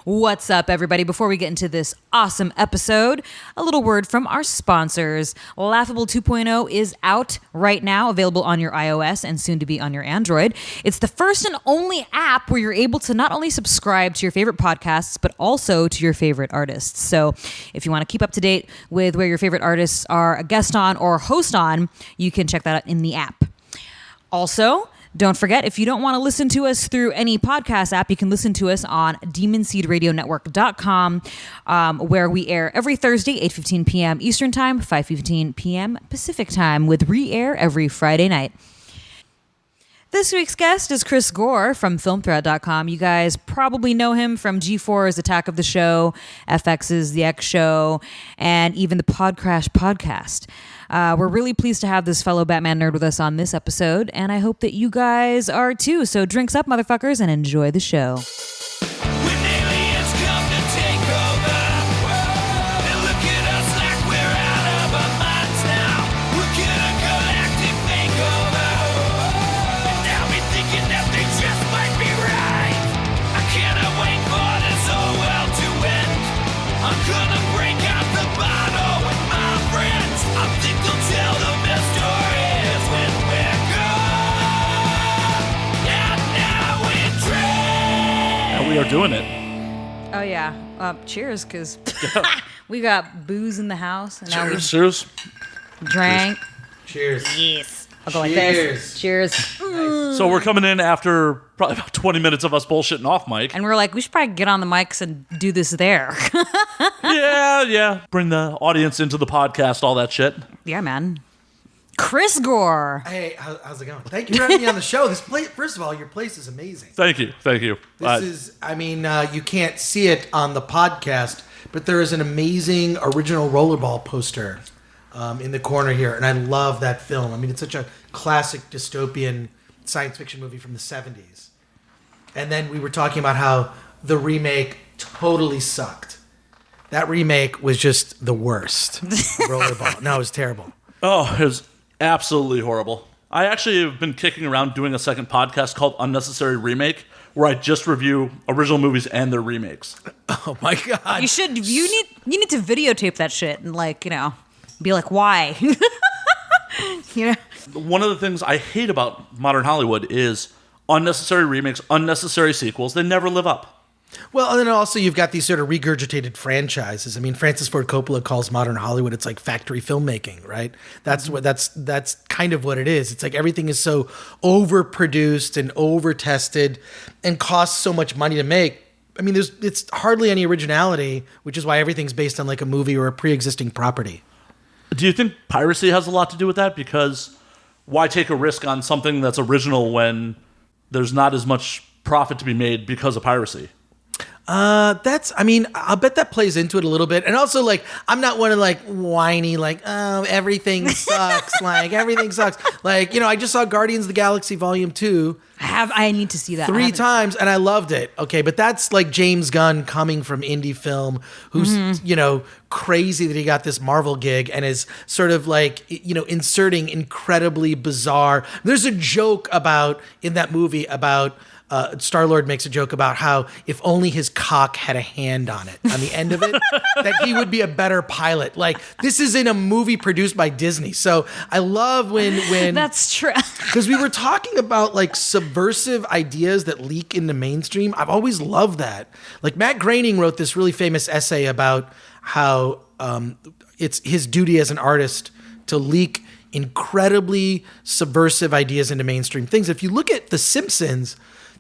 What's up, everybody? Before we get into this awesome episode, a little word from our sponsors. Laughable 2.0 is out right now, available on your iOS and soon to be on your Android. It's the first and only app where you're able to not only subscribe to your favorite podcasts, but also to your favorite artists. So if you want to keep up to date with where your favorite artists are a guest on or host on, you can check that out in the app. Also, don't forget, if you don't want to listen to us through any podcast app, you can listen to us on demonseedradionetwork.com, where we air every Thursday, 8:15 p.m. Eastern Time, 5:15 p.m. Pacific Time, with re-air every Friday night. This week's guest is Chris Gore from filmthreat.com. You guys probably know him from G4's Attack of the Show, FX's The X Show, and even the Podcrash podcast. We're really pleased to have this fellow Batman nerd with us on this episode, and I hope that you guys are too. So drinks up, motherfuckers, and enjoy the show. We are doing it. Oh, yeah. Cheers, because we got booze in the house. And now Cheers. Drank. Cheers. Yes. I'll go like this. Cheers. Nice. So we're coming in after probably about 20 minutes of us bullshitting off mic. And we're like, we should probably get on the mics and do this there. Yeah. Bring the audience into the podcast, all that shit. Yeah, man. Chris Gore. Hey, how's it going? Thank you for having me on the show. This place, first of all, your place is amazing. Thank you. This is, you can't see it on the podcast, but there is an amazing original rollerball poster in the corner here, and I love that film. I mean, it's such a classic dystopian science fiction movie from the 70s. And then we were talking about how the remake totally sucked. That remake was just the worst. Rollerball. No, it was terrible. Oh, it was absolutely horrible. I actually have been kicking around doing a second podcast called Unnecessary Remake, where I just review original movies and their remakes. Oh my God. You should. You need to videotape that shit and be like, why? One of the things I hate about modern Hollywood is unnecessary remakes, unnecessary sequels. They never live up. Well, and then also you've got these sort of regurgitated franchises. I mean, Francis Ford Coppola calls modern Hollywood, it's like factory filmmaking, right? That's kind of what it is. It's like everything is so overproduced and over-tested and costs so much money to make. I mean, it's hardly any originality, which is why everything's based on like a movie or a pre-existing property. Do you think piracy has a lot to do with that? Because why take a risk on something that's original when there's not as much profit to be made because of piracy? I'll bet that plays into it a little bit. And also, I'm not one of whiny, everything sucks. Everything sucks. I just saw Guardians of the Galaxy Volume 2. I need to see that. 3 times, and I loved it. Okay, but that's like James Gunn coming from indie film, who's, crazy that he got this Marvel gig and is sort of inserting incredibly bizarre. There's a joke in that movie about Star-Lord makes a joke about how if only his cock had a hand on it, on the end of it, that he would be a better pilot. This is in a movie produced by Disney. So I love when that's true. Because we were talking about subversive ideas that leak into mainstream. I've always loved that. Matt Groening wrote this really famous essay about how it's his duty as an artist to leak incredibly subversive ideas into mainstream things. If you look at The Simpsons,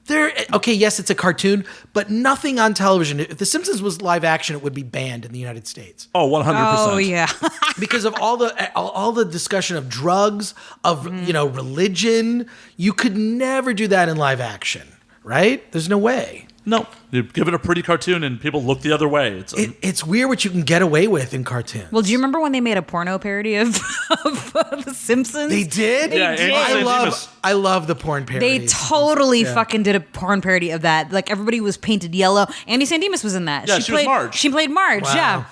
yes, it's a cartoon, but nothing on television. If The Simpsons was live action, it would be banned in the United States. Oh, 100%. Oh, yeah. Because of all the discussion of drugs, of religion. You could never do that in live action, right? There's no way. No, you give it a pretty cartoon and people look the other way. It's weird what you can get away with in cartoons. Well, do you remember when they made a porno parody of The Simpsons? They did? Yeah, did. I love the porn parodies. They totally fucking did a porn parody of that. Everybody was painted yellow. Andy Sandemus was in that. Yeah, she was Marge. She played Marge, Wow. yeah.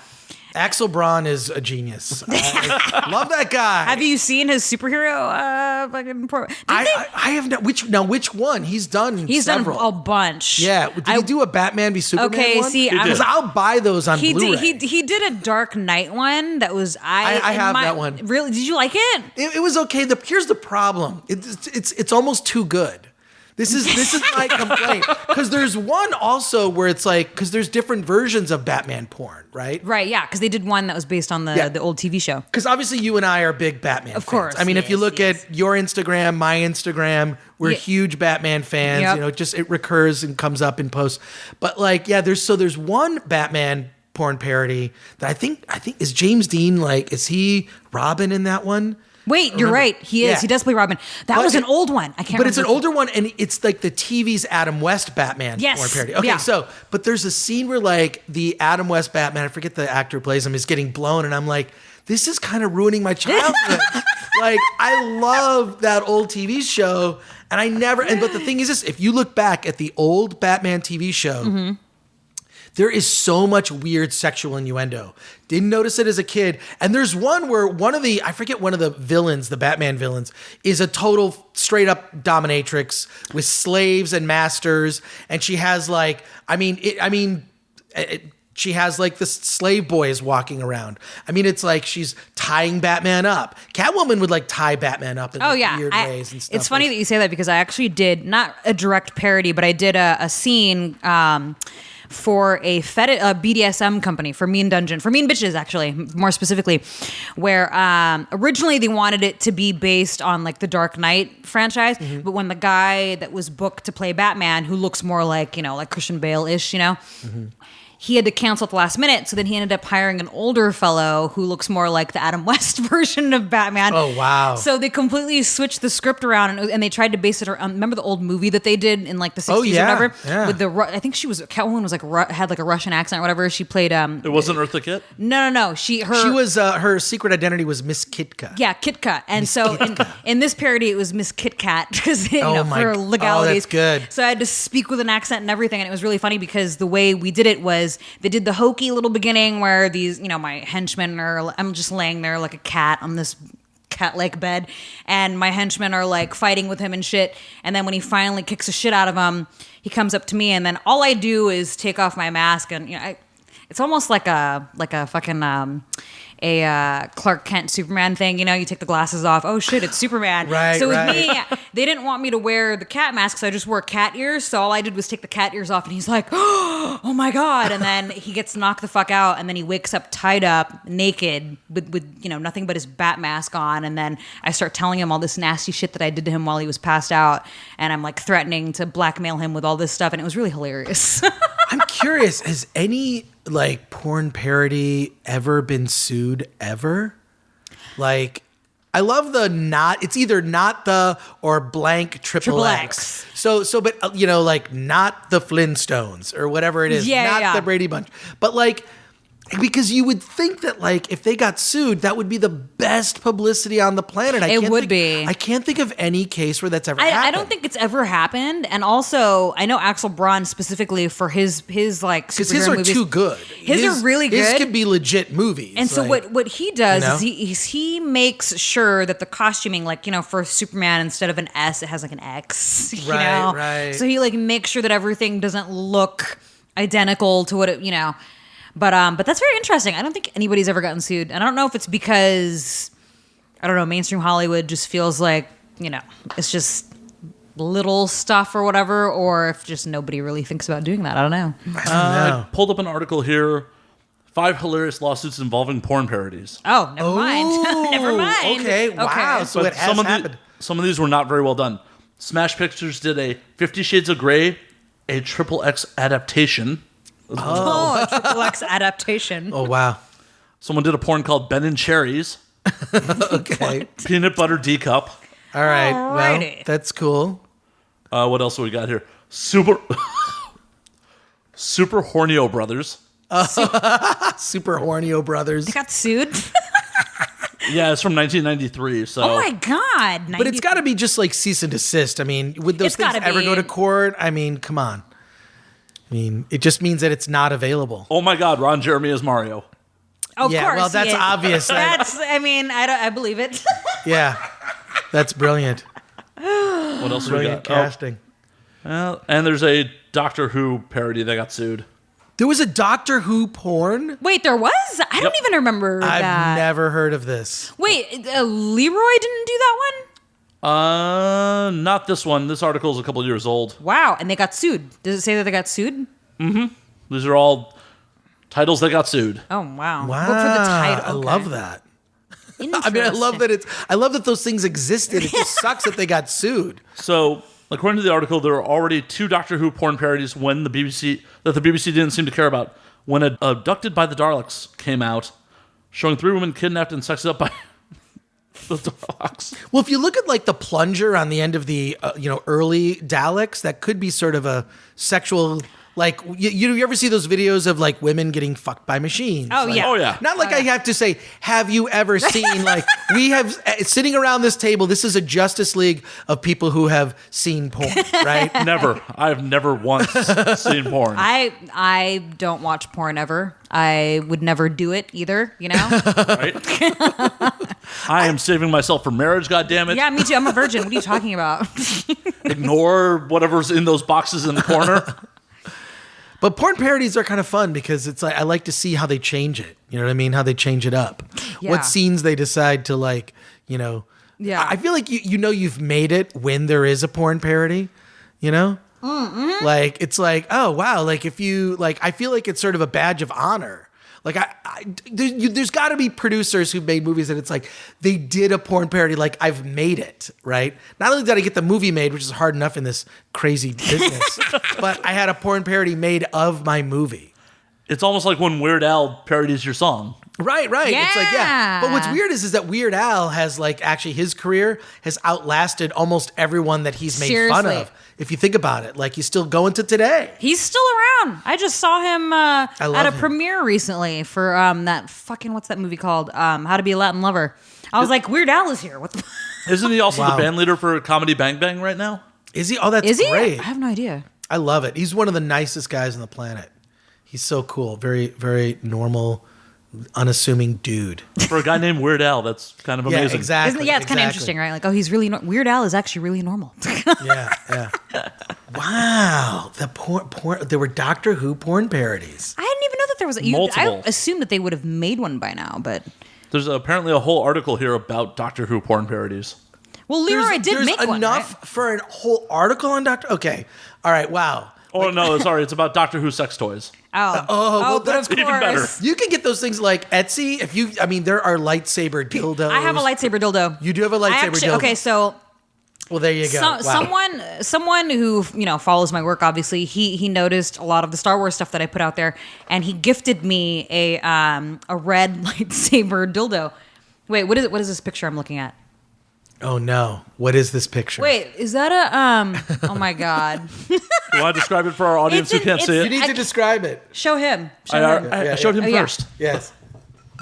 Axel Braun is a genius. I love that guy. Have you seen his superhero fucking? I have not. Which one? He's done several. Done a bunch. Yeah. Did he do a Batman v Superman Okay, one? see, because I'll buy those on Blu-ray. He did a Dark Knight one that was I have that one. Really? Did you like it? It was okay. Here's the problem. It's almost too good. This is my complaint, because there's one also where it's like, because there's different versions of Batman porn, right? Right, yeah, because they did one that was based on the old TV show. Because obviously you and I are big Batman fans. Of course. I mean, if you look at your Instagram, my Instagram, we're Yeah. huge Batman fans. Yep. You know, it recurs and comes up in posts. But like, yeah, there's one Batman porn parody that I think is James Dean, like, is he Robin in that one? Wait, you're right. He is. Yeah. He does play Robin. That was an old one. I can't remember. But it's an older one, and it's like the TV's Adam West Batman porn parody. Okay, yeah. But there's a scene where like the Adam West Batman, I forget the actor who plays him, is getting blown, and I'm like, this is kind of ruining my childhood. Like, I love that old TV show, and but the thing is this, if you look back at the old Batman TV show, there is so much weird sexual innuendo. Didn't notice it as a kid. And there's one where one of the villains, the Batman villains, is a total straight up dominatrix with slaves and masters. And she has like, she has like the slave boys walking around. I mean, it's like she's tying Batman up. Catwoman would like tie Batman up in weird ways and stuff. It's funny that you say that, because I actually did, not a direct parody, but I did a scene for a BDSM company, for Mean Bitches, actually, more specifically, where originally they wanted it to be based on like the Dark Knight franchise, but when the guy that was booked to play Batman, who looks more like, like Christian Bale-ish, he had to cancel at the last minute, so then he ended up hiring an older fellow who looks more like the Adam West version of Batman. Oh, wow. So they completely switched the script around, and they tried to base it around, remember the old movie that they did in like the 60s or whatever? Yeah. With I think Catwoman was like, had like a Russian accent or whatever. She played... It wasn't Eartha Kitt? No. She was... her secret identity was Miss Kitka. Yeah, Kitka. And so in this parody, it was Miss Kit Kat, because for legalities. Oh, that's good. So I had to speak with an accent and everything, and it was really funny because the way we did it was they did the hokey little beginning where these, my henchmen I'm just laying there like a cat on this cat-like bed, and my henchmen are like fighting with him and shit. And then when he finally kicks the shit out of him, he comes up to me, and then all I do is take off my mask, and it's almost like a fucking a Clark Kent Superman thing, you take the glasses off. Oh shit, it's Superman. Right. So with me, they didn't want me to wear the cat mask, so I just wore cat ears. So all I did was take the cat ears off, and he's like, oh my God. And then he gets knocked the fuck out, and then he wakes up tied up, naked, with nothing but his bat mask on. And then I start telling him all this nasty shit that I did to him while he was passed out, and I'm like threatening to blackmail him with all this stuff, and it was really hilarious. I'm curious, has any like porn parody ever been sued ever? Like, I love it's either not the or blank triple X. So, but like not the Flintstones or whatever it is, not the Brady Bunch, but like, because you would think that like if they got sued, that would be the best publicity on the planet. It would be. I can't think of any case where that's ever happened. I don't think it's ever happened. And also, I know Axel Braun specifically for his like because his are movies. Too good. His are really good. His could be legit movies. And so what he does is he makes sure that the costuming, like for Superman, instead of an S, it has like an X. Right. So he like makes sure that everything doesn't look identical to what it But that's very interesting. I don't think anybody's ever gotten sued. And I don't know if it's because, I don't know, mainstream Hollywood just feels like, it's just little stuff or whatever, or if just nobody really thinks about doing that. I don't know. I pulled up an article here, 5 hilarious lawsuits involving porn parodies. Oh, never mind. Never mind. Okay, wow. So it has happened. Some of these were not very well done. Smash Pictures did a 50 Shades of Grey, a triple X adaptation. Oh, a triple X adaptation. Oh, wow. Someone did a porn called Ben and Cherries. Okay. Peanut Butter D Cup. All right. Alrighty. Well, that's cool. What else do we got here? Super Hornio Brothers. Super Hornio Brothers. They got sued? Yeah, it's from 1993. So. Oh my God. But it's got to be just like cease and desist. I mean, would those things ever go to court? I mean, come on. I mean, it just means that it's not available. Oh my God, Ron Jeremy is Mario. Of Yeah, course. well, that's obvious. That's. I mean, I believe it. Yeah, that's brilliant. What else do we Brilliant got? casting. And there's a Doctor Who parody that got sued. There was a Doctor Who porn? Wait, there was? I don't even remember that. I've never heard of this. Wait, Leroy didn't do that one? Not this one. This article is a couple of years old. Wow, and they got sued. Does it say that they got sued? These are all titles that got sued. Oh, wow. Wow, Look for the title. I Okay. love that. I mean, I love that those things existed. It just sucks that they got sued. So, according to the article, there were already 2 Doctor Who porn parodies that the BBC didn't seem to care about. When Abducted by the Daleks came out, showing 3 women kidnapped and sexed up by the Daleks. Well, if you look at like the plunger on the end of the early Daleks, that could be sort of a sexual. Like you ever see those videos of like women getting fucked by machines? Oh, Like, yeah. Oh, yeah. Not like I have to say, have you ever seen, like, we have, sitting around this table, this is a Justice League of people who have seen porn, right? Never. I've never once seen porn. I don't watch porn ever. I would never do it either, you know? Right? I am saving myself for marriage, goddammit. Yeah, me too. I'm a virgin. What are you talking about? Ignore whatever's in those boxes in the corner. But porn parodies are kind of fun because it's like, I like to see how they change it. You know what I mean? How they change it up. Yeah. What scenes they decide to like, Yeah. I feel like you've made it when there is a porn parody, you know? Mm-hmm. Like, it's like, oh, wow. Like, if you, like, I feel like it's sort of a badge of honor. Like, there's got to be producers who made movies that it's like, they did a porn parody, like, I've made it, right? Not only did I get the movie made, which is hard enough in this crazy business, but I had a porn parody made of my movie. It's almost like when Weird Al parodies your song. Right. It's like, Yeah. But what's weird is that Weird Al has like actually his career has outlasted almost everyone that he's made fun Seriously. of. If you think about it, like he's still going to today. He's still around. I just saw him at love a him. premiere recently for that fucking, what's that movie called? How to Be a Latin Lover. I was like, Weird Al is here. What the Isn't he also Wow. the band leader for Comedy Bang Bang right now? Is he? Oh, that's Is he? great. I have no idea. I love it. He's one of the nicest guys on the planet. He's so cool. Very, very normal, unassuming dude. For a guy named Weird Al, that's kind of amazing. Yeah, exactly. Isn't it? Yeah, it's kind of interesting, right? Like, oh, he's really Weird Al is actually really normal. Yeah. Wow. The porn. There were Doctor Who porn parodies. I didn't even know that there was. I Multiple. assumed that they would have made one by now, but There's apparently a whole article here about Doctor Who porn parodies. well, Leroy did There's make one. enough Right? for a whole article on Doctor. Okay. All right. Wow. Oh, no, sorry. It's about Doctor Who sex toys. well, but that's of even better. course. You can get those things like Etsy. There are lightsaber dildos. I have a lightsaber dildo. You do have a lightsaber dildo. Okay, so Well, there you go. Wow. someone who follows my work, obviously, he noticed a lot of the Star Wars stuff that I put out there, and he gifted me a red lightsaber dildo. Wait, what is it? What is this picture I'm looking at? Oh no! What is this picture? Wait, is that a oh my god? You want to describe it for our audience who can't see You it? need to describe it. Show him. I showed him Oh, yeah. first. Yes.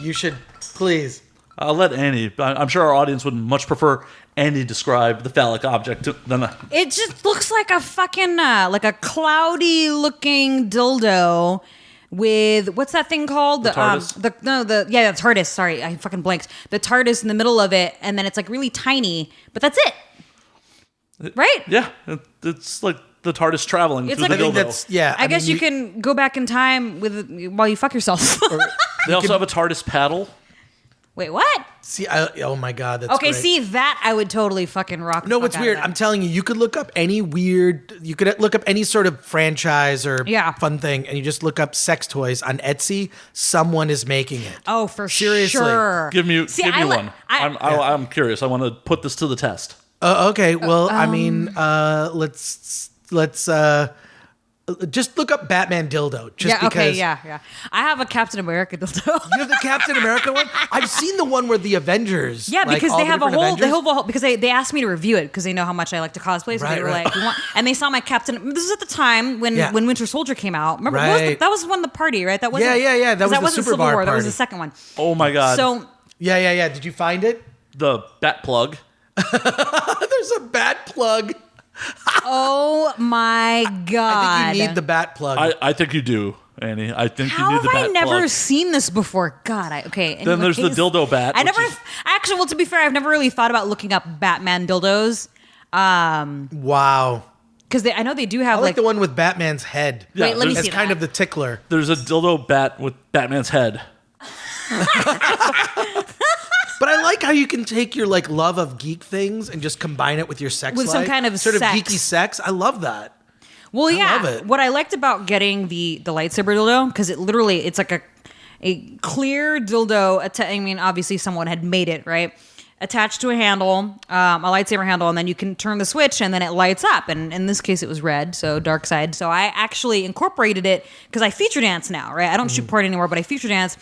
You should please. I'll let Annie. I'm sure our audience would much prefer Annie describe the phallic object than It just looks like a fucking like a cloudy looking dildo with what's that thing called? The TARDIS? The TARDIS. Sorry, I fucking blanked. The TARDIS in the middle of it, and then it's like really tiny, but that's it. Right? Yeah, it's like the TARDIS traveling It's through like the a- dildo. I guess you can go back in time while you fuck yourself. They also have a TARDIS paddle. Wait, what? See, oh my God, that's Okay, great. see that I would totally fucking rock. No, the what's fuck out weird? of I'm that. telling you, you could look up any weird. You could look up any sort of franchise or Yeah. fun thing, and you just look up sex toys on Etsy. Someone is making it. Oh, for Seriously. sure. Give me I li- one. I'm curious. I want to put this to the test. Okay, well, I mean, let's just look up Batman dildo. Just Yeah. Okay. because Yeah. I have a Captain America dildo. You have the Captain America one. I've seen the one where the Avengers. Yeah, like, because all they the have a different whole, Avengers. because they asked me to review it because they know how much I like to cosplay. So Right, they were right. like, and they saw my Captain. This was at the time when Yeah. Winter Soldier came out. Remember, Right. that was one the party, right? That wasn't. Yeah. That was the wasn't Super Civil Bar War. That was party. the second one. Oh my god. So Yeah. Did you find it? The bat plug. There's a bat plug. oh my god, I think you need the bat plug. I think you do. Annie. I think How you have need the I bat never plug. seen this before? God, okay. Then there's the anyways, dildo bat. I which never is- actually. Well, to be fair, I've never really thought about looking up Batman dildos. Wow. Because I know they do have I like the one with Batman's head. Yeah, Wait, let me there's- see. It's kind that. of the tickler. There's a dildo bat with Batman's head. But I like how you can take your like love of geek things and just combine it with your sex With some life. kind of sort sex. of geeky sex. I love that. Well, yeah. love it. What I liked about getting the lightsaber dildo, because it's like a clear dildo. I mean, obviously someone had made it, right? Attached to a handle, a lightsaber handle, and then you can turn the switch and then it lights up. And in this case, it was red, so dark side. So I actually incorporated it because I feature dance now, right? I don't shoot porn anymore, but I feature dance.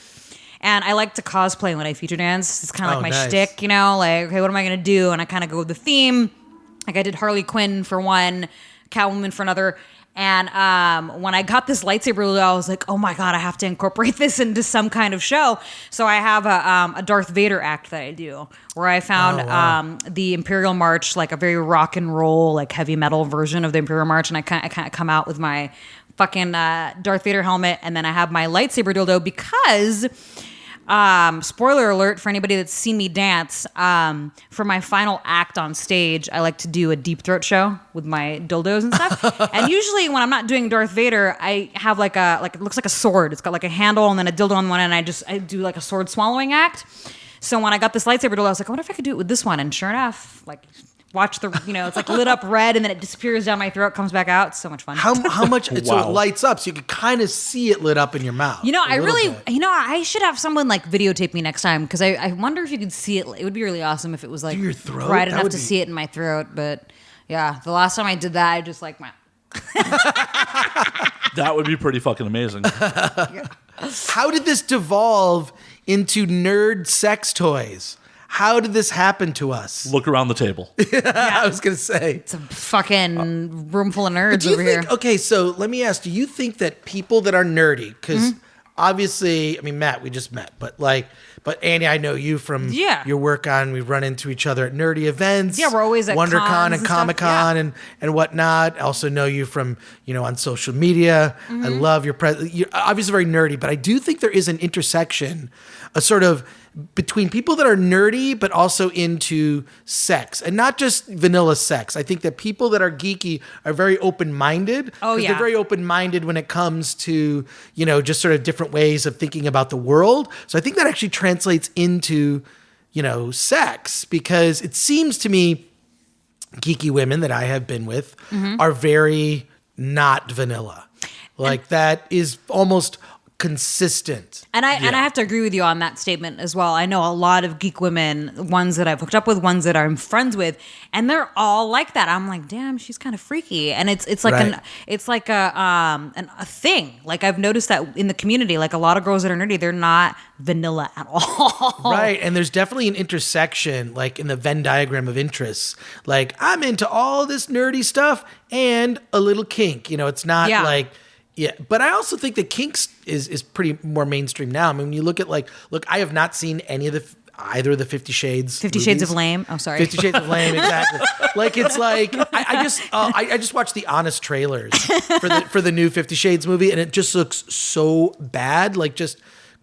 And I like to cosplay when I feature dance. It's kind of like my nice. shtick, you know? Like, okay, what am I going to do? And I kind of go with the theme. Like I did Harley Quinn for one, Catwoman for another. And when I got this lightsaber dildo, I was like, oh my God, I have to incorporate this into some kind of show. So I have a Darth Vader act that I do where I found the Imperial March, like a very rock and roll, like heavy metal version of the Imperial March. And I kind of come out with my fucking Darth Vader helmet. And then I have my lightsaber dildo because... spoiler alert for anybody that's seen me dance. For my final act on stage, I like to do a deep throat show with my dildos and stuff. And usually when I'm not doing Darth Vader, I have like it looks like a sword. It's got like a handle and then a dildo on one end. And I do like a sword swallowing act. So when I got this lightsaber dildo, I was like, I wonder if I could do it with this one. And sure enough, like watch it's like lit up red and then it disappears down my throat, comes back out. It's so much fun. How much? So Wow. it lights up, so you can kind of see it lit up in your mouth. I a little bit. I should have someone like videotape me next time because I wonder if you could see it. It would be really awesome if it was like Through your throat? bright That enough would to be- see it in my throat. But yeah, the last time I did that, I just like my. That would be pretty fucking amazing. How did this devolve into nerd sex toys? How did this happen to us? Look around the table. I was gonna say. It's a fucking room full of nerds Do you over think? here. Okay, so let me ask: do you think that people that are nerdy, because obviously, I mean, Matt, we just met, but Annie, I know you from your work on. We run into each other at nerdy events. Yeah, we're always at WonderCon cons and and stuff, Comic-Con and whatnot. I also know you from on social media. I love your you're obviously very nerdy, but I do think there is an intersection, a sort of between people that are nerdy but also into sex, and not just vanilla sex. I think that people that are geeky are very open-minded. Oh, 'cause yeah. They're very open-minded when it comes to, just sort of different ways of thinking about the world. So I think that actually translates into, sex, because it seems to me geeky women that I have been with are very not vanilla. Like that is almost consistent. And I have to agree with you on that statement as well. I know a lot of geek women, ones that I've hooked up with, ones that I'm friends with, and they're all like that. I'm like, damn, she's kind of freaky, and it's like Right. a thing. Like I've noticed that in the community, like a lot of girls that are nerdy, they're not vanilla at all. Right. And there's definitely an intersection, like in the Venn diagram of interests. Like I'm into all this nerdy stuff and a little kink. It's not like. Yeah, but I also think that kinks is pretty more mainstream now. I mean, when you look at I have not seen any of either of the 50 Shades. 50 Shades of Lame. Oh, sorry. 50 Shades of Lame, exactly. I just watched the honest trailers for the new 50 Shades movie, and it just looks so bad, like just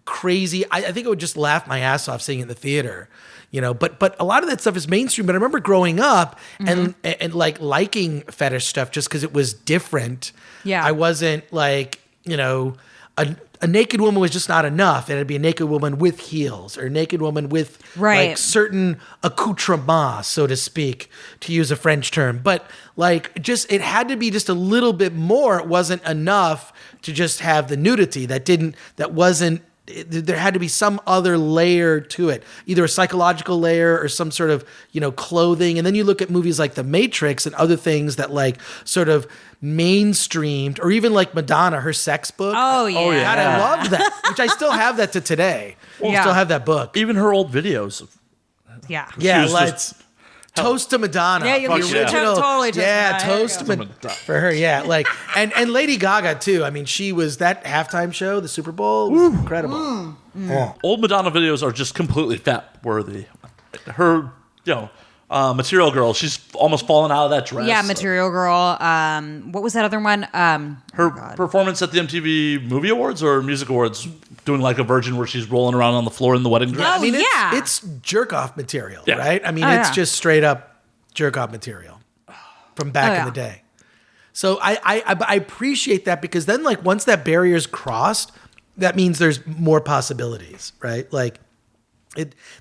crazy. I think I would just laugh my ass off seeing it in the theater. But a lot of that stuff is mainstream. But I remember growing up and like liking fetish stuff just because it was different. Yeah. I wasn't like, a naked woman was just not enough. It had to be a naked woman with heels or a naked woman with like certain accoutrements, so to speak, to use a French term. But like just it had to be just a little bit more. It wasn't enough to just have the nudity. There had to be some other layer to it, either a psychological layer or some sort of, clothing. And then you look at movies like The Matrix and other things that like sort of mainstreamed, or even like Madonna, her sex book. Oh, yeah. Oh, yeah. God, I love that, which I still have that to today. I still have that book. Even her old videos. Yeah. Yeah, was let's toast to Madonna. Yeah, you The should original- totally toast yeah, Madonna. toast to Madonna for her. Yeah, like and Lady Gaga too. I mean, she was that halftime show, the Super Bowl, was incredible. Yeah. Old Madonna videos are just completely fat worthy. Her, Material Girl. She's almost fallen out of that dress. Yeah, Material Girl. What was that other one? Her performance at the MTV Movie Awards or Music Awards, doing like a virgin where she's rolling around on the floor in the wedding dress. Oh, I mean, yeah. it's jerk off material, Yeah. right? I mean, Oh, it's yeah. just straight up jerk off material from back in the day. So I appreciate that, because then like once that barrier is crossed, that means there's more possibilities, right? Like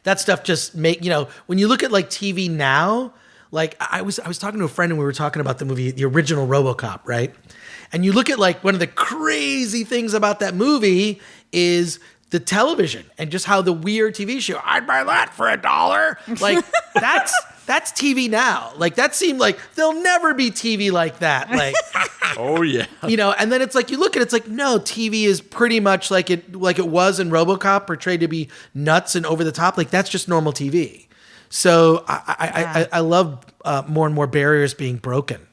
that stuff just when you look at like TV now, like I was talking to a friend and we were talking about the movie, the original RoboCop, right? And you look at like one of the crazy things about that movie is the television and just how the weird TV show, I'd buy that for $1. Like that's TV now. Like that seemed like there'll never be TV like that. Like, Oh yeah. and then it's like you look at it, it's like, no, TV is pretty much like it was in RoboCop, portrayed to be nuts and over the top. Like that's just normal TV. So I love more and more barriers being broken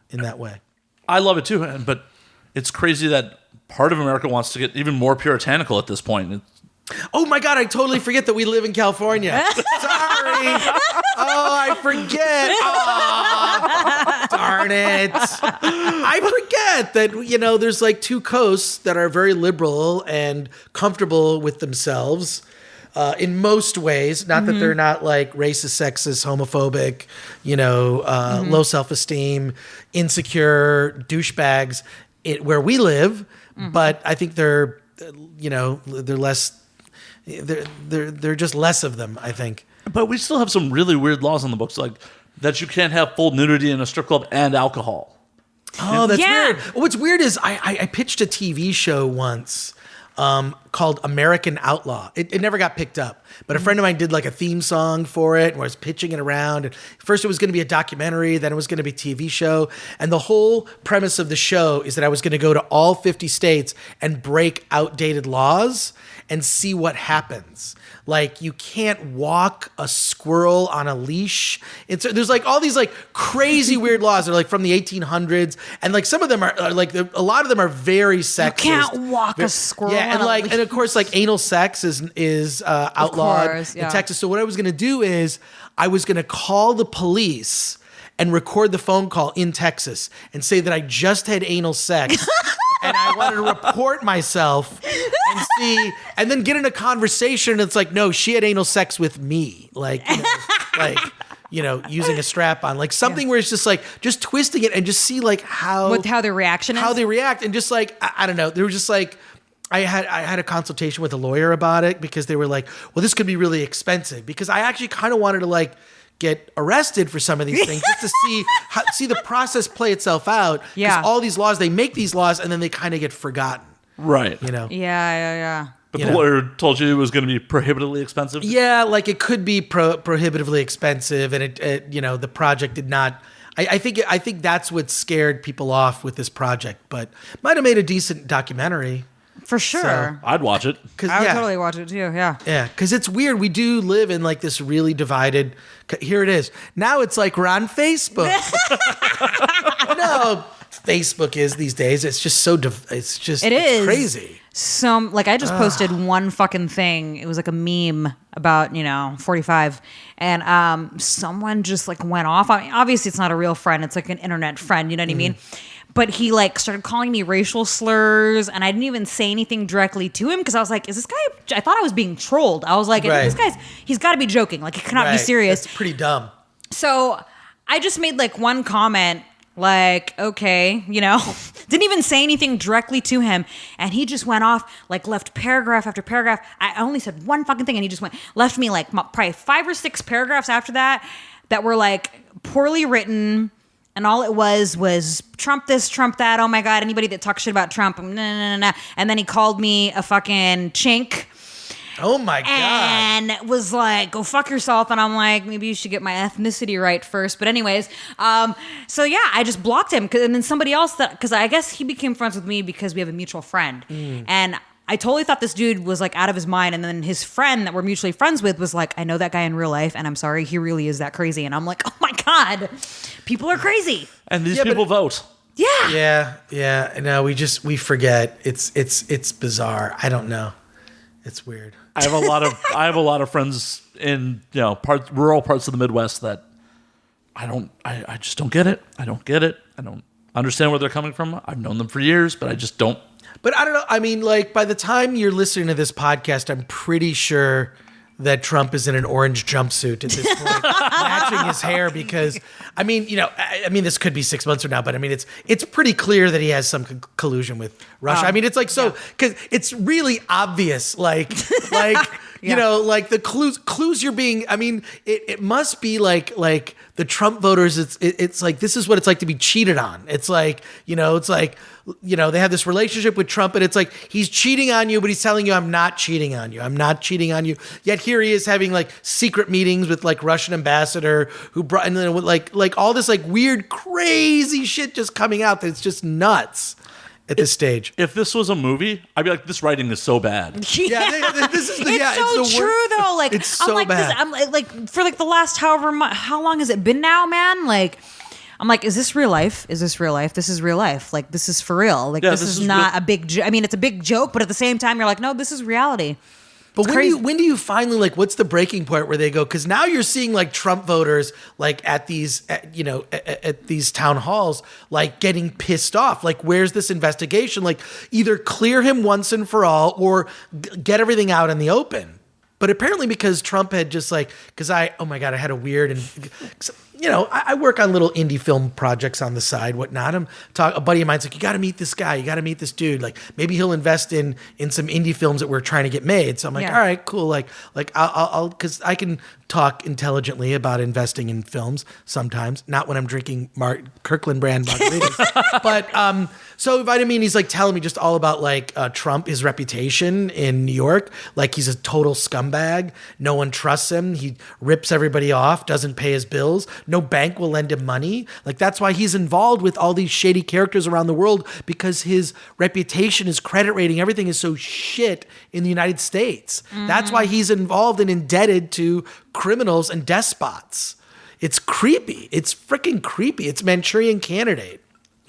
in that way. I love it too, but it's crazy that part of America wants to get even more puritanical at this point. Oh my God, I totally forget that we live in California. Sorry. Oh, I forget. Oh, darn it. I forget that, there's like two coasts that are very liberal and comfortable with themselves in most ways. Not that they're not like racist, sexist, homophobic, low self-esteem, insecure douchebags where we live. But I think they're less... They're just less of them, I think. But we still have some really weird laws on the books, like that you can't have full nudity in a strip club and alcohol. Oh, that's Yeah. weird. What's weird is I pitched a TV show once called American Outlaw. It never got picked up, but a friend of mine did like a theme song for it and was pitching it around. And first it was going to be a documentary, then it was going to be a TV show. And the whole premise of the show is that I was going to go to all 50 states and break outdated laws and see what happens. Like you can't walk a squirrel on a leash. There's like all these like crazy weird laws that are like from the 1800s, and like some of them are like a lot of them are very sexist. You can't walk a squirrel. Yeah, and on a like leash. and of course like anal sex is outlawed course, yeah. in Texas. So what I was gonna do is I was gonna call the police and record the phone call in Texas and say that I just had anal sex. And I wanted to report myself and see, and then get in a conversation. It's like, no, she had anal sex with me. Like, using a strap on, like something where it's just like, just twisting it and just see like how their reaction is. how they react. And just like, I don't know. They were just like, I had a consultation with a lawyer about it because they were like, well, this could be really expensive, because I actually kind of wanted to like get arrested for some of these things just to see the process play itself out. Yeah. Because all these laws, they make these laws and then they kind of get forgotten. Right. Yeah. But the lawyer told you it was going to be prohibitively expensive? Yeah, like it could be prohibitively expensive, and it the project did not. I think that's what scared people off with this project, but might have made a decent documentary. For sure. I'd watch it. I would totally watch it too, yeah. Yeah, because it's weird. We do live in like this really divided. Here it is. Now it's like we're on Facebook. No, Facebook is these days. It's just so. It's crazy. I just posted one fucking thing. It was like a meme about 45, and someone just like went off. I mean, obviously, it's not a real friend. It's like an internet friend. You know what I mean? But he like started calling me racial slurs, and I didn't even say anything directly to him because I was like, "Is this guy?" I thought I was being trolled. I was like, Right. He's got to be joking. Like, he cannot be serious." That's pretty dumb. So I just made like one comment, like, okay, didn't even say anything directly to him. And he just went off, like left paragraph after paragraph. I only said one fucking thing, and he just left me like probably 5 or 6 paragraphs after that were like poorly written. And all it was Trump this, Trump that. Oh my God, anybody that talks shit about Trump. Nah. And then he called me a fucking chink. Oh my God. And was like, go fuck yourself. And I'm like, maybe you should get my ethnicity right first. But anyways, so yeah, I just blocked him. And then somebody else, because I guess he became friends with me because we have a mutual friend. And I totally thought this dude was like out of his mind. And then his friend that we're mutually friends with was like, I know that guy in real life, and I'm sorry, he really is that crazy. And I'm like, oh my God, people are crazy. And these people vote. Yeah. No, we forget. It's bizarre. I don't know. It's weird. I have a lot of friends in rural parts of the Midwest that I just don't get it. I don't get it. I don't understand where they're coming from. I've known them for years, but I just don't. But I don't know. I mean, like, by the time you're listening to this podcast, I'm pretty sure that Trump is in an orange jumpsuit at this point, matching his hair, because, I mean, this could be 6 months from now, but I mean, it's pretty clear that he has some collusion with Russia. I mean, it's like, so, because it's really obvious, like, like the clues you're being, I mean, it must be like the Trump voters, it's like, this is what it's like to be cheated on. It's like, they have this relationship with Trump, and it's like, he's cheating on you, but he's telling you, I'm not cheating on you. I'm not cheating on you. Yet here he is having like secret meetings with like Russian ambassador who brought, and then with like all this like weird, crazy shit just coming out that's just nuts. At this stage, if this was a movie, I'd be like, this writing is so bad. This is the, it's so true though. Like, it's so I'm like bad. This, I'm like for like the last how long has it been now, man? Like, I'm like, is this real life? Is this real life? This is real life. Like, this is for real. Like, this is not a big. I mean, it's a big joke, but at the same time, you're like, no, this is reality. But when do you finally, like, what's the breaking point where they go? Because now you're seeing like Trump voters like at these town halls like getting pissed off. Like, where's this investigation? Like, either clear him once and for all, or get everything out in the open. But apparently, because Trump had just like, oh my God, I had a weird and. I work on little indie film projects on the side, whatnot. A buddy of mine's like, you got to meet this guy. You got to meet this dude. Like, maybe he'll invest in some indie films that we're trying to get made. So I'm like, all right, cool. Like I'll, because I can talk intelligently about investing in films sometimes. Not when I'm drinking Kirkland brand margaritas. But so invited me, and he's like telling me just all about like Trump, his reputation in New York. Like, he's a total scumbag. No one trusts him. He rips everybody off, doesn't pay his bills. No bank will lend him money. Like, that's why he's involved with all these shady characters around the world, because his reputation, his credit rating, everything is so shit in the United States. Mm-hmm. That's why he's involved and indebted to criminals and despots. It's creepy. It's freaking creepy. It's Manchurian Candidate.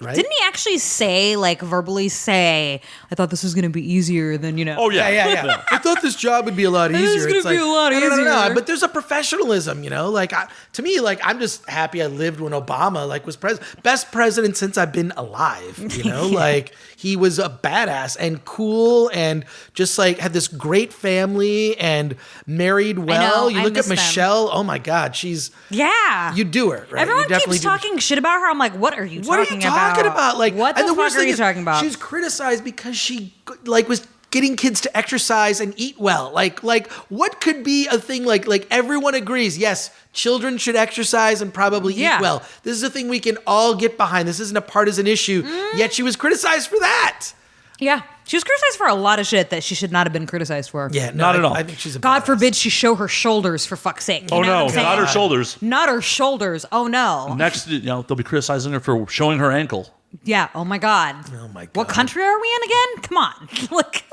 Right? Didn't he actually say, like, verbally say, I thought this was going to be easier than, Oh, yeah. Yeah. I thought this job would be a lot easier. It was going to be a lot easier. No. But there's a professionalism, Like, to me, like, I'm just happy I lived when Obama, like, was president. Best president since I've been alive, Like, he was a badass and cool and just, like, had this great family and married well. You look at Michelle. Oh, my God. She's... Yeah. You do her, right? Everyone keeps talking shit about her. I'm like, what are you talking about? Like, what the fuck are you talking about? She's criticized because she like was getting kids to exercise and eat well. Like what could be a thing like everyone agrees, yes, children should exercise and probably eat well. This is a thing we can all get behind. This isn't a partisan issue. Yet she was criticized for that. Yeah. She was criticized for a lot of shit that she should not have been criticized for. Yeah, no, not at all. I think she's a God badass. forbid she show her shoulders, for fuck's sake. Oh, no, not her shoulders. Not her shoulders. Oh, no. Next, they'll be criticizing her for showing her ankle. Yeah. Oh, my God. Oh, my God. What country are we in again? Come on. Look.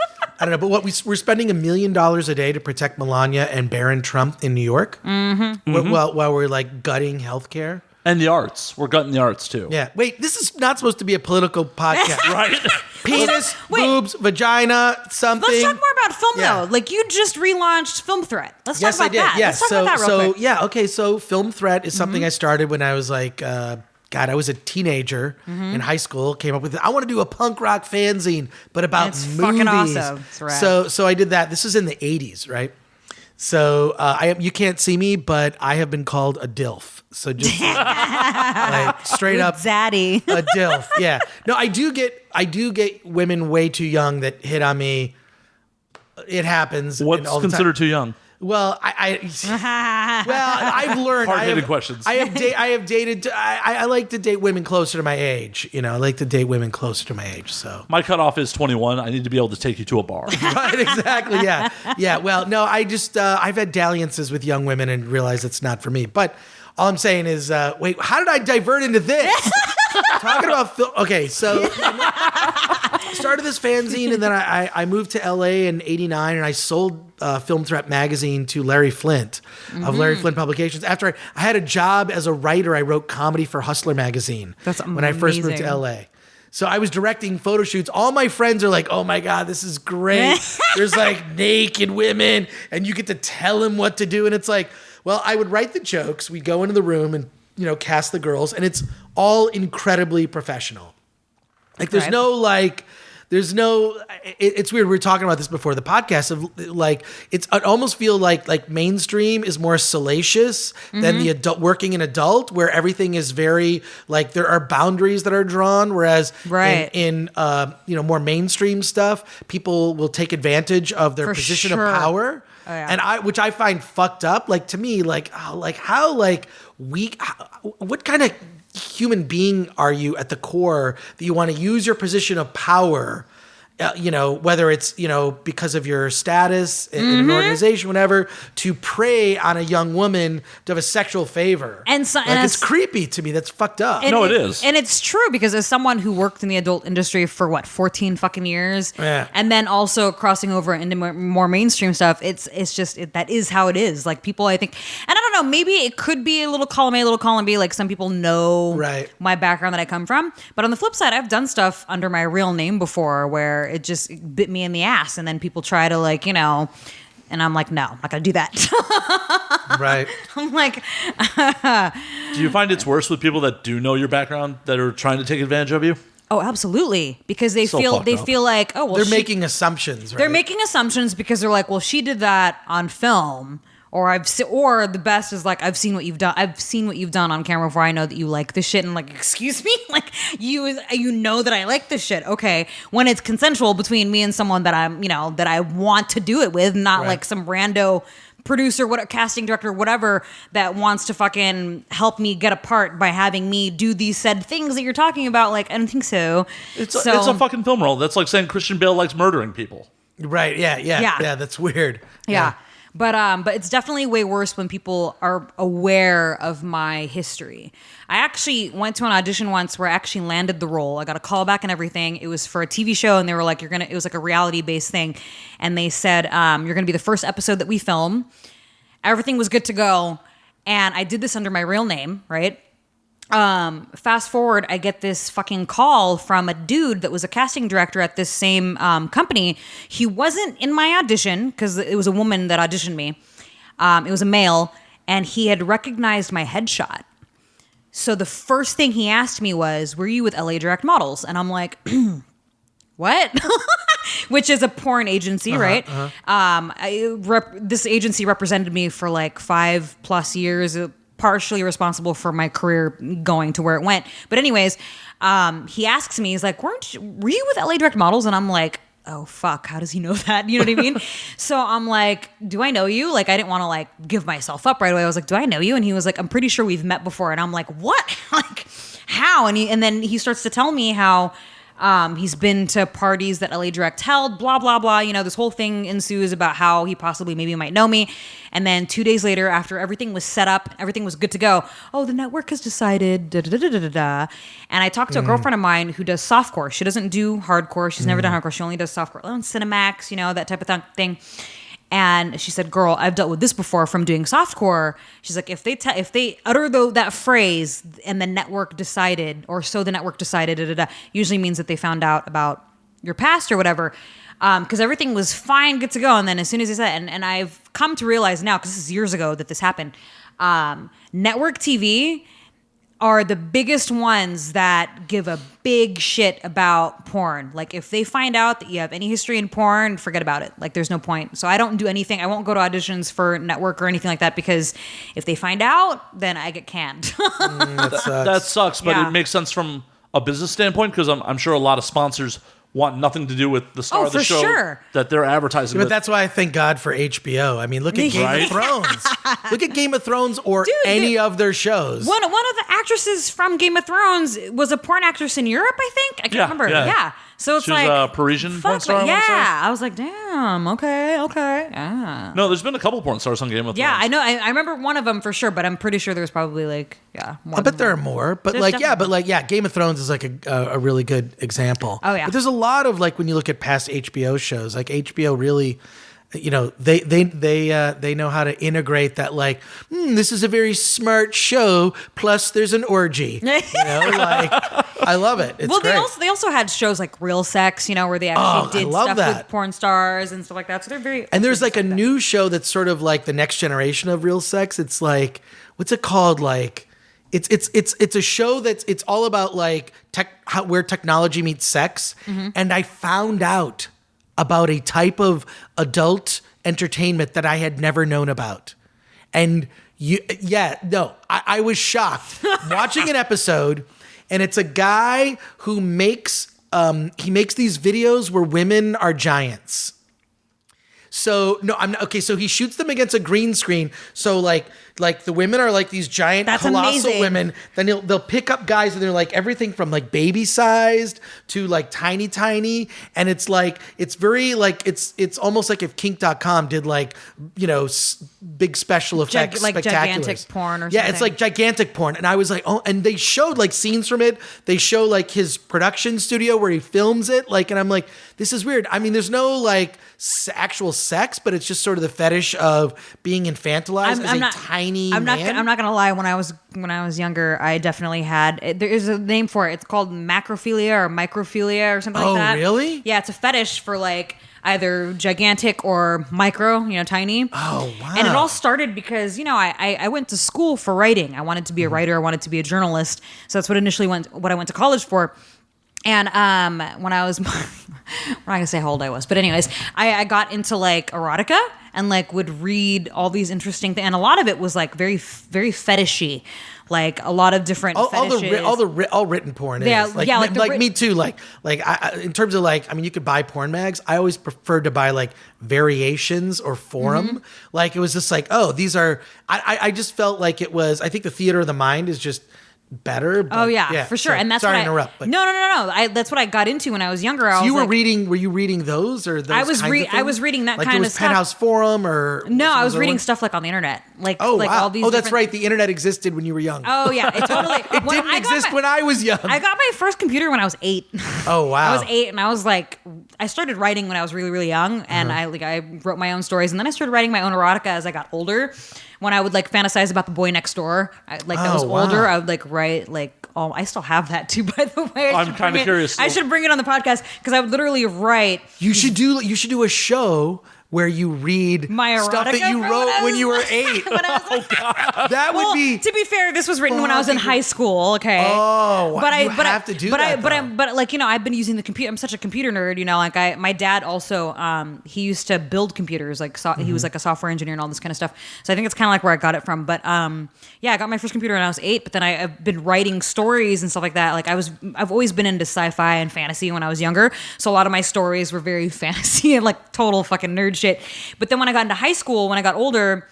I don't know, but we're spending $1 million a day to protect Melania and Barron Trump in New York while we're like gutting healthcare. And the arts. We're gutting the arts, too. Yeah. Wait, this is not supposed to be a political podcast. Right? Penis, boobs, vagina, something. Let's talk more about film, though. Like, you just relaunched Film Threat. Let's talk about that. Yes, Let's talk about that real quick. Yeah, okay. So Film Threat is something I started when I was like, I was a teenager in high school. Came up with it. I want to do a punk rock fanzine, but about it's movies. Fucking awesome. It's rad. So I did that. This is in the 80s, right? So you can't see me, but I have been called a DILF. So just like straight up daddy. A DILF. Yeah. No, I do get women way too young that hit on me. It happens. What's considered too young? Well, I've learned. Hard-hitting questions. I have dated. I like to date women closer to my age. I like to date women closer to my age. So my cutoff is 21. I need to be able to take you to a bar. Right. Exactly. Yeah. Well, no. I just I've had dalliances with young women and realized it's not for me. But all I'm saying is, wait, how did I divert into this? Talking about film. Okay, so started this fanzine, and then I moved to LA in '89, and I sold Film Threat magazine to Larry Flint of Larry Flint Publications. After I had a job as a writer, I wrote comedy for Hustler magazine. That's when I first moved to amazing. LA. So I was directing photo shoots. All my friends are like, oh my God, this is great. There's like naked women and you get to tell them what to do. And it's like, well, I would write the jokes. We'd go into the room and, cast the girls, and it's all incredibly professional. Like it's weird. We were talking about this before the podcast of like, it almost feel like mainstream is more salacious than the adult working in adult, where everything is very like, there are boundaries that are drawn. Whereas in more mainstream stuff, people will take advantage of their position of power. Oh, yeah. And which I find fucked up. Like, to me, what kind of human being are you at the core that you want to use your position of power, whether it's, because of your status in an organization, whatever, to prey on a young woman to have a sexual favor. And it's creepy to me. That's fucked up. No, it is. And it's true, because as someone who worked in the adult industry for 14 fucking years, and then also crossing over into more mainstream stuff, it's just, that is how it is. Like, people, I think, and I don't know, maybe it could be a little column A, a little column B, like some people know my background that I come from. But on the flip side, I've done stuff under my real name before where it just bit me in the ass, and then people try to and I'm like, no, I'm not gonna do that. Right. I'm like, do you find it's worse with people that do know your background that are trying to take advantage of you? Oh, absolutely, because they feel like, oh, well, they're making assumptions. Right? They're making assumptions because they're like, well, she did that on film. Or the best is like, I've seen what you've done. I've seen what you've done on camera before. I know that you like this shit. And like, excuse me, like you know that I like this shit. Okay, when it's consensual between me and someone that I'm, that I want to do it with, not like some rando producer, casting director, whatever, that wants to fucking help me get a part by having me do these said things that you're talking about. Like, I don't think so. It's a fucking film role. That's like saying Christian Bale likes murdering people. Right? Yeah. That's weird. Yeah. But it's definitely way worse when people are aware of my history. I actually went to an audition once where I actually landed the role. I got a call back and everything. It was for a TV show, and they were like, it was like a reality-based thing. And they said, you're going to be the first episode that we film. Everything was good to go. And I did this under my real name, right? Fast forward, I get this fucking call from a dude that was a casting director at this same company. He wasn't in my audition because it was a woman that auditioned me. It was a male, and he had recognized my headshot. So the first thing he asked me was, were you with LA Direct Models? And I'm like, what? Which is a porn agency, right? This agency represented me for like 5+ years, partially responsible for my career going to where it went. But anyways, he asks me, he's like, were you with LA Direct Models? And I'm like, oh fuck, how does he know that? You know what I mean? So I'm like, do I know you? Like, I didn't want to like give myself up right away. I was like, do I know you? And he was like, I'm pretty sure we've met before. And I'm like, what? Like, how? And then he starts to tell me how he's been to parties that LA Direct held, blah, blah, blah. This whole thing ensues about how he possibly maybe might know me. And then 2 days later, after everything was set up, everything was good to go. Oh, the network has decided, da-da-da-da-da-da. And I talked to a girlfriend of mine who does softcore. She doesn't do hardcore. She's never done hardcore. She only does softcore. On Cinemax, that type of thing. And she said, girl, I've dealt with this before from doing softcore. She's like, if they utter that phrase and the network decided, or so the network decided, usually means that they found out about your past or whatever. Because everything was fine, good to go. And then as soon as they said, and I've come to realize now, because this is years ago that this happened, network TV are the biggest ones that give a big shit about porn. Like, if they find out that you have any history in porn, forget about it. Like, there's no point. So I don't do anything. I won't go to auditions for network or anything like that, because if they find out, then I get canned. That sucks, but it makes sense from a business standpoint, because I'm sure a lot of sponsors want nothing to do with the star of the show that they're advertising. But that's why I thank God for HBO. I mean, look at Game of Thrones. Look at Game of Thrones or any of their shows. One of the actresses from Game of Thrones was a porn actress in Europe, I think. I can't remember. Yeah. So it's she was a Parisian porn star. I was like, damn, okay. Yeah. No, there's been a couple porn stars on Game of Thrones. Yeah, I know. I remember one of them for sure, but I'm pretty sure there's probably more. I bet there are more, but Game of Thrones is like a really good example. Oh yeah. But there's a lot of, like, when you look at past HBO shows, like HBO really, they know how to integrate that, like, this is a very smart show, plus there's an orgy. I love it. It's well, great. they also had shows like Real Sex, where they actually did stuff with porn stars and stuff like that. So they're very. And there's like a new show that's sort of like the next generation of Real Sex. It's like, what's it called? Like, it's a show it's all about like where technology meets sex. Mm-hmm. And I found out about a type of adult entertainment that I had never known about. And I was shocked watching an episode, and it's a guy who makes these videos where women are giants. So so he shoots them against a green screen. So like the women are like these giant colossal women. Then they'll pick up guys, and they're like everything from like baby sized to like tiny, and it's like it's very like it's almost like if kink.com did like big special effects, like gigantic porn or something. Yeah, it's like gigantic porn. And I was like, oh, and they showed like scenes from it. They show like his production studio where he films it. Like, and I'm like, this is weird. I mean, there's no like actual sex, but it's just sort of the fetish of being infantilized as a tiny I'm man. not gonna lie. When I was younger, I definitely had. There is a name for it. It's called macrophilia or microphilia or something like that. Oh, really? Yeah, it's a fetish for like either gigantic or micro, tiny. Oh, wow. And it all started because I went to school for writing. I wanted to be a writer. I wanted to be a journalist. So that's what I went to college for. And when I was, I'm not gonna say how old I was, but anyways, I got into like erotica and like would read all these interesting things, and a lot of it was like very, very fetishy, like a lot of different fetishes. All written porn Yeah, is like, yeah, like me too. Like I, in terms of like, I mean, you could buy porn mags. I always preferred to buy like variations or forum. Mm-hmm. Like it was just like, oh, these are. I just felt like it was. I think the theater of the mind is just better. But, oh yeah, for sure. And that's sorry what to interrupt. But no. That's what I got into when I was younger. So were you reading those or those? I was reading that like kind of stuff. Penthouse Forum or no, I was reading stuff like on the internet. Like wow. all these. Oh, that's right. The internet existed when you were young. Oh yeah, it totally. It didn't exist when I was young. I got my first computer when I was 8. Oh wow. I was 8, and I was like, I started writing when I was really, really young, and I wrote my own stories, and then I started writing my own erotica as I got older. When I would like fantasize about the boy next door, that was older, I would like write like. Oh, I still have that too, by the way. I'm kind of curious. I should bring it on the podcast because I would literally write. You should do a show where you read my stuff that you wrote when you were 8. That would be. To be fair, this was written when I was in high school. Okay. Oh, wow. You have to do that. But like I've been using the computer. I'm such a computer nerd. Like my dad also he used to build computers. Like he was like a software engineer and all this kind of stuff. So I think it's kind of like where I got it from. But I got my first computer when I was 8. But then I've been writing stories and stuff like that. Like I've always been into sci-fi and fantasy when I was younger. So a lot of my stories were very fantasy and like total fucking nerd shit. But then when I got into high school, when I got older,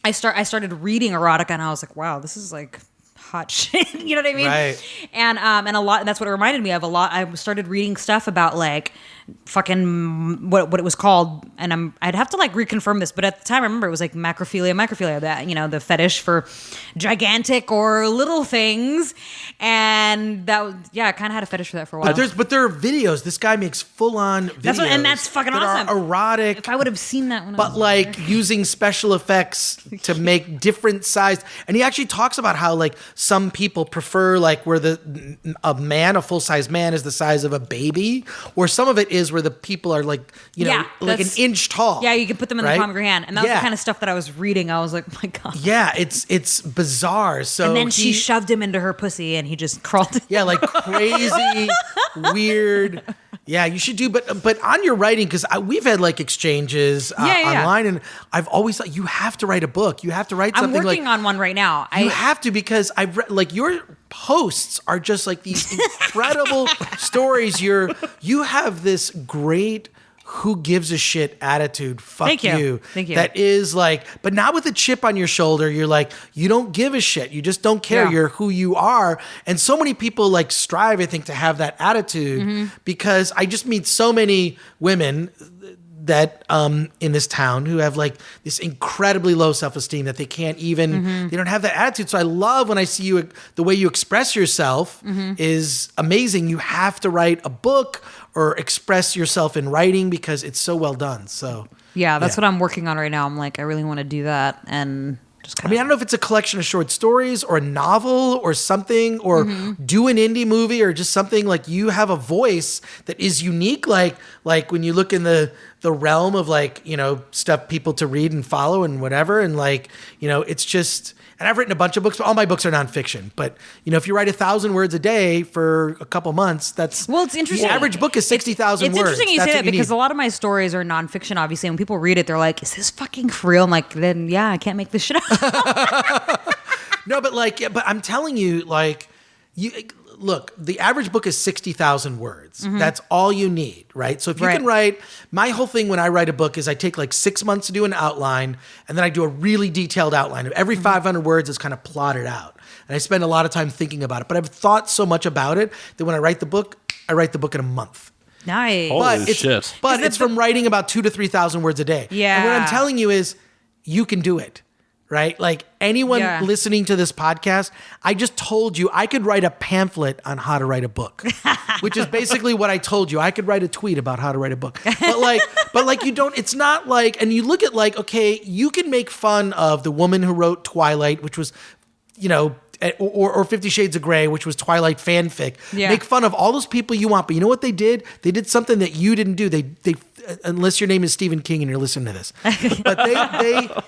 I started reading erotica, and I was like, wow, this is like hot shit. You know what I mean? Right. And a lot, and that's what it reminded me of a lot. I started reading stuff about like fucking what it was called, and I'd have to like reconfirm this, but at the time I remember it was like macrophilia, that the fetish for gigantic or little things, and that I kind of had a fetish for that for a while. But there are videos. This guy makes full on videos. That's fucking that awesome. Are erotic. If I would have seen that when I was but like using special effects to make different sized, and he actually talks about how like some people prefer like where a full size man is the size of a baby, or some of it is where the people are like like an inch tall. Yeah, you can put them in the palm of your hand, and that was the kind of stuff that I was reading. I was like, my God. Yeah, it's bizarre. So and then she shoved him into her pussy, and he just crawled. Yeah, like crazy, weird. Yeah, you should do, but on your writing, because we've had like exchanges online, and I've always thought you have to write a book. You have to write something. I'm working on one right now. You have to, because I've read like your posts are just like these incredible stories. You have this great who gives a shit attitude. Fuck you. Thank you. That is like, but not with a chip on your shoulder. You're like, you don't give a shit. You just don't care. Yeah. You're who you are. And so many people like strive, I think, to have that attitude, because I just meet so many women that in this town who have like this incredibly low self-esteem that they can't even, they don't have that attitude. So I love when I see you, the way you express yourself is amazing. You have to write a book or express yourself in writing because it's so well done. So that's what I'm working on right now. I'm like, I really want to do that. And I mean, I don't know if it's a collection of short stories or a novel or something, or do an indie movie or just something like you have a voice that is unique. Like when you look in the realm of like, you know, stuff people to read and follow and whatever. And like, you know, it's just, and I've written a bunch of books, but all my books are nonfiction. But, you know, if you write 1,000 words a day for a couple months, that's... Well, it's interesting. The average book is 60,000 words. It's interesting you That's say what that because need. a lot of my stories are nonfiction, obviously. When people read it, they're like, is this fucking for real? I'm like, then yeah, I can't make this shit up. No, but like, but I'm telling you, like, look, the average book is 60,000 words. That's all you need, right? So if you can write, my whole thing when I write a book is I take like 6 months to do an outline, and then I do a really detailed outline of every 500 words is kind of plotted out. And I spend a lot of time thinking about it. But I've thought so much about it that when I write the book in a month. Nice. Holy shit. But it's from writing about 2,000 to 3,000 words a day. Yeah. And what I'm telling you is you can do it. Right? Like anyone listening to this podcast, I just told you I could write a pamphlet on how to write a book, which is basically what I told you. I could write a tweet about how to write a book. But like you don't, it's not like, and you look at like, okay, you can make fun of the woman who wrote Twilight, which was, you know, or 50 Shades of Grey, which was Twilight fanfic. Yeah. Make fun of all those people you want. But you know what they did? They did something that you didn't do. They unless your name is Stephen King and you're listening to this. But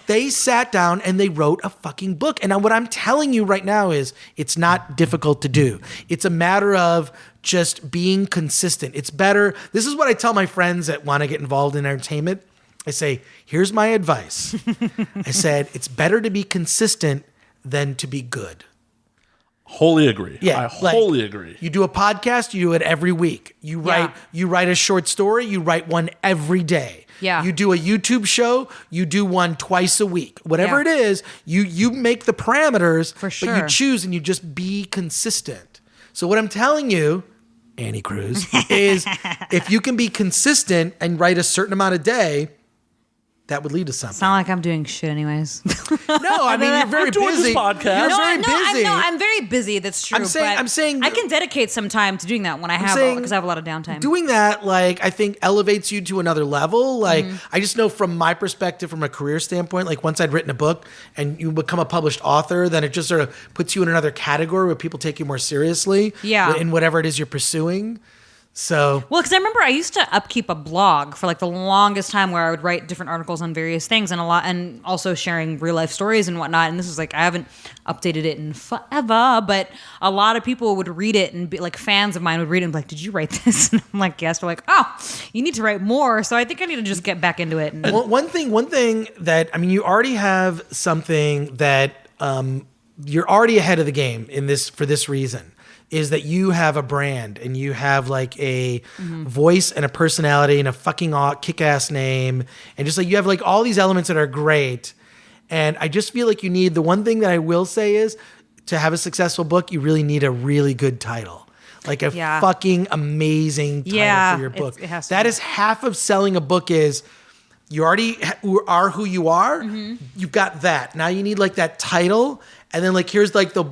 they sat down and they wrote a fucking book. And what I'm telling you right now is it's not difficult to do. It's a matter of just being consistent. It's better. This is what I tell my friends that want to get involved in entertainment. I say, here's my advice. I said, it's better to be consistent than to be good. Wholly agree. Yeah, I wholly agree. You do a podcast, you do it every week. You write a short story, you write one every day. Yeah. You do a YouTube show, you do one twice a week. Whatever it is, you make the parameters, for sure. But you choose and you just be consistent. So what I'm telling you, Annie Cruz, is if you can be consistent and write a certain amount a day, that would lead to something. It's not like I'm doing shit anyways. No, I mean, you're very doing busy. this podcast. You're very busy. I'm very busy. That's true. I'm saying I can dedicate some time to doing that when I have, because I have a lot of downtime. Doing that, like, I think elevates you to another level. Like, I just know from my perspective, from a career standpoint, like once I'd written a book and you become a published author, then it just sort of puts you in another category where people take you more seriously. Yeah. In whatever it is you're pursuing. So, well, because I remember I used to upkeep a blog for like the longest time where I would write different articles on various things and also sharing real life stories and whatnot. And this is like, I haven't updated it in forever, but a lot of people would read it and be like, fans of mine would read it and be like, did you write this? And I'm like, yes. They're like, oh, you need to write more. So I think I need to just get back into it. And one thing that, I mean, you already have something that you're already ahead of the game in this for this reason. Is that you have a brand and you have like a voice and a personality and a fucking kick-ass name. And just like you have like all these elements that are great. And I just feel like you need, the one thing that I will say is to have a successful book, you really need a really good title. Like a fucking amazing title for your book. It has to that be. is half of selling a book is you already are who you are. You've got that. Now you need like that title. And then like, here's like the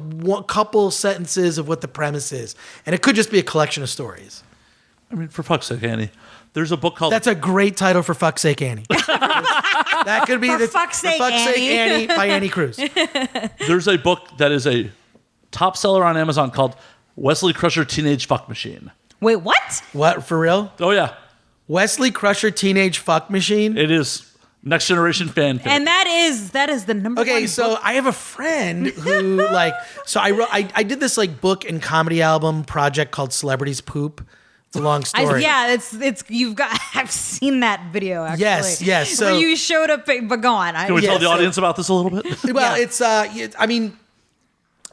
couple sentences of what the premise is. And it could just be a collection of stories. I mean, for fuck's sake, Annie. There's a book called... That's a great title for Fuck's Sake, Annie. That could be For Fuck's Sake, Annie by Annie Cruz. There's a book that is a top seller on Amazon called Wesley Crusher Teenage Fuck Machine. wait, what? What, for real? Oh, yeah. Wesley Crusher Teenage Fuck Machine? It is next generation fanfic. And that is the number one. Okay, so book. I have a friend who so I did this like book and comedy album project called Celebrities Poop. It's a long story. it's you've got. I've seen that video. Actually. Yes. So where you showed up, but go on. Can we tell the audience about this a little bit? Well, it's I mean,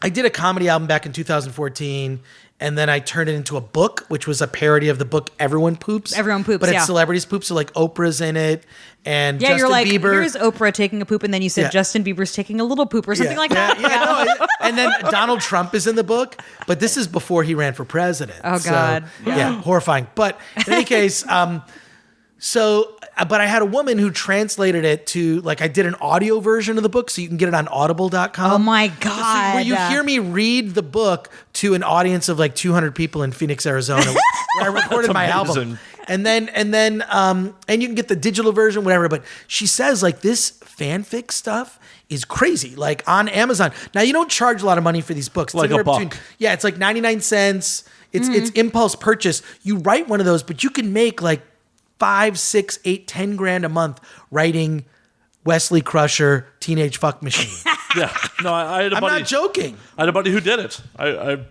I did a comedy album back in 2014. And then I turned it into a book, which was a parody of the book Everyone Poops. Everyone Poops, But it's yeah. Celebrities Poops, so like Oprah's in it and Justin you're like, Bieber. here's Oprah taking a poop, and then you said Justin Bieber's taking a little poop or something like that. No, and then Donald Trump is in the book, but this is before he ran for president. Oh, God. Yeah, horrifying. But in any case, but I had a woman who translated it to, like, I did an audio version of the book, so you can get it on audible.com. Oh my God. Where you hear me read the book to an audience of like 200 people in Phoenix, Arizona, where I recorded my album. and you can get the digital version, whatever. But she says like this fanfic stuff is crazy. Like on Amazon. Now you don't charge a lot of money for these books. It's like anywhere $1. Yeah, it's like 99 cents. It's impulse purchase. You write one of those, but you can make like 5, 6, 8, 10 grand a month writing Wesley Crusher Teenage Fuck Machine. Yeah. No, I had a I'm buddy. not joking. I had a buddy who did it.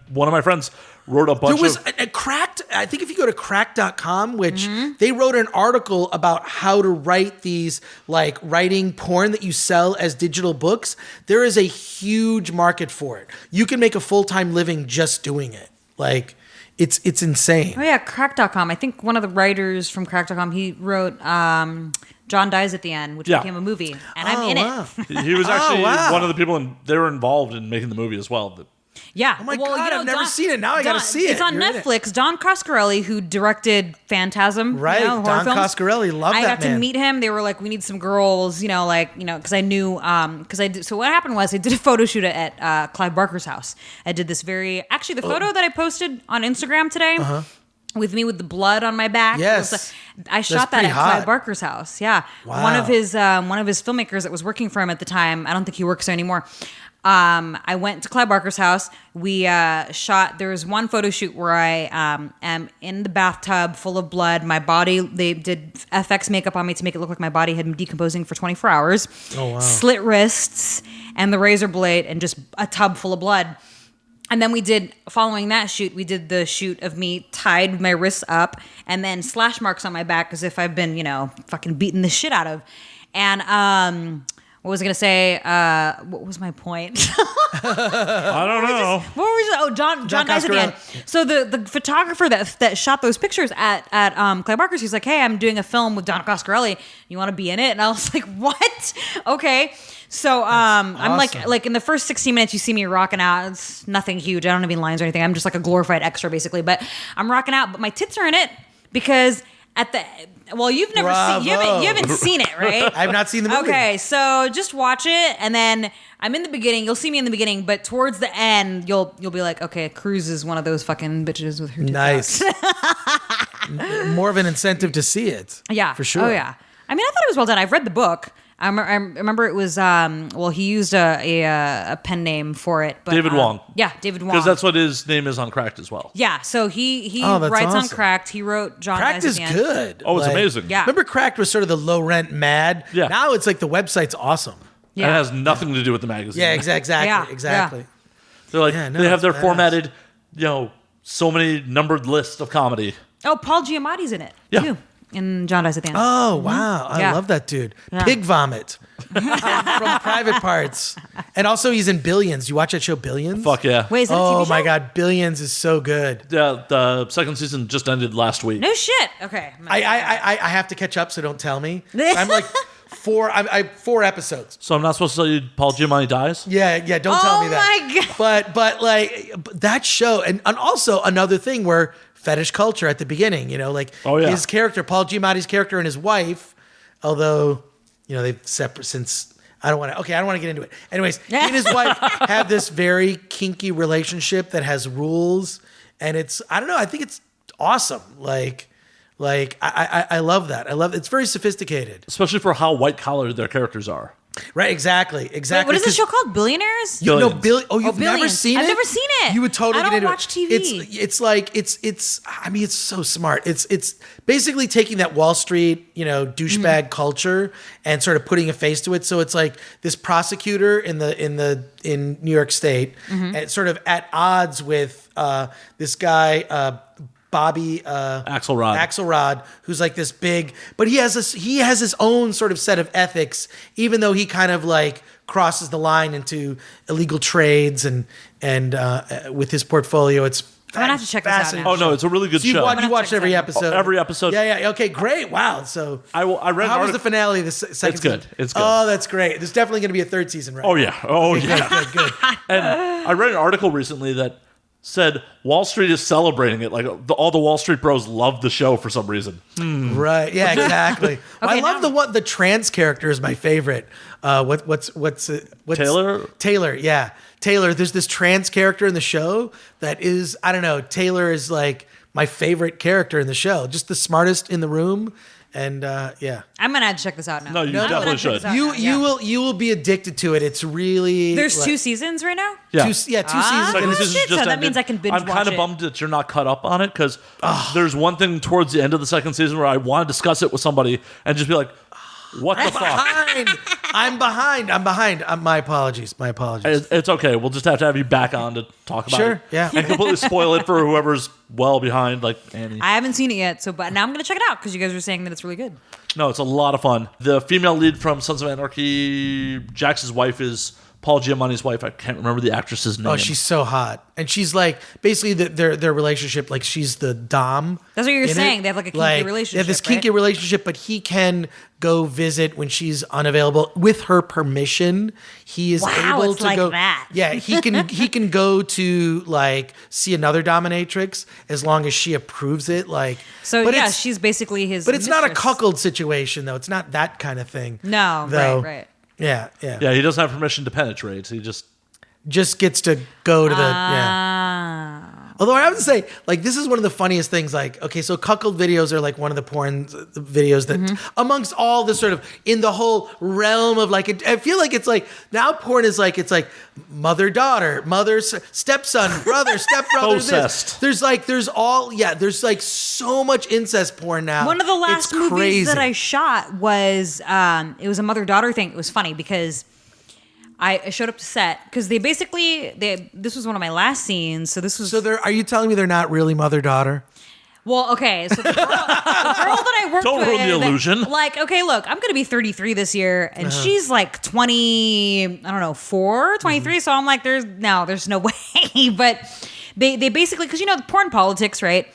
One of my friends wrote a bunch There was of... a Cracked, I think if you go to cracked.com, which they wrote an article about how to write these, like writing porn that you sell as digital books. There is a huge market for it. You can make a full-time living just doing it. Like, it's insane. Oh yeah, Crack.com. I think one of the writers from Crack.com, he wrote John Dies at the End, which became a movie, and I'm in it. He was actually wow. one of the people, and they were involved in making the movie as well. Yeah. Oh my God, I've never seen it. Now I gotta see it. It's on You're in Netflix. Don Coscarelli, who directed Phantasm, Right, horror Don films. Coscarelli, love I that got to man. meet him. They were like, we need some girls, because I knew, so what happened was I did a photo shoot at Clive Barker's house. I did this actually the photo that I posted on Instagram today. With me with the blood on my back. Yes. I shot that pretty at hot. Clive Barker's house. Yeah. Wow. One of his filmmakers that was working for him at the time, I don't think he works there anymore. I went to Clive Barker's house. We shot, there was one photo shoot where I am in the bathtub full of blood. My body, they did FX makeup on me to make it look like my body had been decomposing for 24 hours. Oh, wow. Slit wrists and the razor blade and just a tub full of blood. And then following that shoot, we did the shoot of me tied my wrists up and then slash marks on my back as if I've been, fucking beaten the shit out of. And what was I going to say? What was my point? I don't know. What was it? Oh, John Dies at the End. So the photographer that shot those pictures at Clive Barker's, he's like, hey, I'm doing a film with Don Coscarelli. You want to be in it? And I was like, what? Okay. So I'm awesome. like in the first 16 minutes, you see me rocking out. It's nothing huge. I don't have any lines or anything. I'm just like a glorified extra, basically. But I'm rocking out. But my tits are in it because you've never seen you haven't seen it, right? I have not seen the movie. Okay, so just watch it, and then I'm in the beginning. You'll see me in the beginning, but towards the end, you'll be like, okay, Cruz is one of those fucking bitches with her tits out. Nice. More of an incentive to see it. Yeah, for sure. Oh yeah. I mean, I thought it was well done. I've read the book. I remember it was he used a pen name for it, but David Wong. Yeah, David Wong. Because that's what his name is on Cracked as well. Yeah, so he Oh, that's writes on awesome. Cracked. He wrote John Cracked Dies is at the End. good. Oh, it's Like, amazing. Yeah. Remember Cracked was sort of the low rent mad? Yeah. Now it's like the website's awesome. And it has nothing to do with the magazine. Yeah, exactly. Yeah, Exactly. They're like, Yeah, no, they have their it's badass. formatted, so many numbered lists of comedy. Oh, Paul Giamatti's in it too. In John Dies at the End. Oh, wow. I Yeah. love that dude. Yeah. Pig Vomit from Private Parts. And also he's in Billions. You watch that show Billions? Fuck yeah. Wait, is that a Oh TV my show? God. Billions is so good. Yeah, the second season just ended last week. No shit. Okay. I have to catch up, so don't tell me. I'm like I 4 episodes. So I'm not supposed to tell you Paul Giamatti dies? Yeah, don't tell me that. Oh my God. But like that show, and also another thing where fetish culture at the beginning, Oh, yeah. his character, Paul Giamatti's character, and his wife, although they've separate since. I don't want to get into it. Anyways, he and his wife have this very kinky relationship that has rules, and I don't know. I think it's awesome. Like I love that. It's very sophisticated. Especially for how white collar their characters are. Right, exactly. Wait, what is this show called? Billionaires? You know, Billions. you've never Billions. seen it? I've never seen it. You would totally I don't get into watch it. TV. It's so smart. It's basically taking that Wall Street, douchebag culture and sort of putting a face to it. So it's like this prosecutor in New York State, and sort of at odds with this guy Bobby Axelrod, who's like this big, but he has his own sort of set of ethics, even though he kind of like crosses the line into illegal trades and with his portfolio. It's I'm gonna have to check this out fascinating. now. Oh, no, it's a really good So you show. watched every check episode. Every episode. Yeah. Okay, great. Wow. So I read how an was the finale of the second It's good. season? It's good. Oh, that's great. There's definitely going to be a third season, right? Oh, yeah. Oh, yeah. Good. And I read an article recently that said Wall Street is celebrating it. Like all the Wall Street bros love the show for some reason. Right. Yeah. Exactly. I love now- the trans character is my favorite. What's Taylor? Taylor. Yeah. Taylor. There's this trans character in the show that is, I don't know. Taylor is like my favorite character in the show, just the smartest in the room. And yeah, I'm gonna have to check this out now. No, you definitely should. You will be addicted to it. It's really There's 2 seasons right now. Yeah. two seasons. Second And season's shit, just so that ended. means I can binge I'm kind watch of it. bummed that you're not caught up on it because there's one thing towards the end of the second season where I want to discuss it with somebody and just be like, what the fuck? I'm behind. My apologies. It's okay. We'll just have to have you back on to talk about Sure, it. yeah. And completely spoil it for whoever's well behind, like Annie. I haven't seen it yet, but now I'm gonna check it out because you guys were saying that it's really good. No, it's a lot of fun. The female lead from Sons of Anarchy, Jax's wife is Paul Giamatti's wife. I can't remember the actress's name. Oh, she's so hot, and she's like basically their relationship. Like she's the dom. That's what you're in it. saying. They have like a kinky relationship. They have this right? kinky relationship, but he can go visit when she's unavailable with her permission. He is Wow, able it's to like go. that. Yeah, he can go to like see another dominatrix as long as she approves it. Like So but yeah, it's- she's basically his. But it's not a mistress. cuckold situation though. It's not that kind of thing. No, though. right. Yeah. Yeah, he doesn't have permission to penetrate. He just Gets to go to the Ah. Although I have to say, like, this is one of the funniest things. Like, okay, so cuckold videos are like one of the porn videos that, amongst all the sort of in the whole realm of like, I feel like it's like now porn is like it's like mother daughter, mother stepson, brother stepbrother. Incest. There's like so much incest porn now. One of the last It's movies crazy. that I shot was it was a mother-daughter thing. It was funny because I showed up to set because this was one of my last scenes. So this was So are you telling me they're not really mother daughter? well, okay. So the girl that I worked Don't with, ruin the illusion. like, okay, look, I'm gonna be 33 this year, and she's like 20, I don't know, 23. So I'm like, there's no way. But they basically, because the porn politics, right?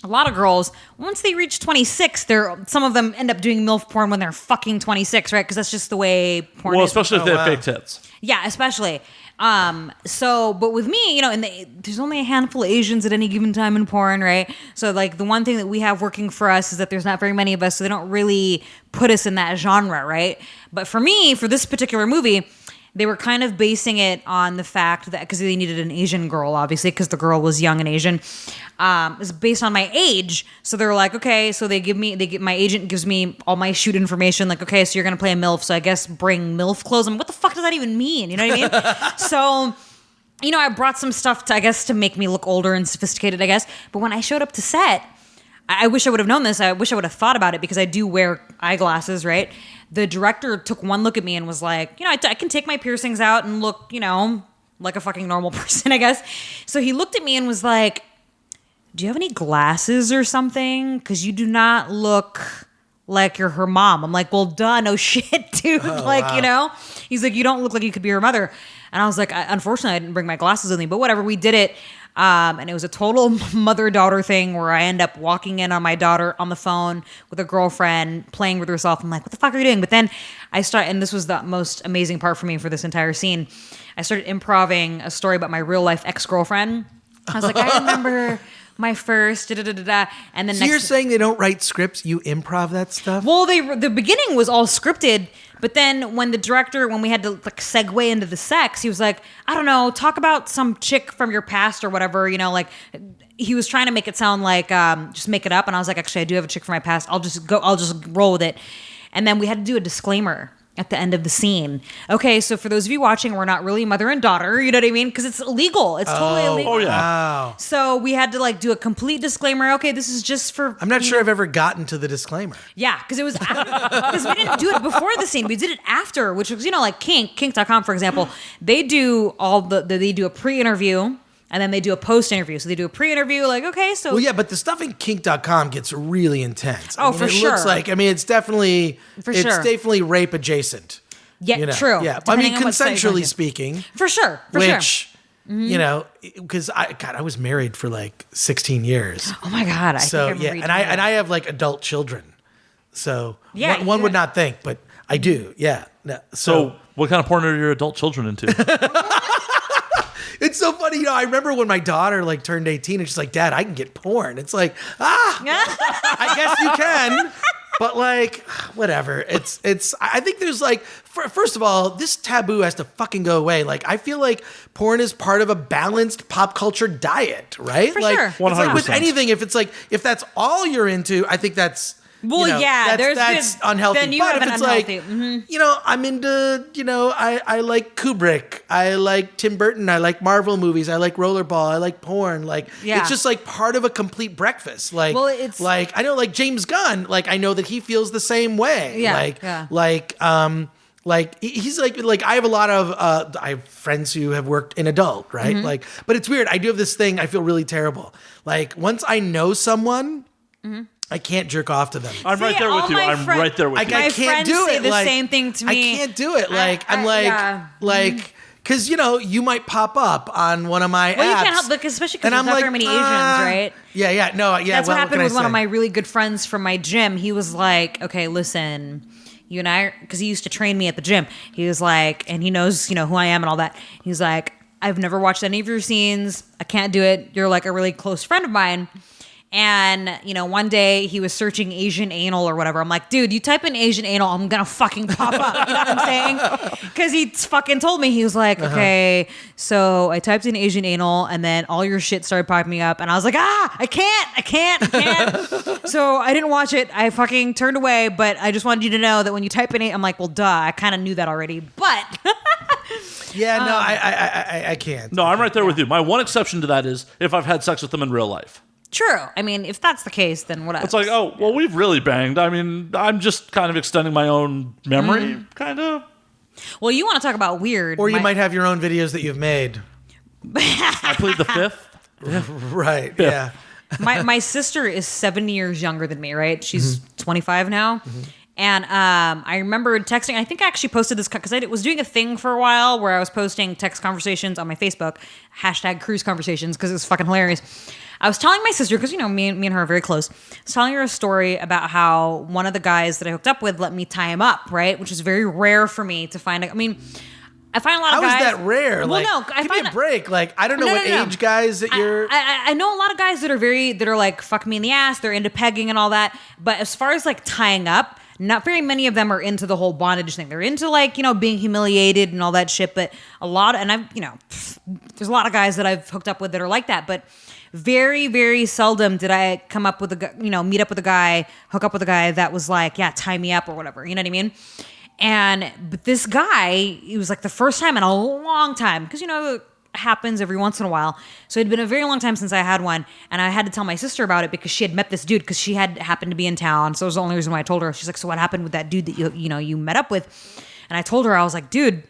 A lot of girls, once they reach 26, some of them end up doing MILF porn when they're fucking 26, right? Because that's just the way porn well, is. especially if they have wow. fake tits. Yeah, especially. But with me, there's only a handful of Asians at any given time in porn, right? So like the one thing that we have working for us is that there's not very many of us, so they don't really put us in that genre, right? But for me, for this particular movie, they were kind of basing it on the fact that because they needed an Asian girl, obviously, because the girl was young and Asian. It's based on my age, so they're like, okay, so my agent gives me all my shoot information, like, okay, so you're gonna play a MILF, so I guess bring MILF clothes. What the fuck does that even mean? You know what I mean? So, I brought some stuff to make me look older and sophisticated, I guess. But when I showed up to set, I wish I would have known this. I wish I would have thought about it because I do wear eyeglasses, right? The director took one look at me and was like, I can take my piercings out and look, like a fucking normal person, I guess. So he looked at me and was like, do you have any glasses or something? Because you do not look like you're her mom. I'm like, well, duh, no shit, dude. Wow. He's like, you don't look like you could be her mother. And I was like, unfortunately, I didn't bring my glasses with me, but whatever, we did it. And it was a total mother-daughter thing where I end up walking in on my daughter on the phone with a girlfriend playing with herself. I'm like, what the fuck are you doing? But then and this was the most amazing part for me for this entire scene. I started improvising a story about my real-life ex-girlfriend. I was like, I remember my first da-da-da-da-da. And then So you're saying they don't write scripts, you improv that stuff? well, the beginning was all scripted, but then when we had to like segue into the sex, he was like, I don't know, talk about some chick from your past or whatever, like he was trying to make it sound like just make it up, and I was like, actually, I do have a chick from my past. I'll just roll with it. And then we had to do a disclaimer at the end of the scene. Okay, so for those of you watching, we're not really mother and daughter, you know what I mean? Because it's illegal. It's totally illegal. Oh, yeah. Wow. So we had to do a complete discllaimer. Okay, this is just for... I'm not sure I've ever gotten to the disclaimer. Yeah, because it was because we didn't do it before the scene. We did it after, which was like kink.com, for example. They do they do a pre-interview and then they do a post-interview. So they do a pre-interview, like, okay, so... Well, yeah, but the stuff in kink.com gets really intense. Oh, for sure. It looks like, it's definitely... It's sure. definitely rape adjacent. Yeah, true. Yeah, Depending on what site you're going consensually to. speaking. For sure, Which, because I was married for like 16 years. Oh my God, I So, think I yeah, remember and I have like adult children. So, Yeah, one would yeah. not think, but I do, yeah. No, So what kind of porn are your adult children into? it's so funny, I remember when my daughter turned 18 and she's like, Dad, I can get porn. It's like, I guess you can. But like, whatever. I think there's like, first of all, this taboo has to fucking go away. Like, I feel like porn is part of a balanced pop culture diet, right? For like, sure. It's like with 100%. anything, if that's all you're into, I think that's, Well, yeah, that's unhealthy. then you but have if an it's unhealthy. like, I'm into, I like Kubrick, I like Tim Burton, I like Marvel movies, I like rollerball, I like porn. Like, Yeah. it's just like part of a complete breakfast. Like, Well, it's- like I know, like James Gunn, like I know that he feels the same way. Yeah, Like, yeah. like he's like I have a lot of I have friends who have worked in adult, right? Mm-hmm. Like, but it's weird. I do have this thing. I feel really terrible. Like once I know someone, I can't jerk off to them. I'm right there all with you. my I'm friend- right there with I you. can't friends do say it. the Like, same thing to me. I can't do it. Like I'm like yeah. like because you might pop up on one of my apps. Well, you can't help, like, especially because and there's I'm not like, very many Asians, right? Yeah. No, yeah. That's well, what happened can with I one of say? my really good friends from my gym. He was like, okay, listen, you and I, because he used to train me at the gym. He was like, and he knows, who I am and all that. He's like, I've never watched any of your scenes. I can't do it. You're like a really close friend of mine. And, one day he was searching Asian anal or whatever. I'm like, dude, you type in Asian anal, I'm going to fucking pop up. You know what I'm saying? Because he fucking told me, he was like, okay, so I typed in Asian anal and then all your shit started popping up. And I was like, I can't. So I didn't watch it. I fucking turned away. But I just wanted you to know that when you type in it, I'm like, well, duh, I kind of knew that already. But Yeah, no, I can't. No, I'm right there with you. My one exception to that is if I've had sex with them in real life. true. I mean, if that's the case, then whatever. It's like, oh, well, we've really banged. I mean, I'm just kind of extending my own memory, kind of. Well, you want to talk about weird. Or you might have your own videos that you've made. I plead the fifth. Right. Yeah. my sister is 7 years younger than me, right? She's 25 now. And I remember texting, I think I actually posted this because I was doing a thing for a while where I was posting text conversations on my Facebook, #Cruz conversations, because it was fucking hilarious. I was telling my sister, because, me and her are very close. I was telling her a story about how one of the guys that I hooked up with let me tie him up, right? Which is very rare for me to find. I mean, I find a lot of How guys. is that rare? Well, like, no, I give me find a break. Like, I don't know No, what no. age guys that you're. I know a lot of guys that are like, fuck me in the ass. They're into pegging and all that. But as far as like tying up, not very many of them are into the whole bondage thing. They're into like, being humiliated and all that shit. But a lot, and I've, there's a lot of guys that I've hooked up with that are like that. But very, very seldom did I come up with meet up with a guy, hook up with a guy that was like, yeah, tie me up or whatever. You know what I mean? But this guy, it was like the first time in a long time, because it happens every once in a while. So it'd been a very long time since I had one, and I had to tell my sister about it because she had met this dude because she had happened to be in town. So it was the only reason why I told her. She's like, so what happened with that dude that you met up with? And I told her, I was like, dude,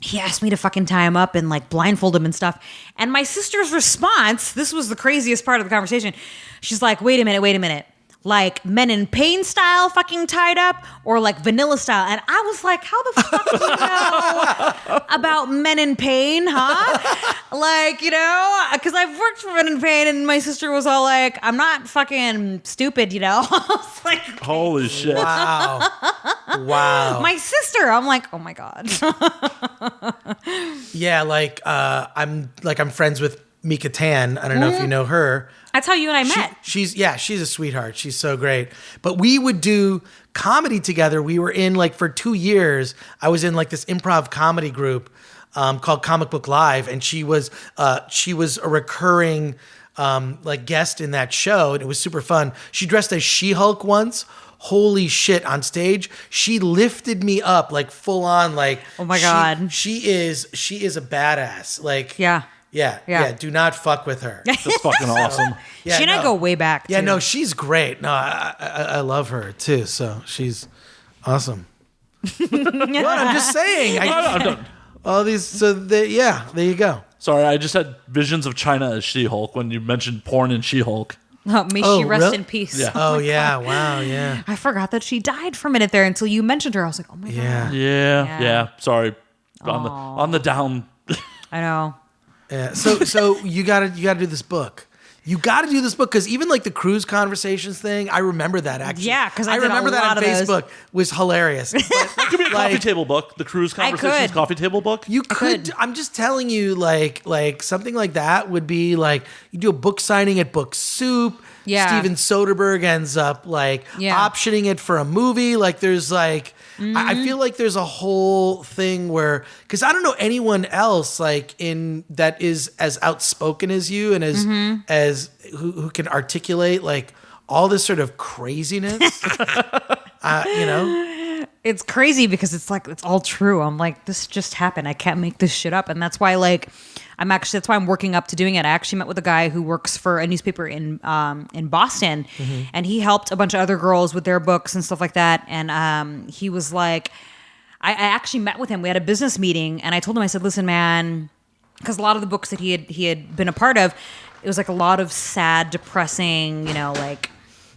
he asked me to fucking tie him up and like blindfold him and stuff. And my sister's response, this was the craziest part of the conversation. She's like, wait a minute. Like Men in Pain style fucking tied up or like vanilla style. And I was like, how the fuck do you know about Men in Pain, huh? Like, because I've worked for Men in Pain and my sister was all like, I'm not fucking stupid, I was like, Holy shit. Wow. Wow. my sister. I'm like, oh my God. Yeah, I'm friends with Mika Tan. I don't know if you know her. That's how you and I met. She's a sweetheart. She's so great. But we would do comedy together. We were in for 2 years. I was in this improv comedy group called Comic Book Live, and she was a recurring guest in that show, and it was super fun. She dressed as She-Hulk once. Holy shit, on stage, she lifted me up full on Oh my God. She is a badass. Yeah. Do not fuck with her. That's fucking awesome. Yeah, she and I go way back. Yeah, too. no, she's great. No, I love her too. So she's awesome. What? I'm just saying. I'm done. All these. There you go. Sorry, I just had visions of China as She-Hulk when you mentioned porn and She-Hulk. Oh, may Oh, she rest really? in peace. Yeah. Oh yeah. Wow. Yeah. I forgot that she died for a minute there until you mentioned her. I was like, oh my Yeah. God. Yeah. Sorry. On the down. I know. Yeah. So you gotta do this book. You got to do this book because even like the Cruz conversations thing, I remember that actually. Yeah, because I did remember a that lot on of those. Facebook was hilarious. But, That could be a coffee like, table book. The Cruz Conversations could. coffee table book. You could. I'm just telling you, like something like that would be like you do a book signing at Book Soup. Yeah. Steven Soderbergh ends up like optioning it for a movie. Like there's like I feel like there's a whole thing where because I don't know anyone else like in that is as outspoken as you and as who can articulate like all this sort of craziness. You know. It's crazy because it's like it's all true. I'm like, this just happened. I can't make this shit up, and that's why like that's why I'm working up to doing it. I actually met with a guy who works for a newspaper in Boston, and he helped a bunch of other girls with their books and stuff like that. And he was like, I actually met with him. We had a business meeting, and I told him, I said, listen, man, because a lot of the books that he had been a part of, it was like a lot of sad, depressing, like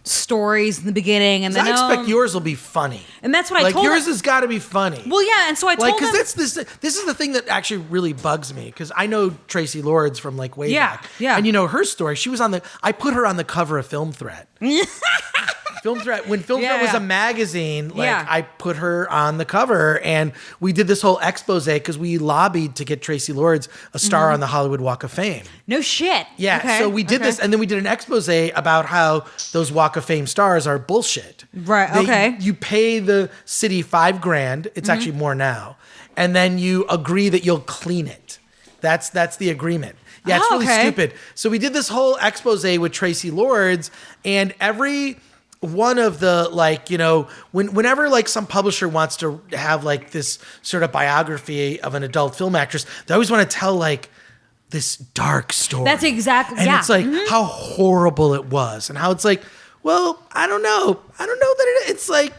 stories in the beginning, and then I expect yours will be funny, and that's what I told yours him. has got to be funny. Well, yeah, and so I told him because this is the thing that actually really bugs me because I know Tracy Lords from like way back, and her story. She was I put her on the cover of Film Threat. Film Threat when Film Threat was a magazine, I put her on the cover, and we did this whole expose because we lobbied to get Tracy Lords a star on the Hollywood Walk of Fame. No shit. Yeah, Okay. so we did this, and then we did an expose about how those Walk of Fame stars are bullshit. Right. Okay. You pay the city $5,000. It's actually more now, and then you agree that you'll clean it. That's the agreement. Yeah, it's really stupid. So we did this whole expose with Tracy Lords, and every one of the whenever like some publisher wants to have like this sort of biography of an adult film actress, they always want to tell like this dark story. That's exactly, and it's like how horrible it was, and how it's like, well, I don't know that it's like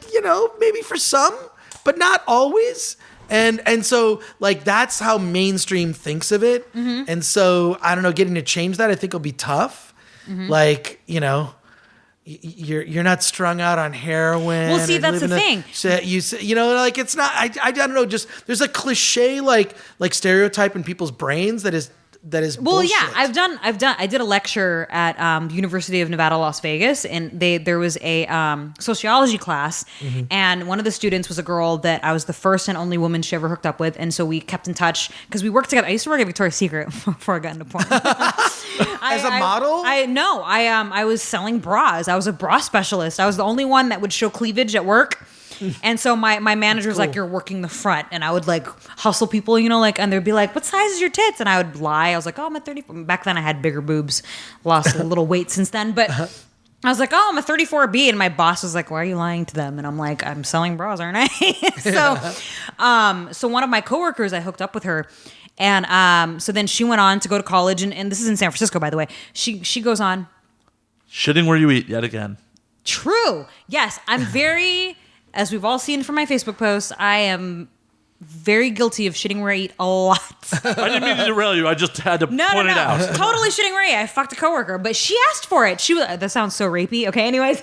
maybe for some, but not always. And so like that's how mainstream thinks of it, and so I don't know, getting to change that I think will be tough. Like you're not strung out on heroin. Well, see, that's the thing. Like it's not. I don't know. Just there's a cliche like stereotype in people's brains that is well, bullshit. yeah, I did a lecture at the University of Nevada, Las Vegas, and there was a sociology class, and one of the students was a girl that I was the first and only woman she ever hooked up with, and so we kept in touch because we worked together. I used to work at Victoria's Secret before I got into porn. As a model? I was selling bras. I was a bra specialist. I was the only one that would show cleavage at work. And so my manager was like, you're working the front. And I would like hustle people, and they'd be like, what size is your tits? And I would lie. I was like, oh, I'm a 34. Back then I had bigger boobs, lost a little weight since then. But I was like, oh, I'm a 34B. And my boss was like, why are you lying to them? And I'm like, I'm selling bras, aren't I? So one of my coworkers, I hooked up with her. And so then she went on to go to college. And this is in San Francisco, by the way. She goes on. Shitting where you eat yet again. True. Yes. I'm very... As we've all seen from my Facebook posts, I am very guilty of shitting where I eat a lot. I didn't mean to derail you. I just had to point it out. Totally shitting where I eat. I fucked a coworker, but she asked for it. That sounds so rapey. Okay, anyways.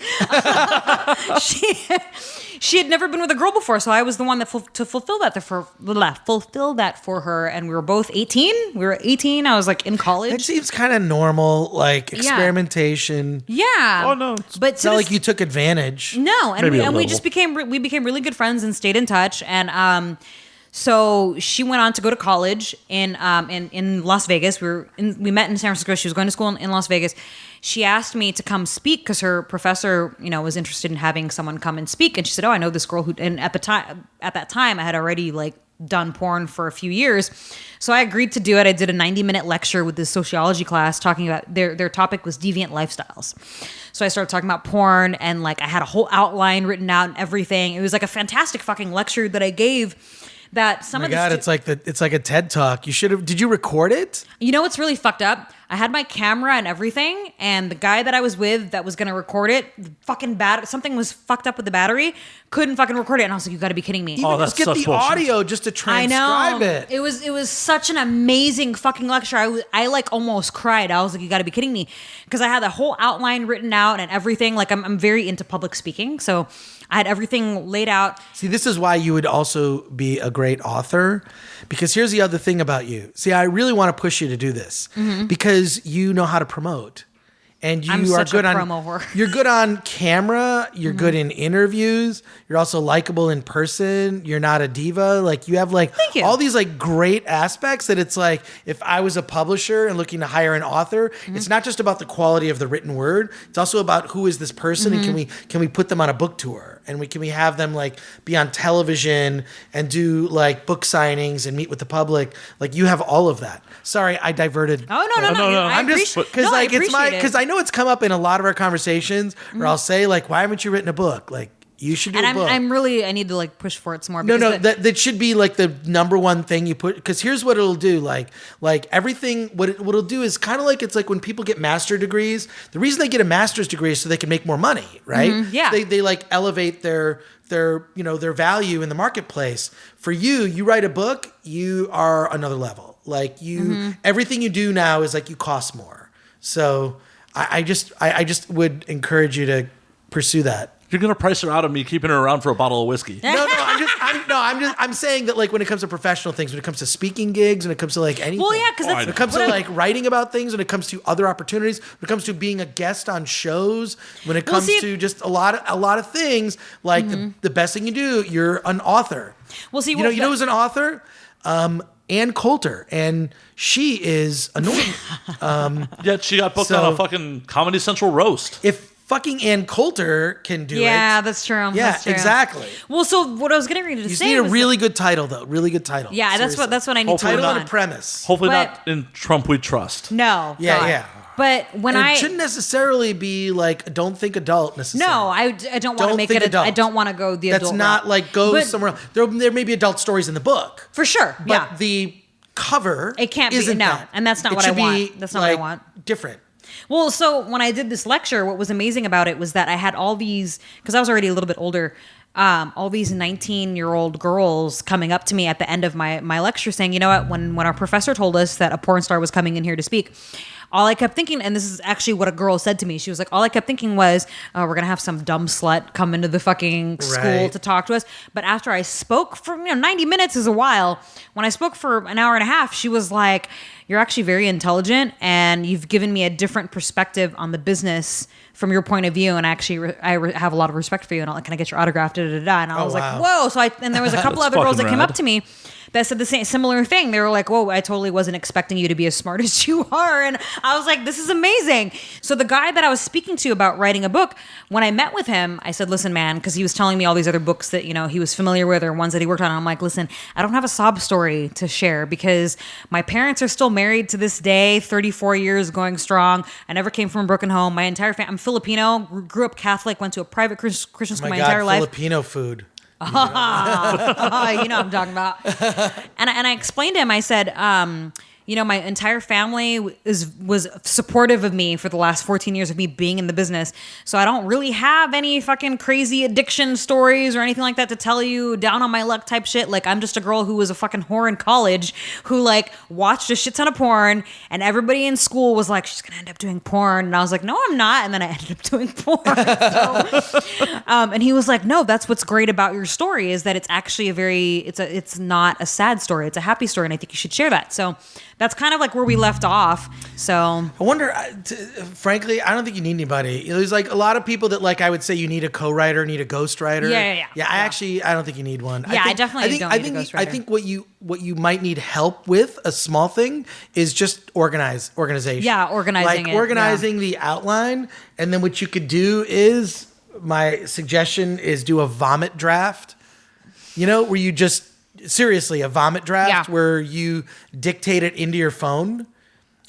She had never been with a girl before, so I was the one that fulfill that for her. And we were both 18. We were 18. I was like in college. It seems kind of normal, like experimentation. Yeah. Oh no, but it's not like you took advantage. No, and we just became really good friends and stayed in touch. And so she went on to go to college in Las Vegas. We met in San Francisco. She was going to school in Las Vegas. She asked me to come speak because her professor, was interested in having someone come and speak. And she said, "Oh, I know this girl who." And at that time, I had already like done porn for a few years, so I agreed to do it. I did a 90-minute lecture with this sociology class talking about their topic was deviant lifestyles. So I started talking about porn, and like I had a whole outline written out and everything. It was like a fantastic fucking lecture that I gave. That some of the it's like a TED Talk. You should have. Did you record it? You know what's really fucked up? I had my camera and everything, and the guy that I was with that was gonna record it, something was fucked up with the battery, couldn't fucking record it, and I was like, "You got to be kidding me!" That's get such the bullshit. audio just to transcribe it. It was such an amazing fucking lecture. I like almost cried. I was like, "You got to be kidding me," because I had the whole outline written out and everything. Like I'm very into public speaking, so I had everything laid out. See, this is why you would also be a great author, because here's the other thing about you. See, I really want to push you to do this because you know how to promote. and you I'm are such a good on promo whore. You're good on camera. You're good in interviews. You're also likable in person. You're not a diva. Like you have like Thank you. all these like great aspects that it's like if I was a publisher and looking to hire an author, it's not just about the quality of the written word. It's also about who is this person and can we put them on a book tour and can we have them like be on television and do like book signings and meet with the public. Like you have all of that. Sorry, I diverted. Oh no. I'm just because like it's my because I know it's come up in a lot of our conversations where I'll say like, why haven't you written a book? Like you should do a book. I need to like push for it some more. No, that should be like the number one thing you put. Because here's what it'll do. Like everything. What it'll do is kind of like it's like when people get master degrees. The reason they get a master's degree is so they can make more money, right? Yeah. They like elevate their their value in the marketplace. For you write a book, you are another level. Like everything you do now is like you cost more. So I just would encourage you to pursue that. You're gonna price her out of me keeping her around for a bottle of whiskey. I'm saying that like when it comes to professional things, when it comes to speaking gigs, when it comes to like anything. Well, yeah, because when it comes to like writing about things, when it comes to other opportunities, when it comes to being a guest on shows, when it comes to just a lot of things, like the best thing you do, you're an author. Well, see, you know who's an author? Ann Coulter, and she is annoying. Yet she got booked on a fucking Comedy Central roast. If fucking Ann Coulter can do it. Yeah, that's true. Yeah, that's true. exactly. Well, so what I was getting ready to say You need a was really good title, though. Really good title. Yeah, Seriously. that's what I need. Title to and a premise. Hopefully But- not in Trump We Trust. No. Yeah, God. yeah. But when And I it shouldn't necessarily be like don't think adult necessarily. no, I don't want to Don't make think it. adult. I don't want to go the That's adult not route. like go But- somewhere else. There may be adult stories in the book, for sure. but Yeah, the cover it can't be. isn't No, that. and that's not It what I should want. be, That's not what I like, want. Different. Well, so when I did this lecture, what was amazing about it was that I had all these, because I was already a little bit older, all these 19-year-old girls coming up to me at the end of my lecture saying, you know what, when our professor told us that a porn star was coming in here to speak, all I kept thinking, and this is actually what a girl said to me, she was like, all I kept thinking was, we're going to have some dumb slut come into the fucking school Right. to talk to us. But after I spoke for, 90 minutes is a while. When I spoke for an hour and a half, she was like, you're actually very intelligent and you've given me a different perspective on the business from your point of view. And actually, I have a lot of respect for you. And can I get your autograph? And I was wow. like, whoa. So and there was a couple That's other girls that fucking came rad. up to me that said the similar thing. They were like, whoa, I totally wasn't expecting you to be as smart as you are. And I was like, this is amazing. So the guy that I was speaking to about writing a book, when I met with him, I said, listen, man, because he was telling me all these other books that, he was familiar with or ones that he worked on. And I'm like, listen, I don't have a sob story to share because my parents are still married to this day, 34 years going strong. I never came from a broken home. My entire family, I'm Filipino, grew up Catholic, went to a private Christian school my entire life. Filipino food. You know what I'm talking about. And I explained to him, I said, my entire family was supportive of me for the last 14 years of me being in the business. So I don't really have any fucking crazy addiction stories or anything like that to tell you, down on my luck type shit. Like, I'm just a girl who was a fucking whore in college who like watched a shit ton of porn, and everybody in school was like, she's gonna end up doing porn. And I was like, no, I'm not. And then I ended up doing porn. And he was like, no, that's what's great about your story is that it's actually it's not a sad story. It's a happy story. And I think you should share that. So that's kind of like where we left off. So I wonder, frankly, I don't think you need anybody. There's like a lot of people that like I would say you need a co-writer, need a ghostwriter. Yeah. I don't think you need one. Yeah, I definitely don't need a ghostwriter. I think what you might need help with, a small thing, is just organization. Yeah, organizing organizing the outline, and then what you could do is, my suggestion is do a vomit draft. Where you just seriously a vomit draft where you dictate it into your phone.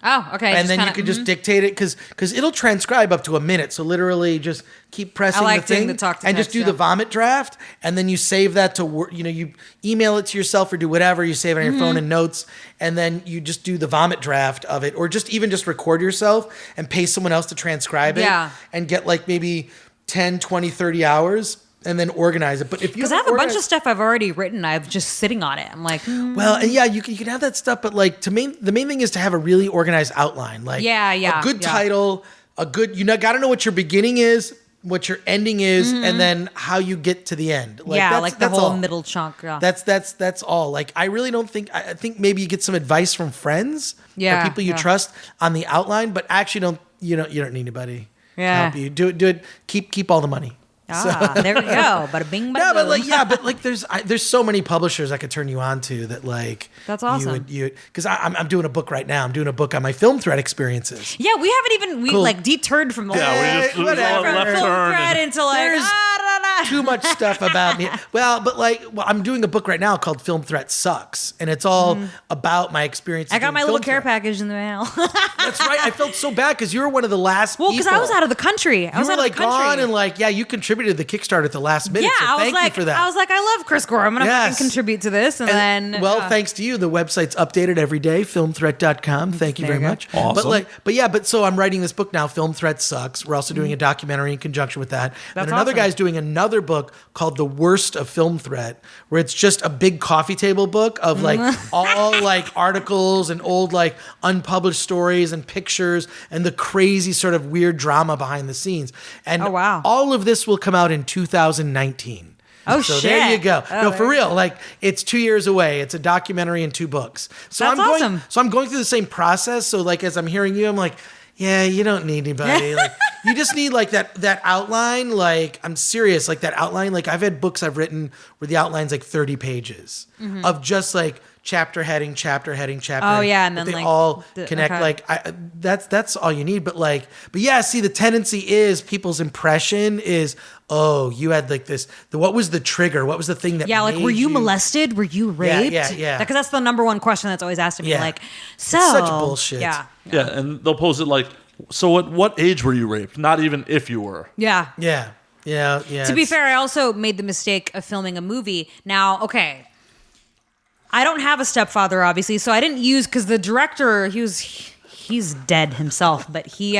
Oh, okay. And then you can just dictate it because it'll transcribe up to a minute. So literally just keep pressing I like the thing doing the talk to and text, just do the vomit draft. And then you save that to, you email it to yourself or do whatever. You save it on your phone in notes. And then you just do the vomit draft of it, or just record yourself and pay someone else to transcribe it. Yeah. And get like maybe 10, 20, 30 hours. And then organize it. But if you because I have a bunch of stuff I've already written, I'm just sitting on it. I'm like, well, and yeah, you can have that stuff, but like the main thing is to have a really organized outline. Like a good title, you got to know what your beginning is, what your ending is, and then how you get to the end. Like the whole all. middle chunk. Yeah. That's all. Like I really don't think. I think maybe you get some advice from friends, or people you trust on the outline, but actually don't you don't need anybody to Yeah. help you. Do it. Keep all the money. There we go. Bada bing, bada No, boom. but like there's so many publishers I could turn you on to that like That's awesome. Because I'm doing a book right now. I'm doing a book on my film threat experiences. Yeah, we haven't even Cool. like deterred from the Yeah, we just whatever. left film turn. thread into like There's too much stuff about me. Well, I'm doing a book right now called Film Threat Sucks, and it's all about my experience. I got my little care package in the mail. That's right. I felt so bad because you were one of the last. Well, because I was out of the country. I was You were out like of the country. gone and like you contributed to the Kickstarter at the last minute. Yeah, so I was thank like, you for that. I was like, I love Chris Gore. I'm gonna fucking contribute to this, and then thanks to you, the website's updated every day. Filmthreat.com. Thank you There very you go. much. Awesome. But so I'm writing this book now. Film Threat Sucks. We're also doing a documentary in conjunction with that. That's and another awesome. guy's doing another book called The Worst of Film Threat, where it's just a big coffee table book of like all like articles and old like unpublished stories and pictures and the crazy sort of weird drama behind the scenes. And Oh, wow. all of this will come out in 2019. Oh, so shit. there you go. Oh, No, there for you real. Like it's 2 years away. It's a documentary and 2 books. So That's awesome. So I'm going through the same process. So like as I'm hearing you, I'm like, yeah, you don't need anybody. Like you just need like that outline. Like I'm serious. Like that outline. Like I've had books I've written where the outline's like 30 pages of just like chapter heading. Oh, yeah, and but then, they like, all the- connect. okay. Like that's all you need. But yeah, see, the tendency is people's impression is, oh, you had like this. What was the trigger? What was the thing that? yeah, like made were you molested? Were you raped? yeah. Because that's the number one question that's always asked of me. Yeah. Like, so such bullshit. Yeah, Yeah, and they'll pose it like, so at what age were you raped? Not even if you were. yeah. Yeah. To be fair, I also made the mistake of filming a movie. Now, okay, I don't have a stepfather, obviously, so I didn't use because the director he's dead himself, but he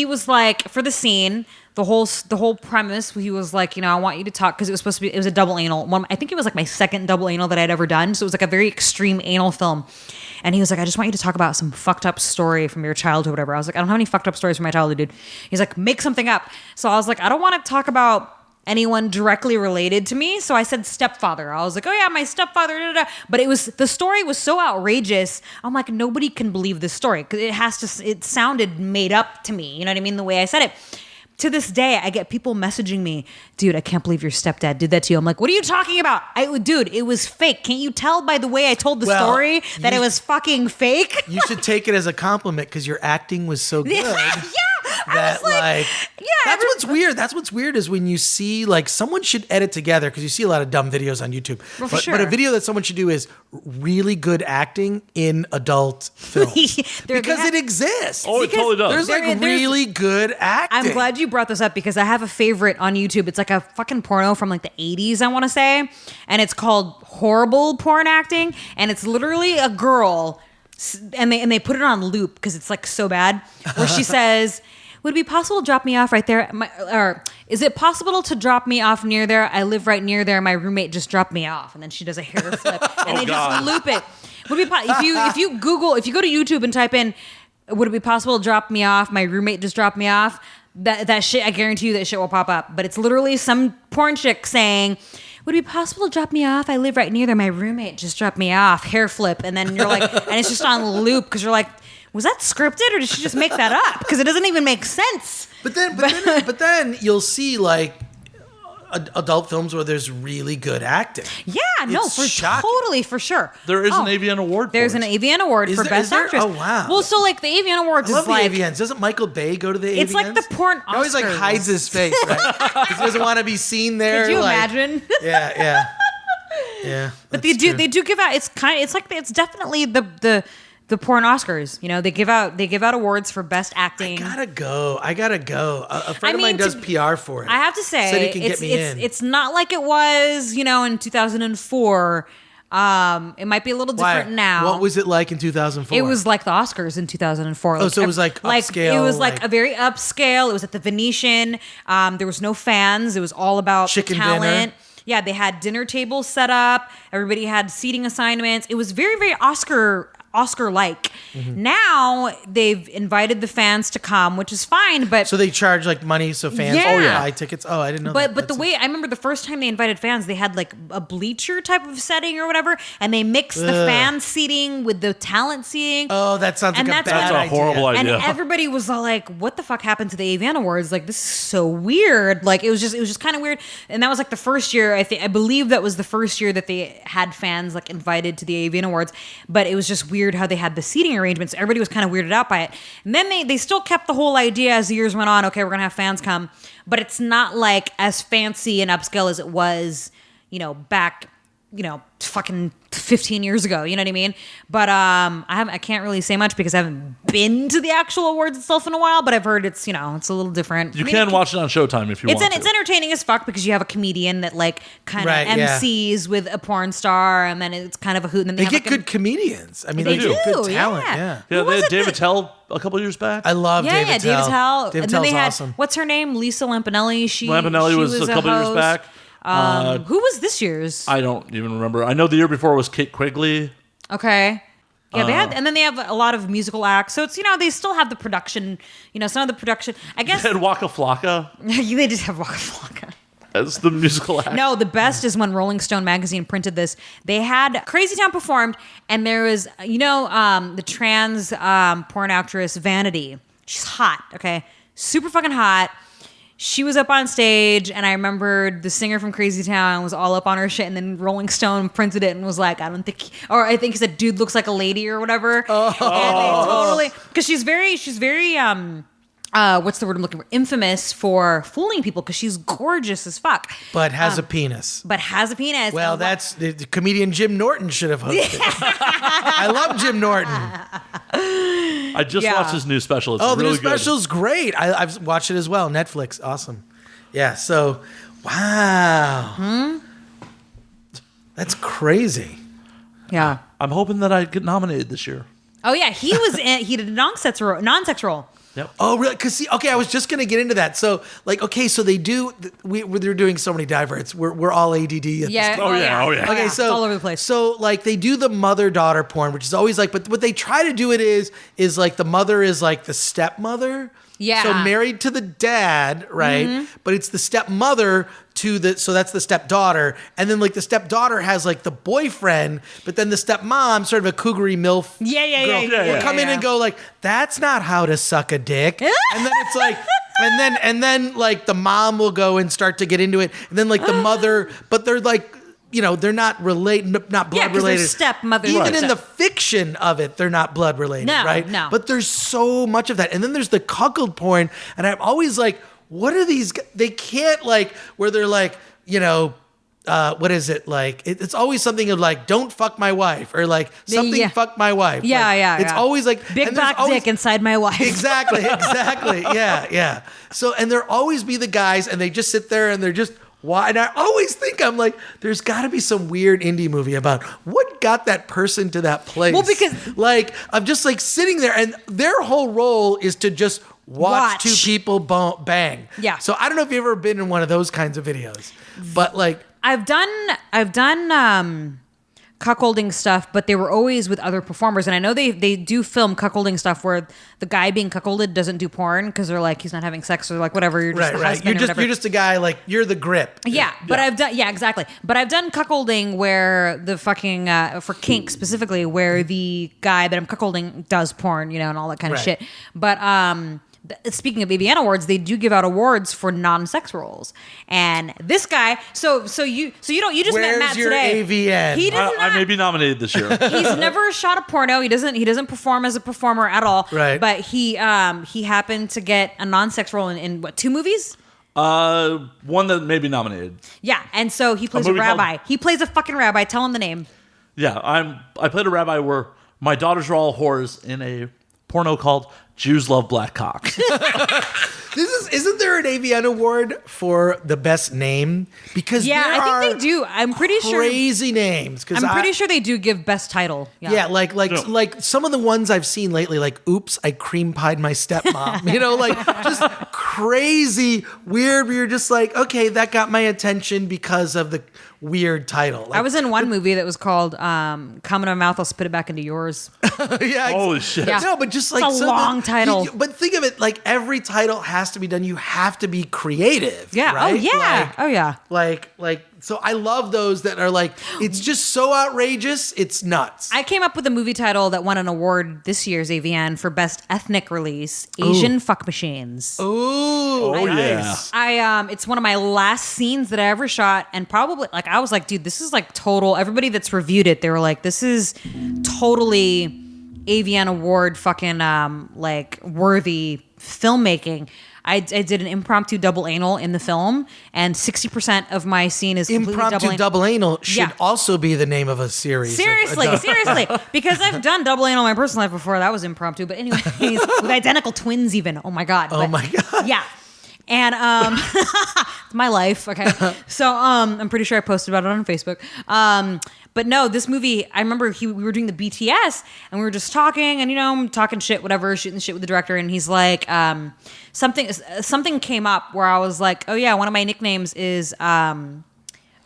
was like for the scene. The whole premise, he was like, I want you to talk because it was a double anal one. I think it was like my second double anal that I'd ever done. So it was like a very extreme anal film. And he was like, I just want you to talk about some fucked up story from your childhood, whatever. I was like, I don't have any fucked up stories from my childhood, dude. He's like, make something up. So I was like, I don't want to talk about anyone directly related to me. So I said stepfather. I was like, oh yeah, my stepfather. Da, da, da. But the story was so outrageous. I'm like, nobody can believe this story because it sounded made up to me. You know what I mean? The way I said it. To this day, I get people messaging me, dude, I can't believe your stepdad did that to you. I'm like, what are you talking about? Dude, it was fake. Can't you tell by the way I told the story that it was fucking fake? You should take it as a compliment because your acting was so good. I was like, that's what's weird. That's what's weird is when you see like someone should edit together because you see a lot of dumb videos on YouTube. Well, for but sure. a video that someone should do is really good acting in adult film because it exists. Oh, it totally does. There's really good acting. I'm glad you brought this up because I have a favorite on YouTube. It's like a fucking porno from like the 80s, I want to say. And it's called Horrible Porn Acting. And it's literally a girl and they put it on loop because it's like so bad where she says, would it be possible to drop me off right there? Or is it possible to drop me off near there? I live right near there. My roommate just dropped me off. And then she does a hair flip and they God. just loop it. Would it be if you go to YouTube and type in, would it be possible to drop me off? My roommate just dropped me off. That shit, I guarantee you that shit will pop up. But it's literally some porn chick saying, would it be possible to drop me off? I live right near there. My roommate just dropped me off. Hair flip. And then you're like, and it's just on loop because you're like, was that scripted or did she just make that up? Because it doesn't even make sense. But then you'll see like adult films where there's really good acting. Yeah, no, It's for shocking. totally, for sure. There is an AVN award for There's it. an AVN award Is for there- Best is there? Actress. Oh, wow. Well, so like the AVN Awards I love is like the AVNs. Doesn't Michael Bay go to the AVNs? It's like the porn He always like Oscars. hides his face, right? Because he doesn't want to be seen there. Could you like- imagine? Yeah. But they do give out. It's definitely the porn Oscars. They give out awards for best acting. I gotta go. A friend of mine to- does PR for it. I have to say, Said he can get me in. it's not like it was, in 2004. It might be a little Why? different now. What was it like in 2004? It was like the Oscars in 2004. Oh, so it was like upscale, It was like like- a very upscale. It was at the Venetian. There was no fans. It was all about Chicken talent. dinner. Yeah, they had dinner tables set up. Everybody had seating assignments. It was very, very Oscar Oscar-like. Now they've invited the fans to come, which is fine, but So they charge like money so fans buy tickets. Oh, I didn't know that. but the way I remember the first time they invited fans, they had like a bleacher type of setting or whatever, and they mixed the fan seating with the talent seating. Oh, that sounds like And a that's bad what- That's a horrible idea. idea. And everybody was all like, "What the fuck happened to the AVN Awards? Like, this is so weird." Like, it was just kind of weird. And that was like the first year. I believe that was the first year that they had fans like invited to the AVN Awards. But it was just weird how they had the seating arrangements. Everybody was kind of weirded out by it. And then they still kept the whole idea as the years went on. Okay, we're gonna have fans come, but it's not like as fancy and upscale as it was, back, fucking 15 years ago. You know what I mean? But I can't really say much because I haven't been to the actual awards itself in a while. But I've heard it's it's a little different. You can watch it on Showtime if you want to. It's entertaining as fuck because you have a comedian that like kind of Right, yeah. MCs with a porn star, and then it's kind of a hoot. And then They have get like good comedians. I mean, They they get do, good talent. yeah. Yeah. Yeah, Who they was had it David that- Tell a couple years back. I love David David Tell. Tell. David And then Tell's they had awesome. what's her name? Lisa Lampanelli. Lampanelli was a couple years host. back. Who was this year's? I don't even remember. I know the year before was Kate Quigley. Okay. Yeah, and then they have a lot of musical acts. So it's, they still have the production, some of the production. I guess They had Waka Flocka they just have Waka Flocka. as the musical act. No, the best is when Rolling Stone magazine printed this. They had Crazy Town performed, and there was, the trans porn actress Vanity. She's hot, okay? Super fucking hot. She was up on stage, and I remembered the singer from Crazy Town was all up on her shit, and then Rolling Stone printed it and was like, I think he said, "Dude looks like a lady" or whatever. Oh. And they totally, because she's very, what's the word I'm looking for? Infamous for fooling people because she's gorgeous as fuck. But has a penis. Well, That's the comedian Jim Norton should have hosted. I love Jim Norton. I just Yeah. watched his new special. It's Oh, the really new special's great. I've watched it as well. Netflix, awesome. Yeah. So, wow. That's crazy. yeah. good. I'm hoping that I get nominated this year. Oh yeah, he did a non-sex role. Yep. Oh, really? Because okay, I was just gonna get into that. So, so they do. They're doing so many diverts. We're all ADD. At this Yeah. point. Oh, yeah. Okay, It's so all over the place. So they do the mother-daughter porn, which is always like, but what they try to do is like the mother is like the stepmother. Yeah. So married to the dad, right? Mm-hmm. But it's the stepmother so that's the stepdaughter, and then like the stepdaughter has like the boyfriend, but then the stepmom, sort of a cougary MILF. Yeah. Will come in and go like, "That's not how to suck a dick," and then it's like. And then like the mom will go and start to get into it, and then like the mother, but they're like, they're not not blood Yeah, 'cause they're related. stepmother. Even Right. in the fiction of it, they're not blood related, No, right? no. But there's so much of that, and then there's the cuckold porn, and I'm always like, what are these? They can't like where they're like, what is it like? It's always something of like, don't fuck my wife, or like something Yeah. fuck my wife. Yeah, Like, yeah. It's always like big and there's black always- dick inside my wife. Exactly. Yeah. So, and there always be the guys, and they just sit there and they're just. Why? And I always think I'm like, there's got to be some weird indie movie about what got that person to that place. Well, because- like I'm just like sitting there, and their whole role is to just watch two people bang. Yeah. So I don't know if you've ever been in one of those kinds of videos, but like. I've done cuckolding stuff, but they were always with other performers. And I know they do film cuckolding stuff where the guy being cuckolded doesn't do porn because they're like, he's not having sex, or like whatever. You're just the husband or whatever. You're just a guy, like you're the grip. Yeah, but exactly. But I've done cuckolding where the fucking for kink specifically, where the guy that I'm cuckolding does porn, and all that kind of Right. shit. But speaking of AVN Awards, they do give out awards for non-sex roles, and this guy. So you just met Where's Matt your today. AVN? He does I not. may be nominated this year. He's never shot a porno. He doesn't perform as a performer at all. Right. But he happened to get a non-sex role in what, 2 movies? One that may be nominated. Yeah, and so he plays a movie called- rabbi. He plays a fucking rabbi. Tell him the name. Yeah, I played a rabbi where my daughters are all whores in a porno called Jews Love Black Cocks. Isn't there an AVN award for the best name? Because Yeah, there I think are they do. I'm pretty sure. crazy names. I'm pretty sure they do give best title. Yeah, like some of the ones I've seen lately, like "Oops, I cream pied my stepmom." Like just crazy, weird. Where you're just like, okay, that got my attention because of the weird title. Like, I was in one movie that was called "Come in My Mouth, I'll Spit It Back into Yours." yeah, Holy shit. Yeah. No, but just like It's a long title. But think of it, like every title has to be done. You have to be creative. Yeah. Right? Oh yeah. Oh yeah. Like. So I love those that are like, it's just so outrageous, it's nuts. I came up with a movie title that won an award this year's AVN for best ethnic release: Asian Fuck Machines. Ooh, Oh, nice. It's one of my last scenes that I ever shot, and probably like I was like, dude, this is like total. Everybody that's reviewed it, they were like, this is totally AVN award fucking like worthy filmmaking. I did an impromptu double anal in the film, and 60% of my scene is completely Impromptu double anal should Yeah. also be the name of a series. Seriously, because I've done double anal in my personal life before. That was impromptu, but anyways, with identical twins, even. Oh my god! Oh my God. Yeah, and it's my life. Okay, so I'm pretty sure I posted about it on Facebook. But no, this movie, I remember we were doing the BTS, and we were just talking, and talking shit, whatever, shooting shit with the director, and he's like, something came up where I was like, oh yeah, one of my nicknames is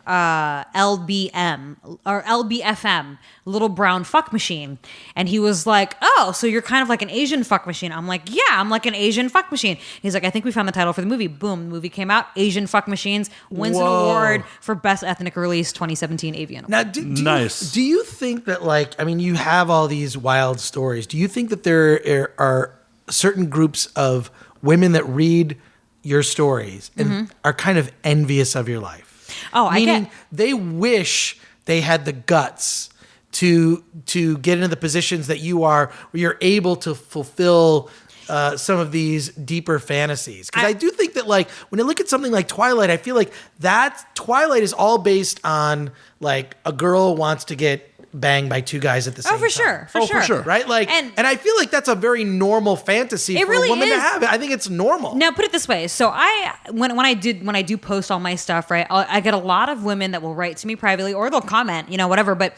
LBM or LBFM, Little Brown Fuck Machine. And he was like, oh, so you're kind of like an Asian fuck machine. I'm like, yeah, I'm like an Asian fuck machine. He's like, I think we found the title for the movie. Boom, the movie came out. Asian Fuck Machines wins an award for Best Ethnic Release 2017 AVN Award. Now, Nice. Do you think that, like, I mean, you have all these wild stories. Do you think that there are certain groups of women that read your stories and are kind of envious of your life? Oh, Meaning they wish they had the guts to get into the positions that you are, where you're able to fulfill some of these deeper fantasies. Because I do think that, like, when I look at something like Twilight, I feel like that Twilight is all based on, like, a girl wants to get banged by two guys at the same time. For sure. For sure. Right? Like, and I feel like that's a very normal fantasy for really a woman to is. have. I think it's normal. Now, put it this way. So when I do post all my stuff, right, I get a lot of women that will write to me privately, or they'll comment, whatever. But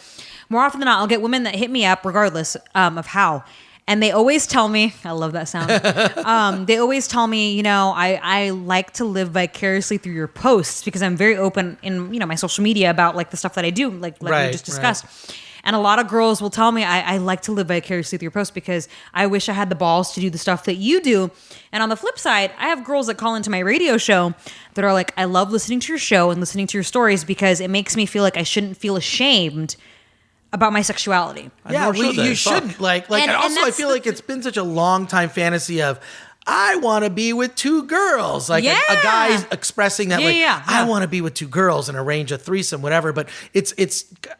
more often than not, I'll get women that hit me up regardless of how. And they always tell me, I love that sound. They always tell me, I like to live vicariously through your posts, because I'm very open in, my social media about like the stuff that I do, like we just discussed. Right. And a lot of girls will tell me, I like to live vicariously through your posts because I wish I had the balls to do the stuff that you do. And on the flip side, I have girls that call into my radio show that are like, I love listening to your show and listening to your stories because it makes me feel like I shouldn't feel ashamed about my sexuality. Yeah, you shouldn't. Like, and also I feel like it's been such a long time fantasy of, I want to be with two girls. Like a guy expressing that, I want to be with two girls and arrange a threesome, whatever. But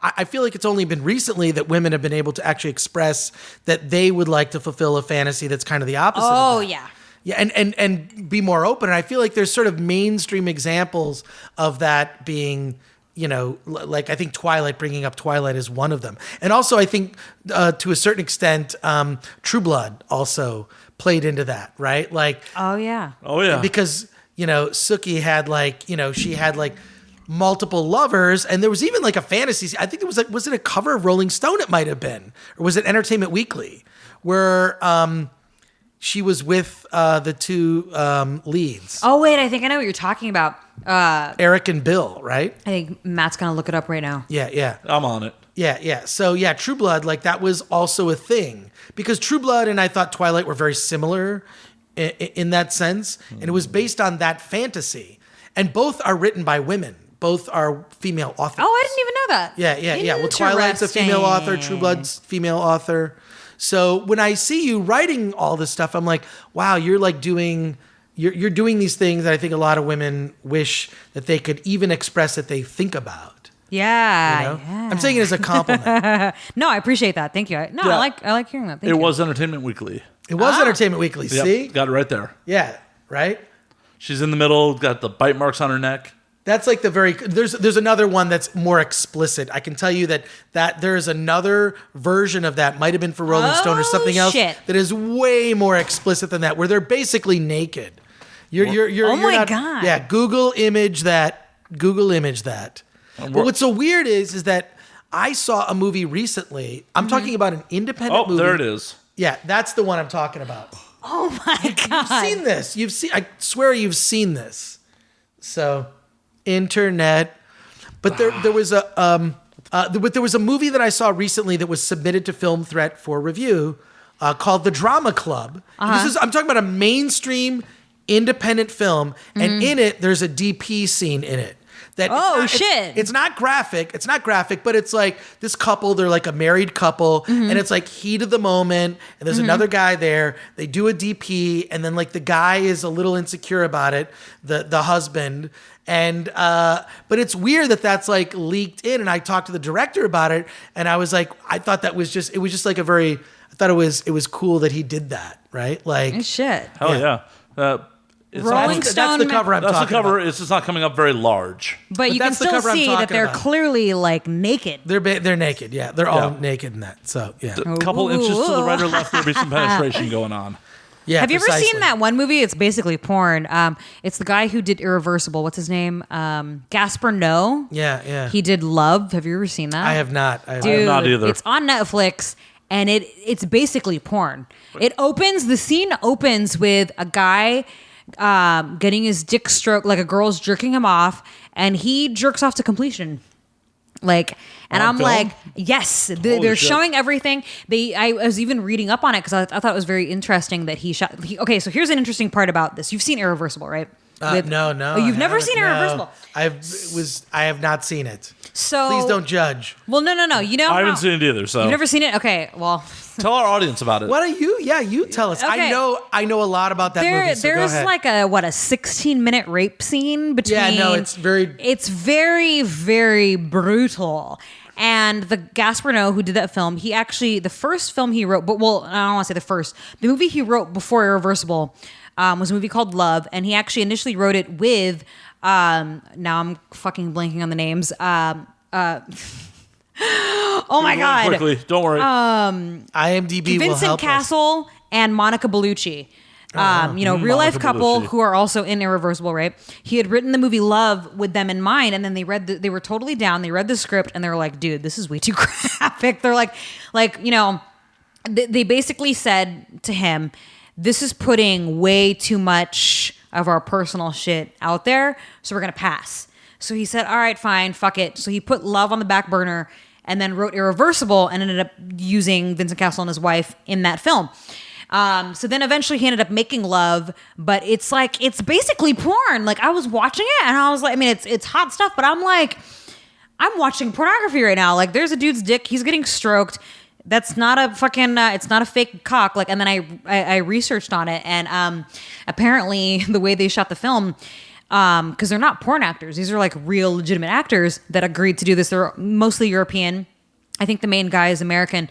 I feel like it's only been recently that women have been able to actually express that they would like to fulfill a fantasy that's kind of the opposite of that. Yeah. Yeah, and be more open. And I feel like there's sort of mainstream examples of that being, like I think Twilight, bringing up Twilight is one of them. And also I think to a certain extent, True Blood also played into that, right? Like, oh yeah, because Sookie had she had like multiple lovers, and there was even like a fantasy. I think it was like, was it a cover of Rolling Stone? It might have been, or was it Entertainment Weekly, where she was with the two leads. Oh wait, I think I know what you're talking about. Eric and Bill, right? I think Matt's gonna look it up right now. Yeah, I'm on it. Yeah. So yeah, True Blood, like that was also a thing. Because True Blood and I thought Twilight were very similar in that sense. And it was based on that fantasy. And both are written by women. Both are female authors. Oh, I didn't even know that. Yeah. Well, Twilight's a female author. True Blood's female author. So when I see you writing all this stuff, I'm like, wow, you're like doing... You're doing these things that I think a lot of women wish that they could even express that they think about. Yeah, I'm saying it as a compliment. No, I appreciate that. Thank you. I like hearing that. Thank you. It was Entertainment Weekly. It was Entertainment Weekly. Yep, See, got it right there. Yeah, right. She's in the middle, got the bite marks on her neck. That's like there's another one that's more explicit. I can tell you that there is another version of that, might have been for Rolling Stone or something else, that is way more explicit than that, where they're basically naked. You're Oh my not, God. Yeah, Google image that. But what's so weird is that I saw a movie recently. I'm talking about an independent movie. Oh, there it is. Yeah, that's the one I'm talking about. Oh my God. You've seen this. I swear you've seen this. So, internet. But there was a movie that I saw recently that was submitted to Film Threat for review called The Drama Club. I'm talking about a mainstream independent film, and in it there's a DP scene in it. Shit. It's not graphic. But it's like this couple, they're like a married couple, and it's like heat of the moment, and there's another guy there. They do a DP, and then like the guy is a little insecure about it, the husband. And but it's weird that that's like leaked in, and I talked to the director about it, and I was like, I thought it was just like I thought it was cool that he did that, right? Like shit. Hell yeah. Rolling Stone. That's the cover I'm That's the talking cover. about. It's just not coming up very large. But you can that's the still cover I'm see that talking they're about. clearly like naked. They're naked, yeah. They're all naked in that. So yeah. A couple inches to the right or left, there'll be some penetration going on. Yeah. Have you ever precisely. seen that one movie? It's basically porn. It's the guy who did Irreversible. What's his name? Gaspar Noé. Yeah. He did Love. Have you ever seen that? I have not. Dude, not either. It's on Netflix, and it's basically porn. The scene opens with a guy getting his dick stroked, like a girl's jerking him off, and he jerks off to completion. Like, and I'm film? like, yes, they're shit. showing everything. I was even reading up on it because I thought it was very interesting that he shot. Okay, so here's an interesting part about this. You've seen Irreversible, right? No. Oh, you've never I seen haven't. Irreversible. I have not seen it. So Please don't judge. Well, no. You know, I haven't seen it either, so You've never seen it? Okay, well, tell our audience about it. Why don't you? Yeah, you tell us. Okay. I know a lot about that movie. So go there's ahead. like a 16-minute rape scene between. Yeah, no, it's very. It's very, very brutal. And the Gaspar Noé who did that film, the first film he wrote, I don't want to say the first. The movie he wrote before Irreversible was a movie called Love, and he actually initially wrote it with. Now I'm fucking blanking on the names. Oh my God! Quickly, don't worry. IMDb will Vincent help us. Cassel and Monica Bellucci. Real life couple Bellucci. who are also in Irreversible, right? He had written the movie Love with them in mind, and then they were totally down. They read the script, and they were like, "Dude, this is way too graphic." They're like, they basically said to him, "This is putting way too much of our personal shit out there, so we're gonna pass." So he said, "All right, fine, fuck it." So he put Love on the back burner, and then wrote Irreversible, and ended up using Vincent Cassel and his wife in that film. So then eventually he ended up making Love, but it's basically porn. Like, I was watching it and I was like, I mean, it's hot stuff, but I'm like, I'm watching pornography right now. Like, there's a dude's dick, he's getting stroked. That's not a fucking, it's not a fake cock. Like, and then I researched on it, and apparently the way they shot the film, because they're not porn actors, these are like real legitimate actors that agreed to do this. They're mostly European. I think the main guy is American.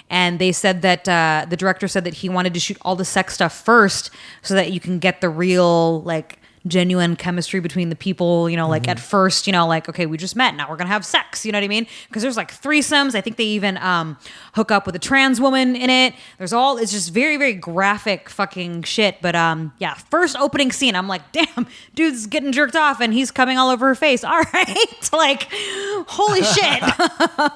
And they said that the director said that he wanted to shoot all the sex stuff first so that you can get the real, like, genuine chemistry between the people, like at first, like, okay, we just met, now we're going to have sex, you know what I mean? Because there's like threesomes. I think they even hook up with a trans woman in it. It's just very, very graphic fucking shit. But first opening scene, I'm like, damn, dude's getting jerked off and he's coming all over her face. All right. Like, holy shit.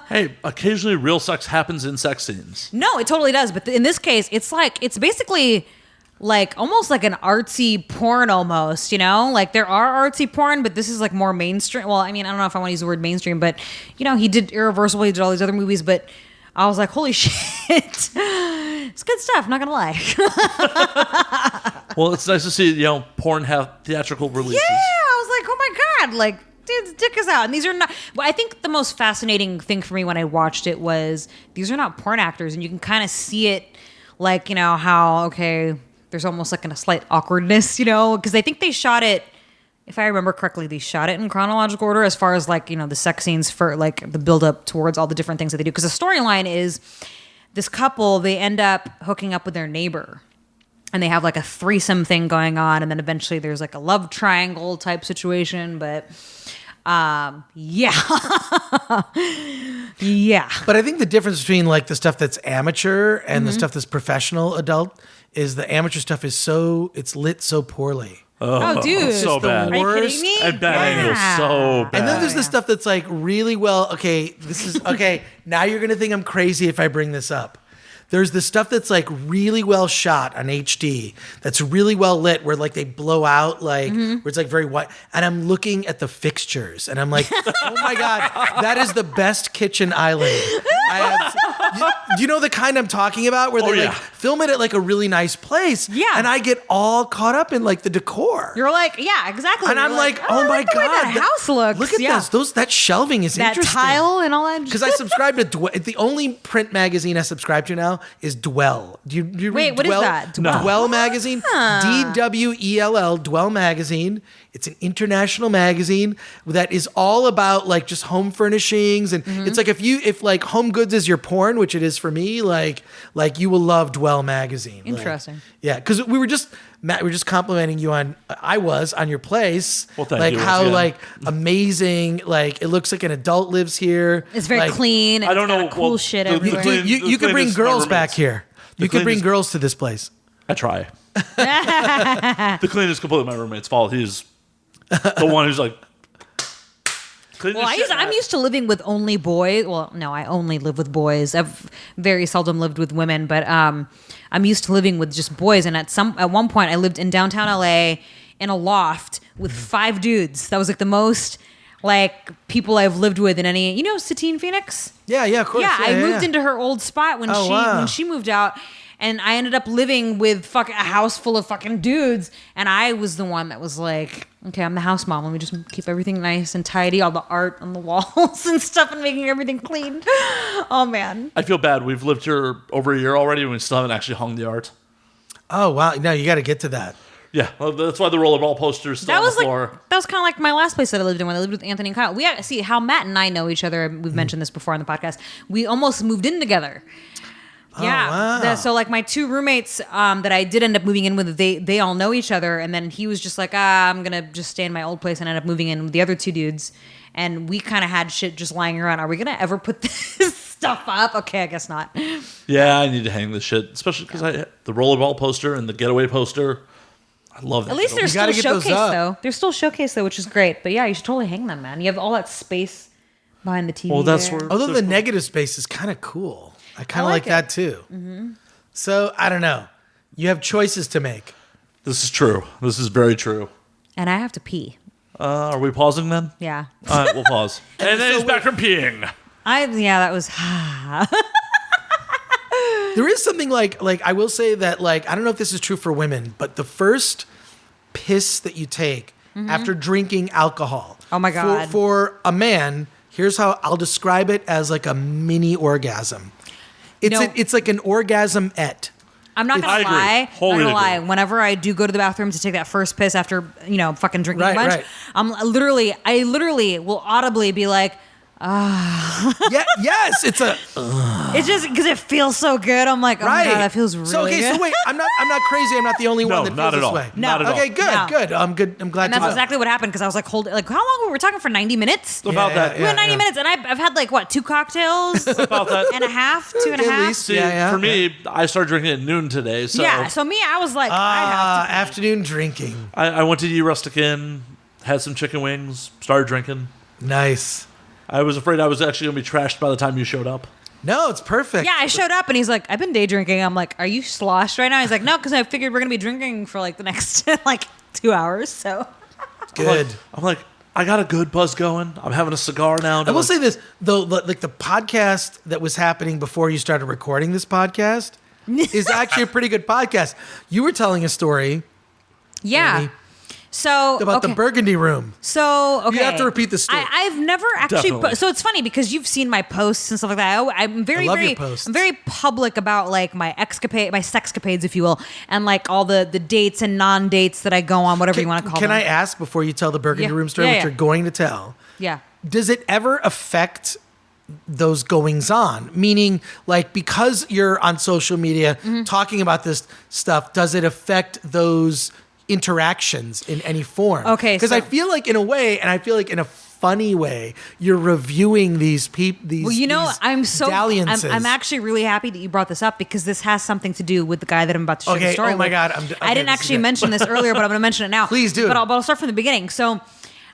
Hey, occasionally real sex happens in sex scenes. No, it totally does. But in this case, it's basically like almost like an artsy porn almost, like there are artsy porn, but this is like more mainstream. Well, I mean, I don't know if I want to use the word mainstream, but he did Irreversible, he did all these other movies, but I was like, holy shit, it's good stuff, not gonna lie. Well, it's nice to see, porn have theatrical releases. Yeah, I was like, oh my God, like, dude's dick is out. And these are not, well, I think the most fascinating thing for me when I watched it was these are not porn actors, and you can kind of see it like, how, okay, there's almost like a slight awkwardness, because I think they shot it, if I remember correctly, they shot it in chronological order as far as like, the sex scenes for like the build up towards all the different things that they do. Because the storyline is this couple, they end up hooking up with their neighbor and they have like a threesome thing going on. And then eventually there's like a love triangle type situation. But yeah. Yeah. But I think the difference between like the stuff that's amateur and the stuff that's professional adult is the amateur stuff is it's lit so poorly. Oh, dude. so the bad. Are you worst. kidding me? And Batman was so bad. And then there's the stuff that's like really well, okay, this is, okay, now you're going to think I'm crazy if I bring this up. There's the stuff that's like really well shot on HD, that's really well lit, where like they blow out, like, where it's like very white. And I'm looking at the fixtures and I'm like, oh my God, that is the best kitchen island. Do you know the kind I'm talking about? Where they like film it at like a really nice place. Yeah. And I get all caught up in like the decor. You're like, yeah, exactly. And You're I'm like, oh I my like the way God. that house looks. Look at this. That shelving is that interesting. tile and all that. Because I subscribe to the only print magazine I subscribe to now is Dwell. Do you Wait, read what is Dwell? that? No. Dwell magazine. DWELL. Dwell magazine. It's an international magazine that is all about like just home furnishings, and it's like if like Home Goods is your porn, which it is for me, like you will love Dwell magazine. Interesting. Like, yeah, because we were just complimenting you on your place. Well, thank like you. how Yeah. like amazing, like it looks like an adult lives here. It's very like, clean. I don't It's got know, cool well, shit the- the everywhere. clean- You could bring is girls my back roommates. here. You could clean bring is- girls to this place. I try. The clean is completely my roommate's fault. He's the one who's like. Well, I'm used to living with only boys. Well, no, I only live with boys. I've very seldom lived with women, but I'm used to living with just boys. And at one point, I lived in downtown LA in a loft with 5 dudes. That was like the most like people I've lived with in any. You know, Satine Phoenix. Yeah, of course. Yeah, I moved into her old spot when wow. she moved out. And I ended up living with a house full of fucking dudes. And I was the one that was like, okay, I'm the house mom. Let me just keep everything nice and tidy, all the art on the walls and stuff, and making everything clean. Oh, man. I feel bad. We've lived here over a year already, and we still haven't actually hung the art. Oh wow! No, you got to get to that. Yeah, well, that's why the rollerball poster's still That on was the floor. that was kind of like my last place that I lived in when I lived with Anthony and Kyle. See how Matt and I know each other. We've mentioned this before on the podcast. We almost moved in together. Yeah. wow. So like my 2 roommates that I did end up moving in with, they all know each other. And then he was just like, I'm going to just stay in my old place, and ended up moving in with the other 2 dudes. And we kind of had shit just lying around. Are we going to ever put this stuff up? Okay, I guess not. Yeah, I need to hang this shit, especially because the rollerball poster and the getaway poster. I love that. At least they're You still gotta get those showcased up. though. They're still showcased though, which is great. But yeah, you should totally hang them, man. You have all that space behind the TV. Well, that's there. where. Although the there's- negative space is kind of cool. I kind of like like it. that too. Mm-hmm. So I don't know. You have choices to make. This is true. This is very true. And I have to pee. Are we pausing then? Yeah. All right, we'll pause. And then he's back from peeing. That was There is something like I will say that like I don't know if this is true for women, but the first piss that you take after drinking alcohol. Oh my God. For a man, here's how I'll describe it as like a mini orgasm. It's like an orgasm-ette. I'm not gonna I agree. lie. Wholly Not gonna lie. agree. Whenever I do go to the bathroom to take that first piss after fucking drinking a bunch, Right. I literally will audibly be like, Yeah, yes, it's a it's just because it feels so good. I'm like, oh right. my God, that feels really so okay. good. So wait, I'm not crazy. I'm not the only No, one that not feels at this all. way. No. Not at all. Okay, good, No. good. I'm good. I'm glad And to that's know. exactly what happened because I was like, like how long were we talking for? 90 minutes? About that. We went 90 minutes, and I've had like what 2 cocktails About that. and a half, 2 and a At half. least. See, Yeah, for me, I started drinking at noon today. So Yeah, so me, I was like, I have to. Afternoon drinking. I went to Ye Rustic Inn, had some chicken wings, started drinking. Nice. I was afraid I was actually going to be trashed by the time you showed up. No, it's perfect. Yeah, I showed up and he's like, I've been day drinking. I'm like, are you sloshed right now? He's like, no, because I figured we're going to be drinking for like the next like 2 hours. So Good. I'm like, I got a good buzz going. I'm having a cigar now. I will say this though, like the podcast that was happening before you started recording this podcast is actually a pretty good podcast. You were telling a story yeah. Amy, So about the Burgundy Room. So okay, You have to repeat the story. I've never actually. Definitely. So it's funny because you've seen my posts and stuff like that. I'm very, I love your very, posts. I'm very public about like my sexcapades, if you will, and like all the dates and non-dates that I go on, whatever you want to call Can them. I ask before you tell the Burgundy Yeah. Room story, Yeah, which yeah. you're going to tell? Yeah. Does it ever affect those goings on? Meaning, like, because you're on social media Mm-hmm. talking about this stuff, does it affect those interactions in any form? Okay, Because so- I feel like in a way, and I feel like in a funny way. You're reviewing these people. Well, you know, dalliances. I'm actually really happy that you brought this up because this has something to do with the guy that I'm about to share the story Oh my with. God. I didn't actually mention this earlier, but I'm going to mention it now. Please do. But I'll start from the beginning. So,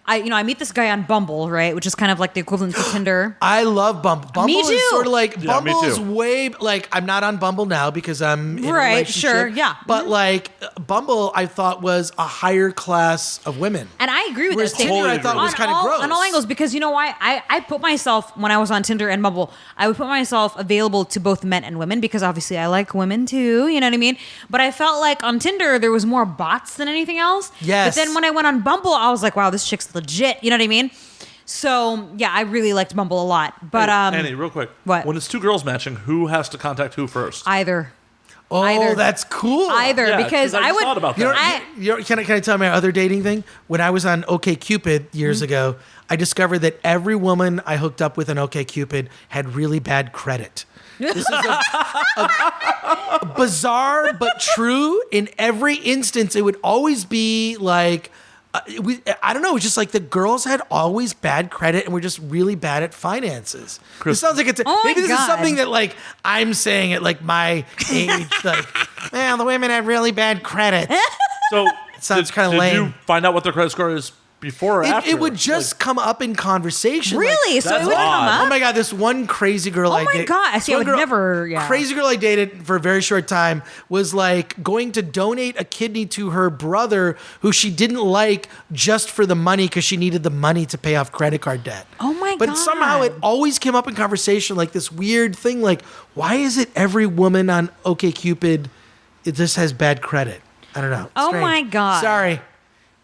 I meet this guy on Bumble, right, which is kind of like the equivalent to Tinder. I love Bumble. Bumble Me too. is sort of like Yeah, me Bumble's too. way like I'm not on Bumble now because I'm in a Right, relationship. sure, yeah. But like Bumble, I thought was a higher class of women. And I agree with Whereas that statement. Tinder, I thought was kind of gross. On all angles, because you know why? I put myself, when I was on Tinder and Bumble, I would put myself available to both men and women because obviously I like women too, you know what I mean? But I felt like on Tinder, there was more bots than anything else. Yes. But then when I went on Bumble, I was like, wow, this chick's legit, you know what I mean? So, yeah, I really liked Bumble a lot. But, Annie, real quick. What? When it's two girls matching, who has to contact who first? either. Oh, Either. that's cool. Either, Yeah, because 'cause I I just would. thought about You know, that. can I tell my other dating thing? When I was on OkCupid years ago, I discovered that every woman I hooked up with on OkCupid had really bad credit. This is a bizarre but true. In every instance, it would always be like, I don't know. It was just like the girls had always bad credit and were just really bad at finances. This sounds like Oh my maybe this is God. something that like I'm saying at like my age. Like, well, the women had really bad credit. So sounds kinda did lame. you find out what their credit score is before or after? It would just come up in conversation. like, Really? So it that's would come odd. up? oh my God, this one crazy girl I my dated. God. See, I one would never- yeah. Crazy girl I dated for a very short time was like going to donate a kidney to her brother who she didn't like just for the money because she needed the money to pay off credit card debt. Oh my But God. somehow it always came up in conversation like this weird thing like, why is it every woman on OkCupid, it just has bad credit? I don't know. Oh Strange. my God. Sorry.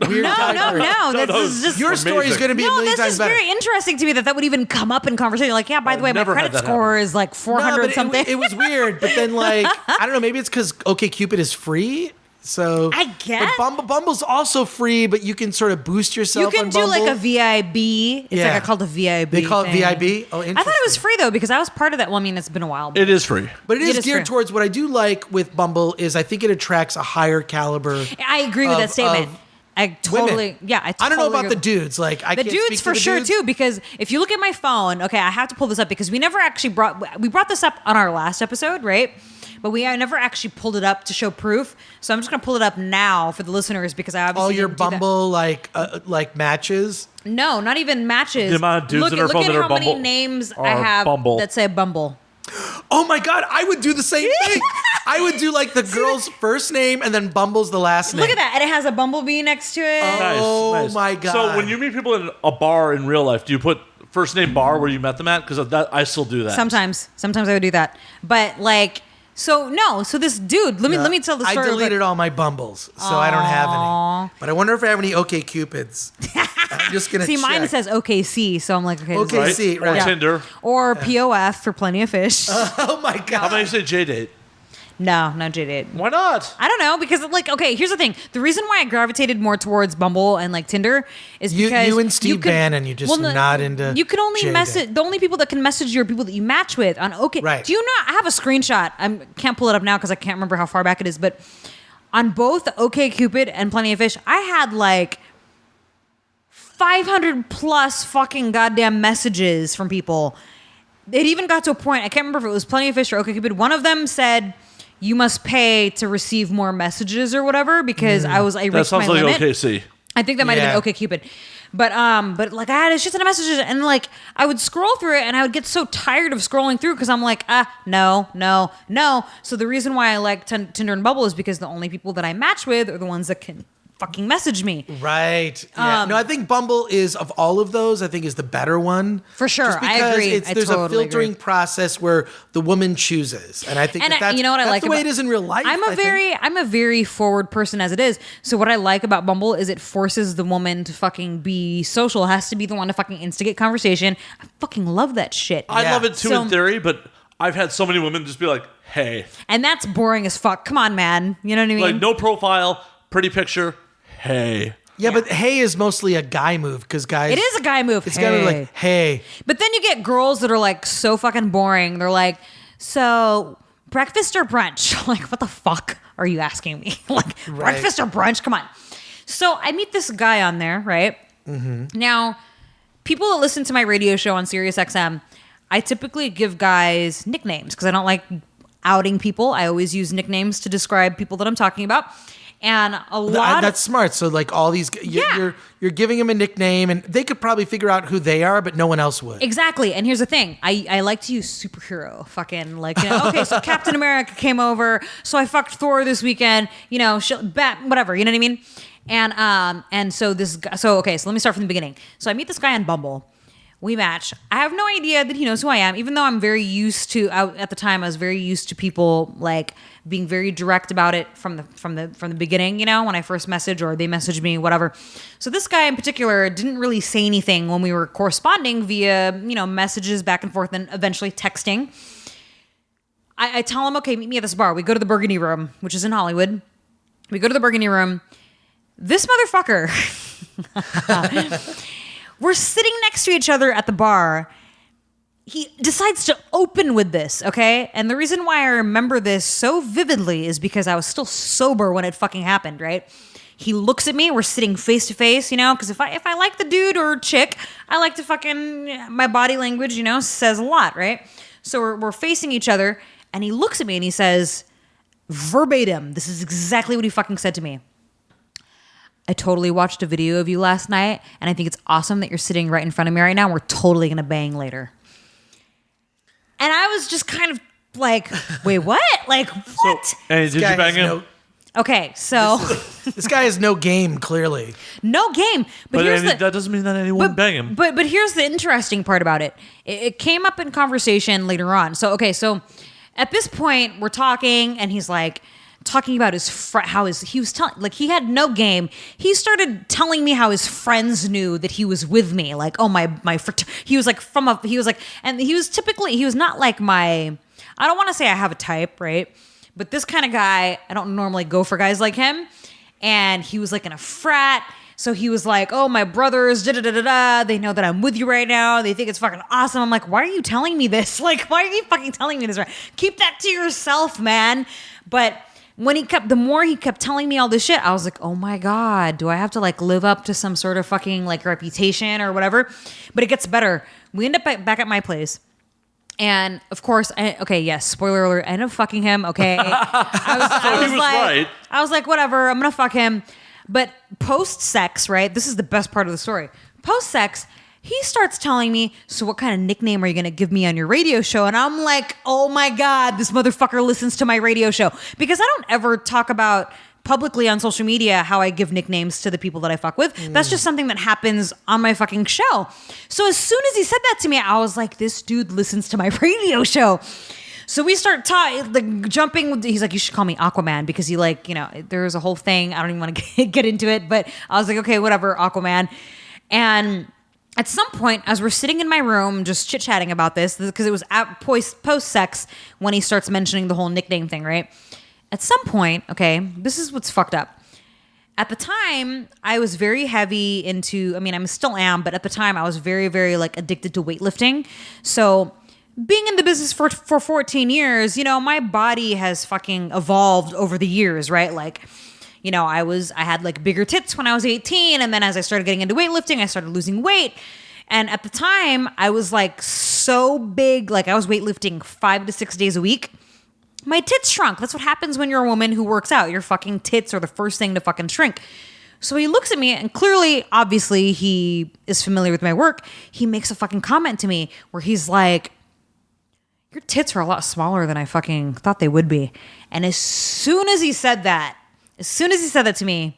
Weird No. digress. This is just. Your story is Amazing. going to be a No, million this times is better. very interesting to me that would even come up in conversation. Like, yeah, by the way, my never had credit that score happen. is like 400 but something. It was weird, but then like I don't know, maybe it's because OkCupid is free. So I guess. but Bumble's also free, but you can sort of boost You yourself. can on do Bumble. like a VIB. It's Yeah. like called a VIB. They call it thing. VIB. Oh, I thought it was interesting. free though because I was part of that. Well, I mean, it's been a while. It is free. But it It is is geared free. towards what I do like with Bumble is I think it attracts a higher caliber. I agree with of- that statement. of I totally, women. yeah. I don't know totally about the agree. dudes. Like I The can't dudes speak for the sure dudes. too, because if you look at my phone, okay, I have to pull this up because we never actually brought this up on our last episode, right? But we never actually pulled it up to show proof. So I'm just gonna pull it up now for the listeners because I obviously All your didn't do that. Bumble like matches. No, not even matches. The amount of dudes look that are look phone at that are how many Bumble names are I have Bumble. that say Bumble. Oh my God, I would do the same thing. I would do like the girl's first name and then Bumble's the last name. Look at that, and it has a bumblebee next to it. Oh Nice. my God. So when you meet people in a bar in real life, do you put first name bar where you met them at? Because I still do that. Sometimes I would do that, but like, so this dude. Let me tell the story. I real quick. deleted all my Bumbles, so I don't have any. But I wonder if I have any OkCupids. I'm just gonna See, check. mine says OKC, so I'm like, okay, this is- Okay. right? see, Or right. Tinder. or POF for Plenty of Fish. Oh my God. How about you say J-date? No, JDate. Why not? I don't know because like okay, here's the thing. The reason why I gravitated more towards Bumble and like Tinder is because You and Steve could- Bannon, you're just not into You can only JDate. message. The only people that can message you are people that you match with on OK. Right. Do you know? I have a screenshot. I can't pull it up now because I can't remember how far back it is. But on both OkCupid and Plenty of Fish, I had like 500 plus fucking goddamn messages from people. It even got to a point, I can't remember if it was Plenty of Fish or OkCupid. One of them said, you must pay to receive more messages or whatever because I That reached sounds my like limit. OKC. I think that might have been OkCupid. But like I had a shit ton of messages and like I would scroll through it and I would get so tired of scrolling through because I'm like, no. So the reason why I like Tinder and Bumble is because the only people that I match with are the ones that can fucking message me. Right. Yeah. No, I think Bumble is, of all of those, I think is the better one. For sure. Just I because agree. there's a totally filtering agree. process where the woman chooses. And I think that's, you know what I that's like the way about- it is in real life. I'm a very forward person as it is. So what I like about Bumble is it forces the woman to fucking be social, has to be the one to fucking instigate conversation. I fucking love that shit. I Yeah. love it too So- in theory, but I've had so many women just be like, hey. And that's boring as fuck. Come on, man. You know what I mean? Like, no profile, pretty picture, hey. Yeah, but hey is mostly a guy move because guys. It is a guy move. It's gotta be Hey. like, hey. But then you get girls that are like so fucking boring. They're like, so breakfast or brunch? Like, what the fuck are you asking me? Like, breakfast or brunch? Come on. So I meet this guy on there, right? Mm-hmm. Now, people that listen to my radio show on Sirius XM, I typically give guys nicknames because I don't like outing people. I always use nicknames to describe people that I'm talking about. And that's smart. So like all these, you're giving them a nickname, and they could probably figure out who they are, but no one else would. Exactly. And here's the thing: I like to use superhero, fucking like, you know, okay, so Captain America came over, so I fucked Thor this weekend, you know, whatever, you know what I mean? And so okay, so let me start from the beginning. So I meet this guy on Bumble. We match. I have no idea that he knows who I am, even though I'm very used to. At the time, I was very used to people like being very direct about it from the beginning. You know, when I first message or they message me, whatever. So this guy in particular didn't really say anything when we were corresponding via, you know, messages back and forth and eventually texting. I tell him, okay, meet me at this bar. We go to the Burgundy Room, which is in Hollywood. We go to the Burgundy Room. This motherfucker. We're sitting next to each other at the bar. He decides to open with this, okay? And the reason why I remember this so vividly is because I was still sober when it fucking happened, right? He looks at me. We're sitting face to face, you know? Because if I like the dude or chick, I like to fucking... My body language, you know, says a lot, right? So we're facing each other, and he looks at me and he says, verbatim, this is exactly what he fucking said to me. I totally watched a video of you last night, and I think it's awesome that you're sitting right in front of me right now. We're totally going to bang later. And I was just kind of like, wait, what? Like, what? So, and did you bang him? Okay, so... This guy has no game, clearly. No game. But here's that doesn't mean that anyone would bang him. But here's the interesting part about it. It came up in conversation later on. So at this point, we're talking, and he's like... talking about his he was telling, like, he had no game. He started telling me how his friends knew that he was with me. Like, oh, he was like and he was not like I don't want to say I have a type, right? But this kind of guy, I don't normally go for guys like him. And he was like in a frat. So he was like, oh, my brothers, da-da-da-da-da. They know that I'm with you right now. They think it's fucking awesome. I'm like, why are you telling me this? Like, why are you fucking telling me this? Keep that to yourself, man. But the more he kept telling me all this shit, I was like, oh my God, do I have to like live up to some sort of fucking like reputation or whatever? But it gets better. We end up back at my place. And of course, yes, spoiler alert, I ended up fucking him, okay? I was like, whatever, I'm gonna fuck him. But post-sex, right? This is the best part of the story. Post-sex, he starts telling me, so what kind of nickname are you going to give me on your radio show? And I'm like, oh my God, this motherfucker listens to my radio show. Because I don't ever talk about publicly on social media how I give nicknames to the people that I fuck with. That's just something that happens on my fucking show. So as soon as he said that to me, I was like, this dude listens to my radio show. So we start jumping. He's like, you should call me Aquaman because he like, you know, there's a whole thing. I don't even want to get into it. But I was like, okay, whatever, Aquaman. And... at some point, as we're sitting in my room just chit-chatting about this, because it was at post-sex when he starts mentioning the whole nickname thing, right? At some point, okay, this is what's fucked up. At the time, I was very heavy into, I mean, I still am, but at the time, I was very, very, like, addicted to weightlifting. So being in the business for 14 years, you know, my body has fucking evolved over the years, right? Like... you know, I had like bigger tits when I was 18. And then as I started getting into weightlifting, I started losing weight. And at the time I was like so big, like I was weightlifting 5 to 6 days a week. My tits shrunk. That's what happens when you're a woman who works out. Your fucking tits are the first thing to fucking shrink. So he looks at me and clearly, obviously he is familiar with my work. He makes a fucking comment to me where he's like, your tits are a lot smaller than I fucking thought they would be. And as soon as he said that to me,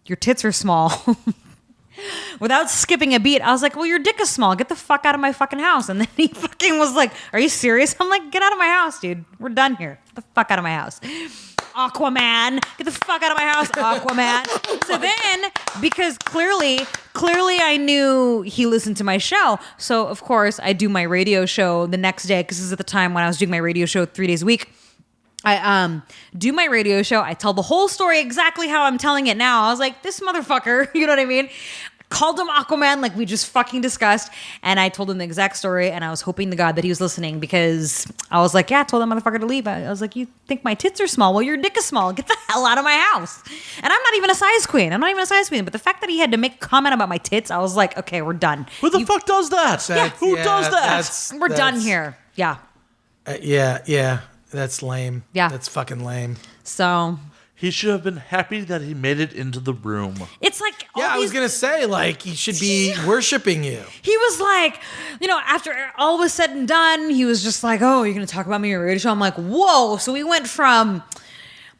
your tits are small. Without skipping a beat, I was like, well, your dick is small. Get the fuck out of my fucking house. And then he fucking was like, are you serious? I'm like, get out of my house, dude. We're done here. Get the fuck out of my house. Aquaman. Get the fuck out of my house, Aquaman. So then, because clearly I knew he listened to my show. So, of course, I do my radio show the next day, because this is at the time when I was doing my radio show 3 days a week. I do my radio show. I tell the whole story exactly how I'm telling it now. I was like, this motherfucker, you know what I mean? called him Aquaman like we just fucking discussed. And I told him the exact story. And I was hoping to God that he was listening because I was like, yeah, I told that motherfucker to leave. I was like, you think my tits are small? Well, your dick is small. Get the hell out of my house. And I'm not even a size queen. But the fact that he had to make a comment about my tits, I was like, okay, we're done. Who the fuck does that? Who does that? We're done here. Yeah. Yeah. That's lame. Yeah. That's fucking lame. So He should have been happy that he made it into the room. it's like, I was going to say, like, he should be worshiping you. he was like, after all was said and done, he was just like, oh, you're going to talk about me on your radio show? I'm like, whoa. So we went from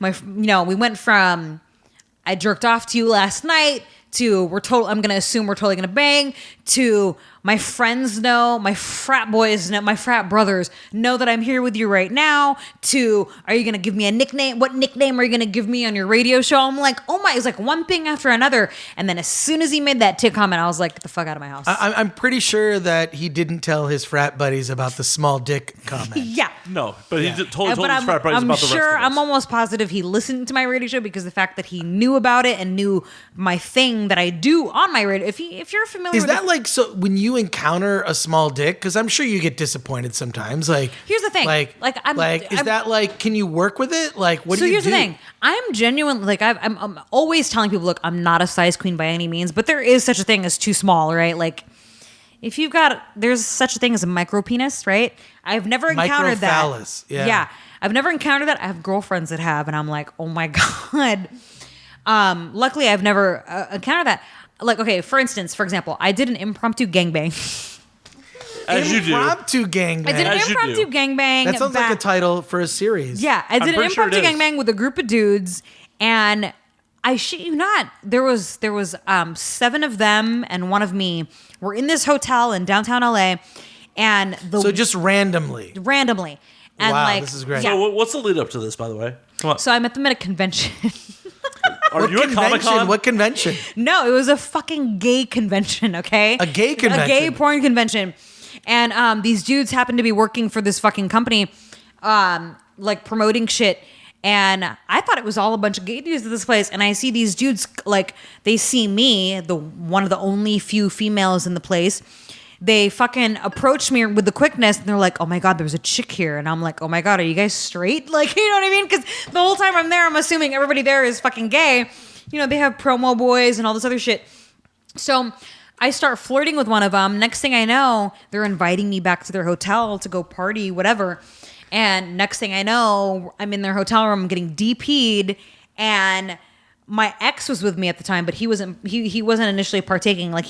I jerked off to you last night to I'm going to assume we're totally going to bang to my friends know, my frat boys know, my frat brothers know that I'm here with you right now to, are you going to give me a nickname? What nickname are you going to give me on your radio show? I'm like, oh my, it's like one thing after another. And then as soon as he made that tit comment, I was like, get the fuck out of my house. I'm pretty sure that he didn't tell his frat buddies about the small told yeah. No, but he told But his frat buddies about the rest of us. I'm almost positive he listened to my radio show because the fact that he knew about it and knew my thing that I do on my radio. If you're familiar Is with that like, so when you encounter a small dick, because I'm sure you get disappointed sometimes. Like, here's the thing. Is that like, can you work with it? Like, what do you do? So here's the thing. I'm genuine. Like I'm always telling people, look, I'm not a size queen by any means, but there is such a thing as too small, right? Like if you've got, there's such a thing as a micro penis, right? I've never encountered that. Microphallus, yeah. Yeah. I've never encountered that. I have girlfriends that have, and I'm like, oh my God. Luckily I've never encountered that. Like, okay, for example, I did an impromptu gangbang. As you do. Impromptu gangbang. I did an As you impromptu do. gangbang. That sounds like a title for a series. Yeah, I did an pretty sure it impromptu is. gangbang with a group of dudes, and I shit you not, there was 7 of them and 1 of me. We're in this hotel in downtown LA, and So just randomly. and Wow, like, this is great. Yeah. So what's the lead up to this, by the way? Come on. So I met them at a convention. Are you at Comic-Con? What convention? No, it was a fucking gay convention, okay? A gay convention? A gay porn convention. And these dudes happened to be working for this fucking company, like promoting shit. And I thought it was all a bunch of gay dudes at this place. And I see these dudes, like, they see me, one of the only few females in the place. They fucking approach me with the quickness, and they're like, oh my God, there's a chick here. And I'm like, oh my God, are you guys straight? Like, you know what I mean? Because the whole time I'm there, I'm assuming everybody there is fucking gay. They have promo boys and all this other shit. So I start flirting with one of them. Next thing I know, they're inviting me back to their hotel to go party, whatever. And next thing I know, I'm in their hotel room getting DP'd, and my ex was with me at the time, but he wasn't initially partaking. Like,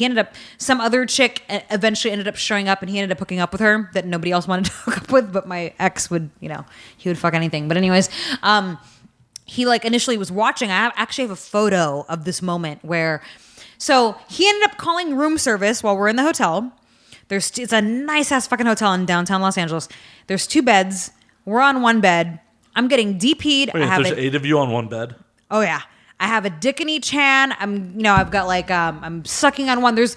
some other chick eventually ended up showing up, and he ended up hooking up with her that nobody else wanted to hook up with, but my ex would, he would fuck anything. But anyways, he like initially was watching. I actually have a photo of this moment where, so he ended up calling room service while we're in the hotel. It's a nice ass fucking hotel in downtown Los Angeles. There's 2 beds. We're on 1 bed. I'm getting DP'd. Wait, there's 8 of you on 1 bed? Oh yeah. I have a dick in each hand. I've got like, I'm sucking on one. There's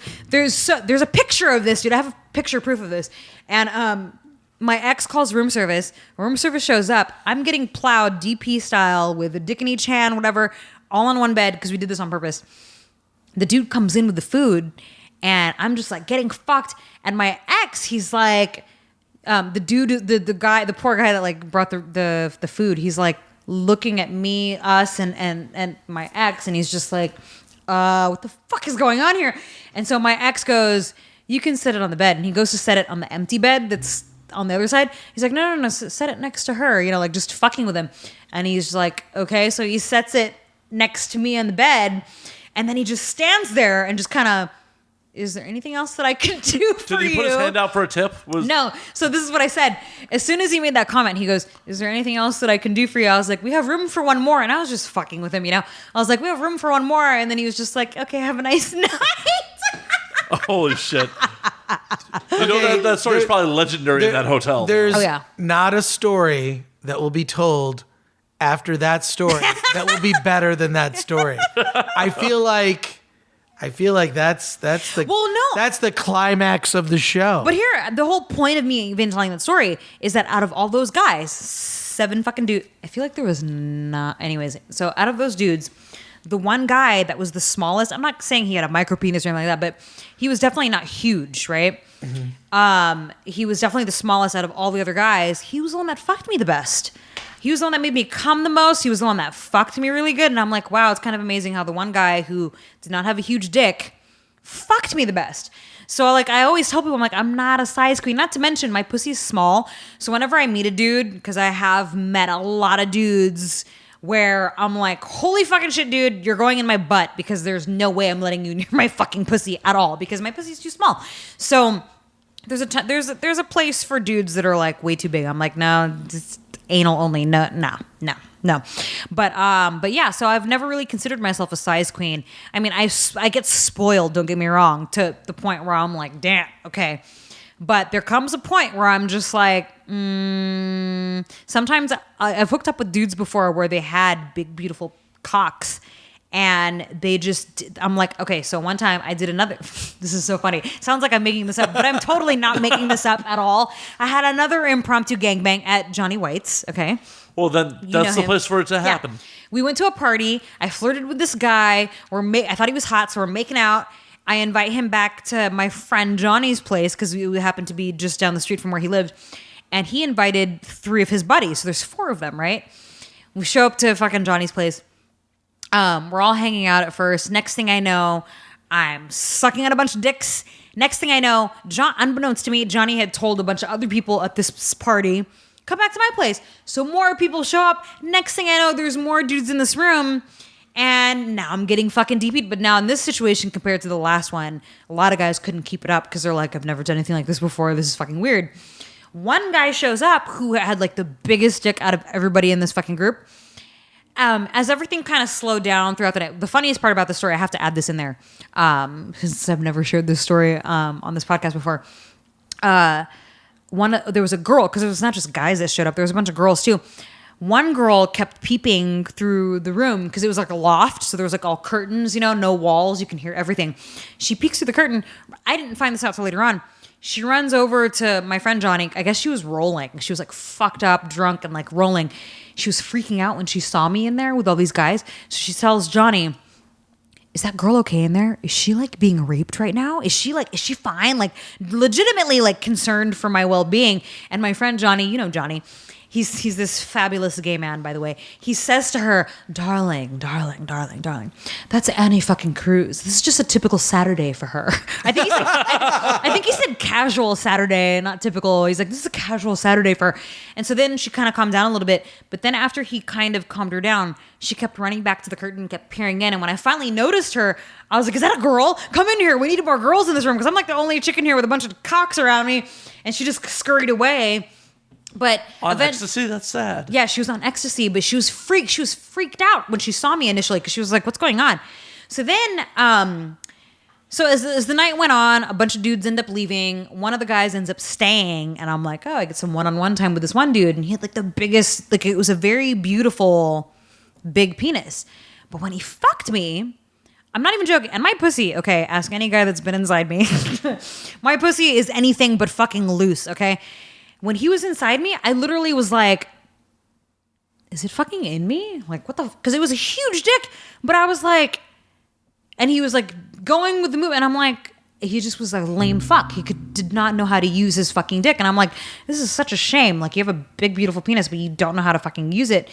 a picture of this, dude. I have a picture proof of this. And my ex calls room service. Room service shows up. I'm getting plowed DP style with a dick in each hand, whatever, all on 1 bed because we did this on purpose. The dude comes in with the food, and I'm just like getting fucked. And my ex, he's like, the poor guy that like brought the food. He's like looking at me, us, and my ex, and he's just like, what the fuck is going on here? And so my ex goes, you can set it on the bed, and he goes to set it on the empty bed that's on the other side. He's like, no, set it next to her, like just fucking with him. And he's just like, okay. So he sets it next to me on the bed, and then he just stands there and just kind of, is there anything else that I can do for you? Did he put his hand out for a tip? No. So this is what I said. As soon as he made that comment, he goes, is there anything else that I can do for you? I was like, we have room for 1 more. And I was just fucking with him, I was like, we have room for 1 more. And then he was just like, okay, have a nice night. Holy shit. That story's probably legendary in that hotel. There's Oh, yeah. not a story that will be told after that story that will be better than that story. I feel like that's the that's the climax of the show. But here, the whole point of me even telling that story is that out of all those guys, 7 fucking dudes, I feel like there was not, anyways. So out of those dudes, the one guy that was the smallest, I'm not saying he had a micro penis or anything like that, but he was definitely not huge, right? He was definitely the smallest out of all the other guys. He was the one that fucked me the best. He was the one that made me come the most. He was the one that fucked me really good. And I'm like, wow, it's kind of amazing how the one guy who did not have a huge dick fucked me the best. So like I always tell people, I'm like, I'm not a size queen. Not to mention my pussy's small. So whenever I meet a dude, because I have met a lot of dudes where I'm like, holy fucking shit, dude, you're going in my butt because there's no way I'm letting you near my fucking pussy at all because my pussy's too small. So there's a place for dudes that are like way too big. I'm like, no, just anal only. No. But yeah, so I've never really considered myself a size queen. I mean, I get spoiled, don't get me wrong, to the point where I'm like, damn, okay. But there comes a point where I'm just like, sometimes I've hooked up with dudes before where they had big, beautiful cocks. And I'm like, okay, so one time I did another, this is so funny. Sounds like I'm making this up, but I'm totally not making this up at all. I had another impromptu gangbang at Johnny White's, okay? Well, then that's the place for it to happen. Yeah. We went to a party. I flirted with this guy. I thought he was hot, so we're making out. I invite him back to my friend Johnny's place because we happened to be just down the street from where he lived. And he invited 3 of his buddies. So there's 4 of them, right? We show up to fucking Johnny's place. We're all hanging out at first. Next thing I know, I'm sucking on a bunch of dicks. Next thing I know, unbeknownst to me, Johnny had told a bunch of other people at this party, come back to my place. So more people show up. Next thing I know, there's more dudes in this room. And now I'm getting fucking DP'd. But now in this situation, compared to the last one, a lot of guys couldn't keep it up because they're like, I've never done anything like this before. This is fucking weird. One guy shows up who had like the biggest dick out of everybody in this fucking group. As everything kind of slowed down throughout the night, the funniest part about the story, I have to add this in there, since I've never shared this story on this podcast before. There was a girl, because it was not just guys that showed up, there was a bunch of girls too. One girl kept peeping through the room because it was like a loft, so there was like all curtains, no walls, you can hear everything. She peeks through the curtain. I didn't find this out till later on. She runs over to my friend Johnny. I guess she was rolling. She was like fucked up, drunk, and like rolling. She was freaking out when she saw me in there with all these guys. So she tells Johnny, is that girl okay in there? Is she like being raped right now? Is she fine? Like legitimately like concerned for my well-being. And my friend Johnny, Johnny, he's this fabulous gay man, by the way. He says to her, darling, that's Annie fucking Cruz. This is just a typical Saturday for her. I think he said casual Saturday, not typical. He's like, this is a casual Saturday for her. And so then she kind of calmed down a little bit. But then after he kind of calmed her down, she kept running back to the curtain, kept peering in. And when I finally noticed her, I was like, is that a girl? Come in here. We need more girls in this room because I'm like the only chick in here with a bunch of cocks around me. And she just scurried away. But on ecstasy, that's sad. Yeah, she was on ecstasy, but she was freaked out when she saw me initially because she was like, "What's going on?" So then, so as the night went on, a bunch of dudes end up leaving. One of the guys ends up staying, and I'm like, "Oh, I get some one-on-one time with this one dude," and he had like the biggest, like it was a very beautiful, big penis. But when he fucked me, I'm not even joking. And my pussy, okay, ask any guy that's been inside me. My pussy is anything but fucking loose, okay? When he was inside me, I literally was like, is it fucking in me? Like, what the? Because it was a huge dick. But I was like, and he was like going with the move. And I'm like, he just was like lame fuck. He did not know how to use his fucking dick. And I'm like, this is such a shame. Like, you have a big, beautiful penis, but you don't know how to fucking use it.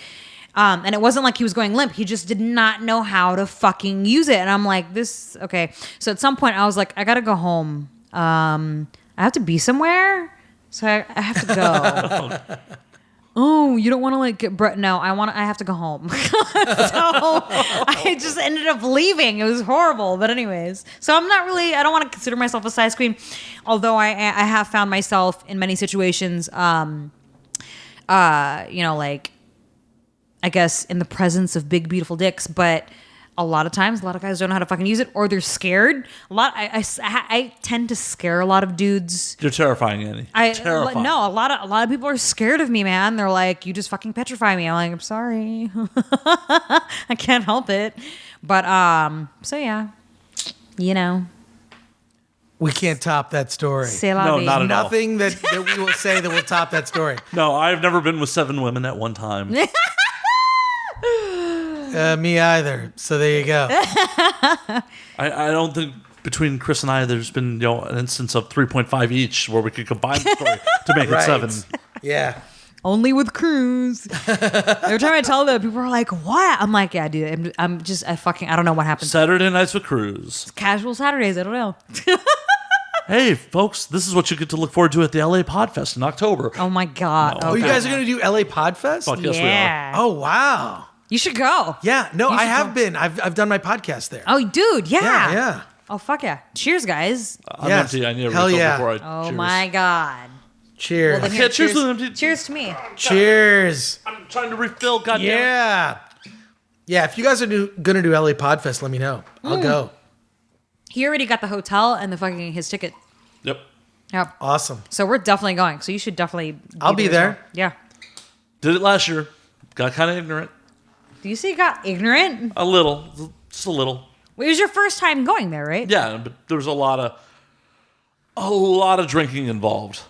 And it wasn't like he was going limp. He just did not know how to fucking use it. And I'm like, okay. So at some point I was like, I gotta go home. I have to be somewhere. So I have to go. Oh, you don't want to like get no, I have to go home. So I just ended up leaving. It was horrible. But anyways, so I don't want to consider myself a size queen, although I have found myself in many situations, like I guess in the presence of big, beautiful dicks, but a lot of times, a lot of guys don't know how to fucking use it, or they're scared. I tend to scare a lot of dudes. You're terrifying, Annie. Terrifying. No, a lot of people are scared of me, man. They're like, you just fucking petrify me. I'm like, I'm sorry, I can't help it. But so yeah, we can't top that story. No, not at Nothing that we will say that will top that story. No, I've never been with 7 women at one time. Me either. So there you go. I don't think between Chris and I, there's been an instance of 3.5 each where we could combine the story to make it 7. Yeah. Only with Cruz. Every time I tell them, people are like, "What?" I'm like, "Yeah, dude. I don't know what happened." Saturday nights with Cruz. Casual Saturdays. I don't know. Hey, folks, this is what you get to look forward to at the LA Podfest in October. Oh my god. Oh, you guys are going to do LA Podfest? Fuck yes, we are. Yeah. Oh, wow. You should go. Yeah. No, You I should have go. been. I've done my podcast there. Oh, dude. Yeah. Yeah, yeah. Oh fuck yeah. Cheers, guys. I'm Yes. empty. I need a Hell refill yeah. before I Oh cheers. my god. Cheers. Well, then can't here, cheers with an empty- cheers to me. Cheers. I'm trying to refill, goddamn. Yeah. Yeah, if you guys are going to do LA Podfest, let me know. I'll go. He already got the hotel and his ticket. Yep. Yep. Awesome. So we're definitely going. So you should definitely. I'll be as there. well. Yeah. Did it last year. Got kind of ignorant. Do you say you got ignorant? A little. Just a little. It was your first time going there, right? Yeah, but there was a lot of drinking involved.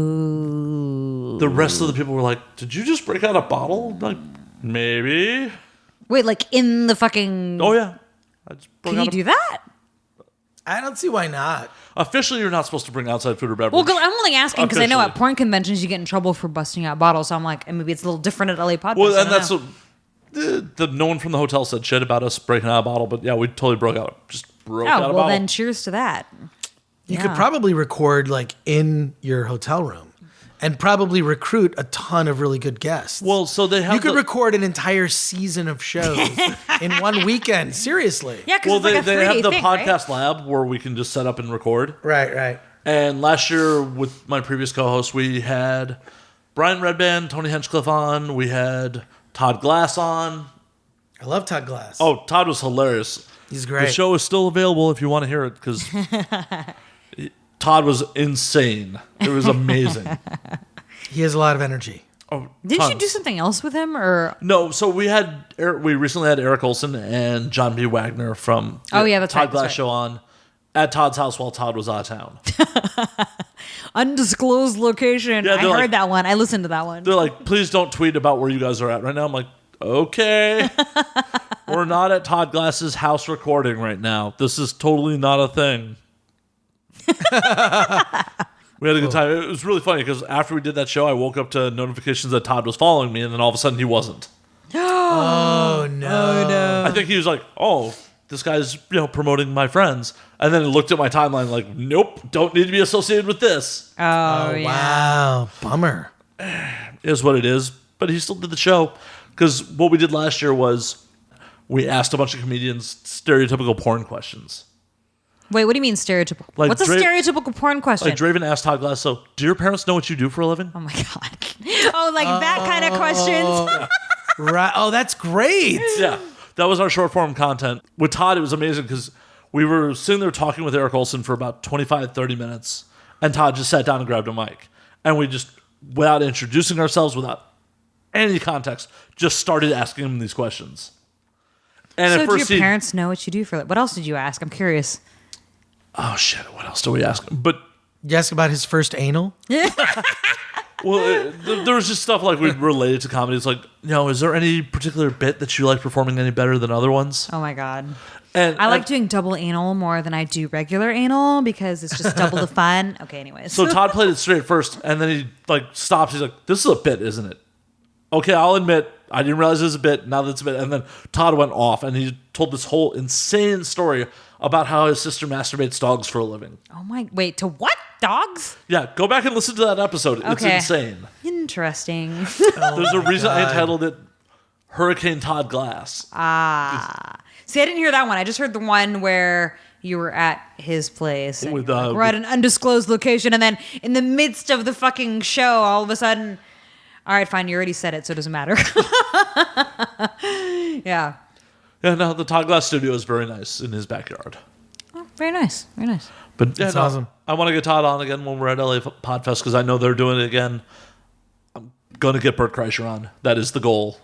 Oh. The rest of the people were like, "Did you just break out a bottle?" I'm like, maybe. Wait, like in the fucking. Oh yeah. I just broke Can out you do that? I don't see why not. Officially, you're not supposed to bring outside food or beverage. Well, 'cause I'm only asking because I know at Officially. porn conventions you get in trouble for busting out bottles. So I'm like, and maybe it's a little different at LA Podcast. Well, I and don't that's know. what no one from the hotel said shit about us breaking out a bottle, but yeah, we totally broke out. Just broke out a Oh, well bottle. then cheers to that. You could probably record like in your hotel room and probably recruit a ton of really good guests. Well, so they have you could the- record an entire season of shows in one weekend. Seriously. Yeah, because Well, it's like a they 3-day have the thing, right? podcast lab where we can just set up and record. Right, right. And last year with my previous co-host, we had Brian Redband, Tony Henchcliffe on. We had Todd Glass on. I love Todd Glass. Oh, Todd was hilarious. He's great. The show is still available if you want to hear it because Todd was insane. It was amazing. He has a lot of energy. Oh, Didn't you tons. do something else with him or? No, so we recently had Eric Olson and John B. Wagner from Oh, yeah, that's Todd right, Glass that's right. show on at Todd's house while Todd was out of town. Undisclosed location. Yeah, I they're heard like- that one. I listened to that one. They're like, please don't tweet about where you guys are at right now. I'm like, okay. We're not at Todd Glass's house recording right now. This is totally not a thing. We had a good time. It was really funny because after we did that show, I woke up to notifications that Todd was following me, and then all of a sudden he wasn't. Oh, no. I think he was like, oh, this guy's promoting my friends. And then he looked at my timeline like, nope, don't need to be associated with this. Oh, yeah. Wow. Bummer. Is what it is. But he still did the show. Because what we did last year was we asked a bunch of comedians stereotypical porn questions. Wait, what do you mean stereotypical? Like What's a stereotypical porn question? Like Draven asked Todd Glass, so do your parents know what you do for a living? Oh my god. Oh, like that kind of questions. Right. Oh, that's great. Yeah. That was our short form content. With Todd, it was amazing because we were sitting there talking with Eric Olson for about 25, 30 minutes. And Todd just sat down and grabbed a mic. And we just, without introducing ourselves, without any context, just started asking him these questions. And So at do first your parents know what you do for it? What else did you ask? I'm curious. oh shit, what else do we ask him? But You ask about his first anal? well, there was just stuff like we related to comedy. It's like, is there any particular bit that you like performing any better than other ones? Oh my god. And I like doing double anal more than I do regular anal because it's just double the fun. Okay, anyways. So Todd played it straight first, and then he stops. He's like, "This is a bit, isn't it?" Okay, I'll admit I didn't realize it was a bit. Now that's a bit. And then Todd went off, and he told this whole insane story about how his sister masturbates dogs for a living. Oh my, wait, to what? Dogs? Yeah, go back and listen to that episode. It's Okay. insane. Interesting. There's a reason I entitled it Hurricane Todd Glass. See, I didn't hear that one. I just heard the one where you were at his place. And With, you're like, we're at an undisclosed location. And then in the midst of the fucking show, all of a sudden, all right, fine, you already said it, so it doesn't matter. Yeah. Yeah, no, the Todd Glass studio is very nice in his backyard. Oh, very nice. Very nice. But yeah, That's no, awesome. I want to get Todd on again when we're at LA Podfest because I know they're doing it again. I'm going to get Bert Kreischer on. That is the goal.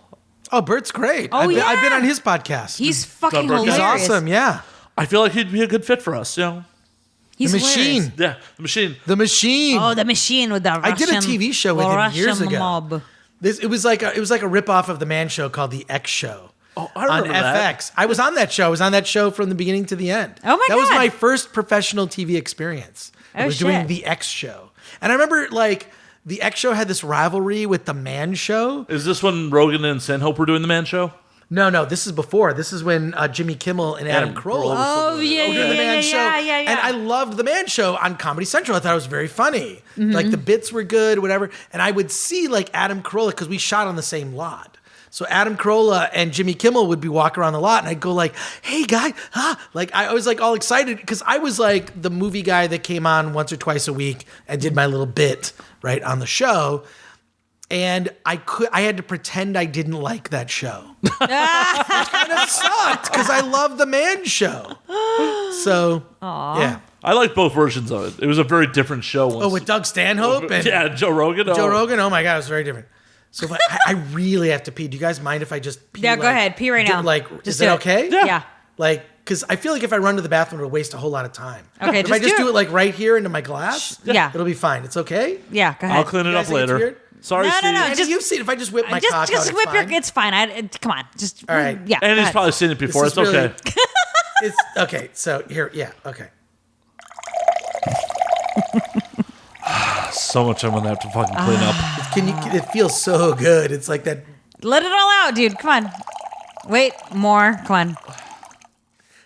Oh, Bert's great. Oh, I've been yeah. on his podcast. He's fucking He's He's hilarious. awesome. Yeah. I feel like he'd be a good fit for us, He's The hilarious. Machine. Yeah, the machine. The Machine. Oh, the machine with the Russian. I did a TV show with him Russian years ago. Mob. It was like a ripoff of the Man Show called the X Show. Oh, I remember on that. FX. I was on that show. I was on that show from the beginning to the end. Oh my That was God. my first professional TV experience. I Oh, was doing shit. the X Show. And I remember like the X Show had this rivalry with the Man Show. Is this when Rogan and Stanhope were doing the Man Show? No, this is before. This is when Jimmy Kimmel and Adam Carolla Oh, yeah, did yeah, the Man yeah, Show. yeah. And I loved the Man Show on Comedy Central. I thought it was very funny. Mm-hmm. Like the bits were good, whatever. And I would see like Adam Carolla because we shot on the same lot. So Adam Carolla and Jimmy Kimmel would be walking around the lot, and I'd go like, "Hey, guy!" Like I was like all excited because I was like the movie guy that came on once or twice a week and did my little bit right on the show, and I had to pretend I didn't like that show. Which kind of sucked because I love the Man Show. So yeah. I like both versions of it. It was a very different show. Once. Oh, with Doug Stanhope and yeah, Joe Rogan. Joe Rogan. Oh my God, it was very different. So if I really have to pee. Do you guys mind if I just pee? Yeah, go ahead. Pee right now. Like, Just is do it it. okay? Yeah. Like, because I feel like if I run to the bathroom, it'll waste a whole lot of time. Okay, If just I just do do it. it like right here into my glass, Yeah. it'll be fine. It's okay? Yeah, go ahead. I'll clean it You up guys think it's later. weird? Sorry, No, no, Steve. no, Andy, just- you've seen if I just whip my just cock out, it's whip fine. it's fine. Come on. Just All right. Yeah. go And he's ahead. probably seen it before. This It's is really- okay. It's okay. So here, yeah, okay. So much I'm gonna have to fucking clean up. It feels so good. It's like that. Let it all out, dude. Come on. Wait, more. Come on.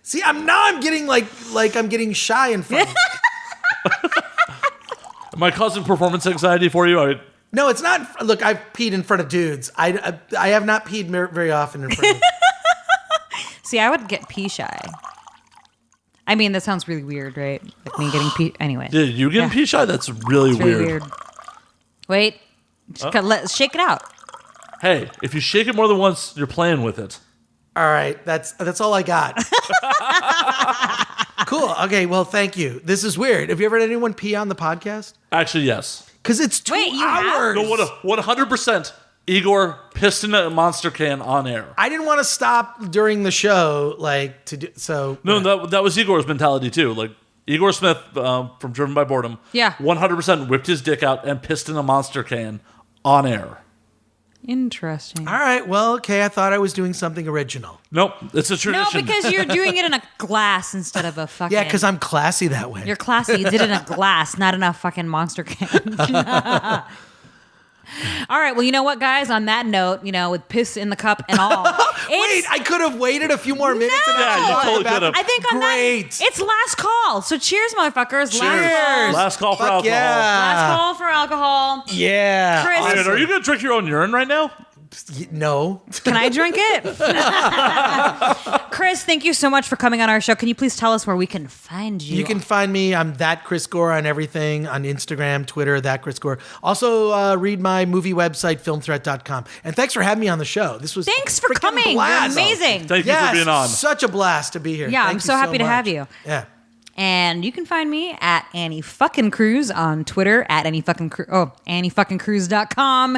See, I'm getting like I'm getting shy in front of you. Am I causing performance anxiety for you? No, it's not. Look, I've peed in front of dudes. I have not peed very often in front of See, I would get pee shy. I mean, that sounds really weird, right? Like me getting pee. Anyway. Did you getting pee shy? That's really, It's really weird. Wait. Let's shake it out. Hey, if you shake it more than once, you're playing with it. All right, that's all I got. Cool. Okay, well, thank you. This is weird. Have you ever had anyone pee on the podcast? Actually, yes. Because it's 2 Wait, you have? hours. No, 100%. Igor pissed in a monster can on air. I didn't want to stop during the show, like to do so. No, that was Igor's mentality too. Like Igor Smith from Driven by Boredom. Yeah. 100% whipped his dick out and pissed in a monster can on air. Interesting. All right. Well, okay. I thought I was doing something original. Nope, it's a No, tradition. because you're doing it in a glass instead of a fucking. Yeah, because I'm classy that way. You're classy. You did it in a glass, not in a fucking monster can. All right. Well, you know what, guys? On that note, with piss in the cup and all. Wait, I could have waited a few more minutes. And No! actually Yeah, you gone totally back. could have. I think on Great. that, it's last call. So cheers, motherfuckers. Cheers. Last call for Fuck alcohol. Last call for alcohol. Yeah. Chris. Wait, are you gonna drink your own urine right now? No. Can I drink it? Chris, thank you so much for coming on our show. Can you please tell us where we can find you? You can find me. I'm that Chris Gore on everything on Instagram, Twitter, that Chris Gore. Also, read my movie website, filmthreat.com. And thanks for having me on the show. This was Thanks for freaking coming. blast. You're amazing. Thank you for being on. Such a blast to be here. Yeah, Thank I'm you so happy to much. have you. Yeah. And you can find me at Annie fucking Cruz on Twitter, at AnnieFuckingCruz.com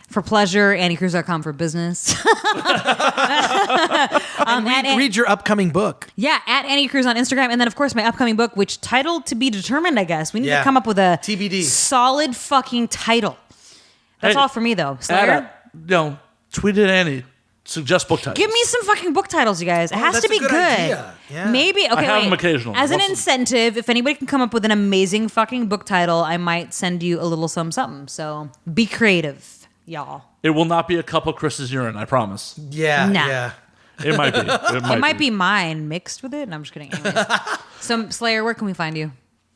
for pleasure, AnnieCruz.com for business. Read your upcoming book. Yeah, at Annie Cruz on Instagram. And then, of course, my upcoming book, which titled to be determined, I guess. We need to come up with a TBD. solid fucking title. That's Hey, all for me, though. Slayer, Tweet at Annie. Suggest book titles. give me some fucking book titles, you guys. It has that's to be a good good. idea. Yeah. Maybe. Okay, I have wait. them occasionally. As an Most of them. incentive, if anybody can come up with an amazing fucking book title, I might send you a little something. So be creative, y'all. It will not be a cup of Chris's urine, I promise. Yeah. Nah. Yeah. It might be. It might be mine mixed with it. No, I'm just kidding. Anyways. So, Slayer, where can we find you?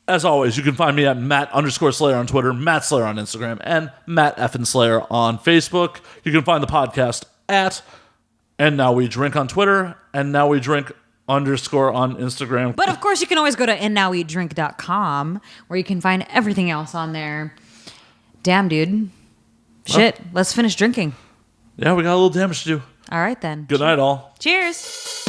As always, you can find me at Matt_Slayer on Twitter, Matt Slayer on Instagram, and Matt F. Slayer on Facebook. You can find the podcast at And Now We Drink on Twitter, and Now We Drink _ on Instagram. But of course, you can always go to andnoweatdrink.com where you can find everything else on there. Damn, dude. Shit. Let's finish drinking. Yeah, we got a little damage to do. All right, then. Good night, all. Cheers.